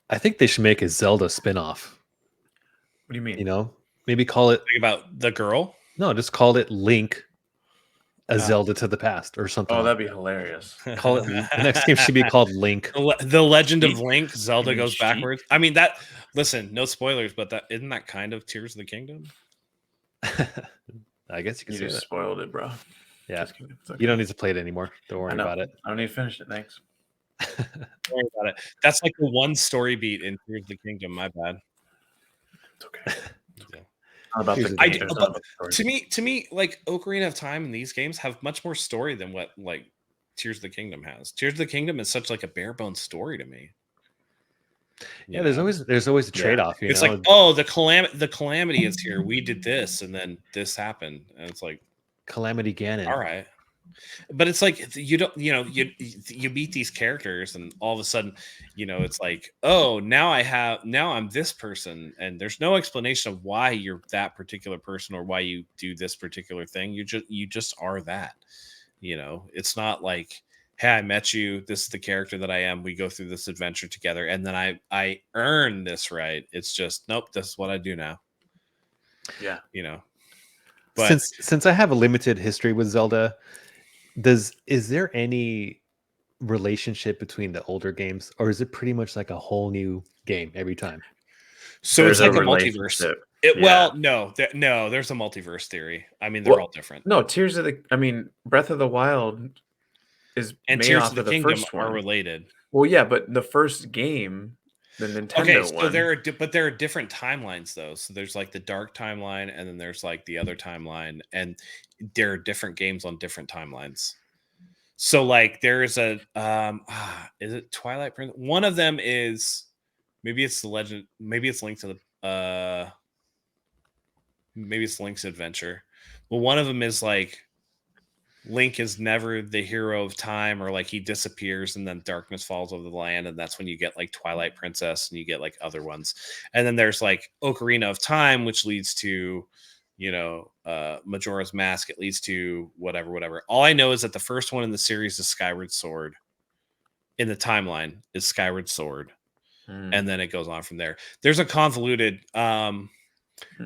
I think they should make a Zelda spin-off. What do you mean? You know, maybe call it... Think about the girl? No, just call it Link, a Zelda to the Past or something. Oh, that'd be hilarious. Call it, the next game should be called Link. The Legend of Link, Zelda goes backwards. I mean, that... Listen, no spoilers, but that isn't that kind of Tears of the Kingdom? I guess you can say just that. Spoiled it, bro. Yeah. Okay. You don't need to play it anymore. Don't worry about it. I don't need to finish it. Thanks. Don't worry about it. That's like the one story beat in Tears of the Kingdom. My bad. It's okay. About to me, like Ocarina of Time and these games have much more story than what like Tears of the Kingdom has. Tears of the Kingdom is such like a bare bones story to me. Yeah, there's always a trade off. It's like, oh, the calamity is here. We did this, and then this happened, and it's like Calamity Ganon. All right. But it's like you don't, you know, you meet these characters, and all of a sudden, you know, it's like, oh, now I'm this person, and there's no explanation of why you're that particular person or why you do this particular thing. You just are that. You know, it's not like, hey, I met you. This is the character that I am. We go through this adventure together, and then I earn this right. It's just, nope, this is what I do now. Yeah, you know. But since I have a limited history with Zelda, is there any relationship between the older games, or is it pretty much like a whole new game every time? So it's like a multiverse. Well, no, there's a multiverse theory. I mean, they're all different. No, Breath of the Wild is and made Tears off of the Kingdom are related. Well, yeah, but the first game The Nintendo so one. there are different timelines though. So there's like the dark timeline, and then there's like the other timeline, and there are different games on different timelines. So like there's a is it Twilight Princess? One of them is maybe it's the Legend, maybe it's Link's to the maybe it's Link's Adventure. Well, one of them is like Link is never the hero of time, or like he disappears and then darkness falls over the land, and that's when you get like Twilight Princess and you get like other ones. And then there's like Ocarina of Time, which leads to, Majora's Mask. It leads to whatever. All I know is that the first one in the series is Skyward Sword. In the timeline is Skyward Sword. And then it goes on from there. There's a convoluted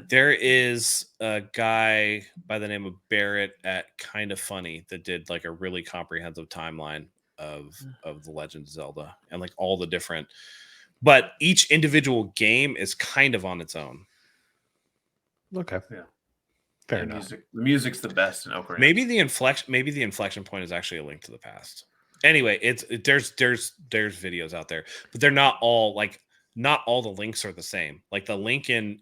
there is a guy by the name of Barrett at Kind of Funny that did like a really comprehensive timeline of the Legend of Zelda, and like all the different, but each individual game is kind of on its own. Okay. Yeah. Fair enough. The music's the best in Ocarina. Maybe the inflection point is actually A Link to the Past. Anyway, there's videos out there, but they're not all like, not all the links are the same. Like the link in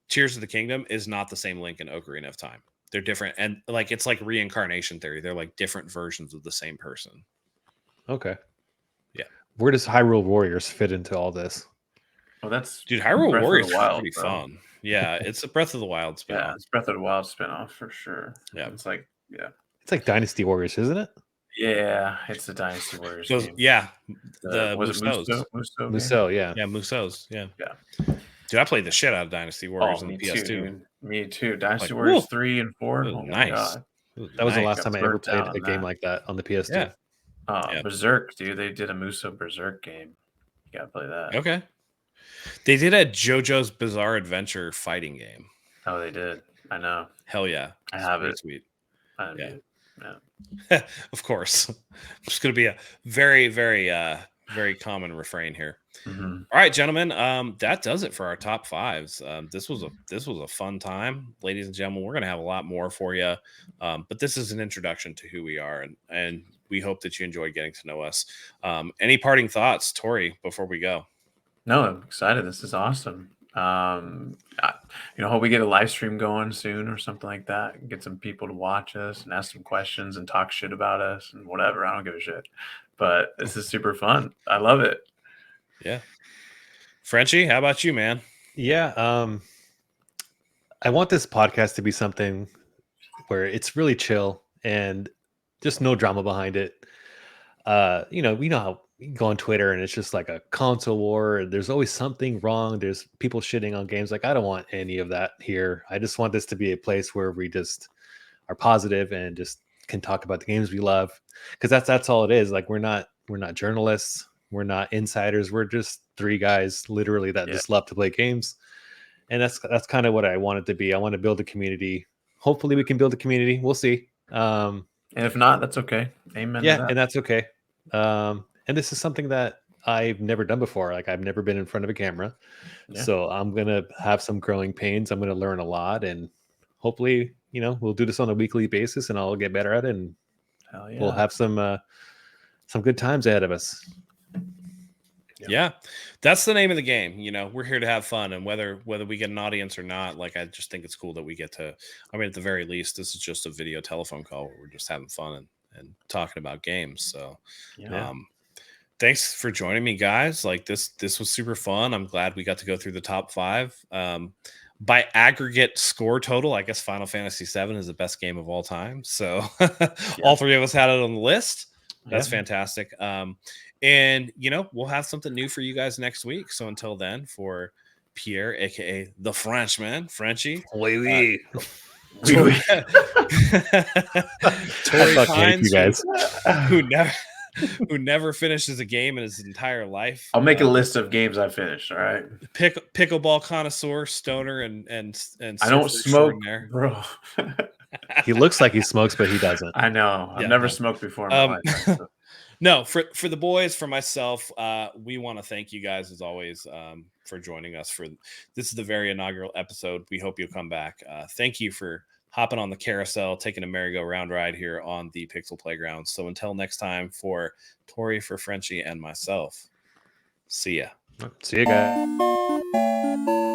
Tears of the Kingdom is not the same link in Ocarina of Time. They're different, and like it's like reincarnation theory. They're like different versions of the same person. Okay. Yeah. Where does Hyrule Warriors fit into all this? Well, that's Hyrule Warriors is Wild, pretty bro. fun. Yeah, it's a Breath of the Wild spinoff. Yeah, it's Breath of the Wild spinoff for sure. Yeah, it's like it's like Dynasty Warriors, isn't it? Yeah, it's the Dynasty Warriors game. Yeah, was Musous. it Musou? Musou, yeah. Yeah, Musous, yeah. Yeah. Dude, I played the shit out of Dynasty Warriors on the PS2. Me too. Dynasty Warriors 3 and 4. Oh, nice. That was the last time I ever played a game like that on the PS2. Yeah. Berserk, dude. They did a Musou Berserk game. You gotta play that. Okay. They did a JoJo's Bizarre Adventure fighting game. Oh, they did. I know. Hell yeah. I have it. Sweet. Yeah. Of course. It's going to be a very, very, very common refrain here. Mm-hmm. All right, gentlemen. That does it for our top fives. This was a fun time, ladies and gentlemen. We're going to have a lot more for you, but this is an introduction to who we are, and we hope that you enjoyed getting to know us. Any parting thoughts, Torrey, before we go? No, I'm excited. This is awesome. Hope we get a live stream going soon or something like that. Get some people to watch us and ask some questions and talk shit about us and whatever. I don't give a shit. But this is super fun. I love it. Yeah. Frenchie, how about you, man? Yeah. I want this podcast to be something where it's really chill and just no drama behind it. We know how you go on Twitter and it's just like a console war. There's always something wrong. There's people shitting on games. Like, I don't want any of that here. I just want this to be a place where we just are positive and just can talk about the games we love. Because that's all it is. Like, we're not journalists. We're not insiders. We're just three guys literally that just love to play games. And that's kind of what I want it to be. I want to build a community. Hopefully we can build a community. We'll see. And if not, that's okay. Amen. Yeah, and that's okay. And this is something that I've never done before. Like, I've never been in front of a camera. Yeah. So I'm going to have some growing pains. I'm going to learn a lot, and hopefully, we'll do this on a weekly basis and I'll get better at it, and we'll have some good times ahead of us. Yeah, that's the name of the game. We're here to have fun, and whether we get an audience or not, like, I just think it's cool that we get to, at the very least, this is just a video telephone call where we're just having fun and talking about games. So, thanks for joining me, guys. Like, this was super fun. I'm glad we got to go through the top 5. By aggregate score total, I guess Final Fantasy VII is the best game of all time. So all three of us had it on the list. That's fantastic. And we'll have something new for you guys next week. So until then, for Pierre, aka the Frenchman, Frenchie, Torrey Pines, you guys, who never finishes a game in his entire life. I'll make a list of games I finished. All right. Pickleball connoisseur, stoner, and I don't smoke, bro. He looks like he smokes, but he doesn't. I know. I've never smoked before in my life. So. No, for the boys, for myself, we want to thank you guys as always for joining us for this is the very inaugural episode. We hope you'll come back. Thank you for hopping on the carousel, taking a merry-go-round ride here on the Pixel Playground. So until next time, for Torrey, for Frenchie, and myself, See ya. See you guys.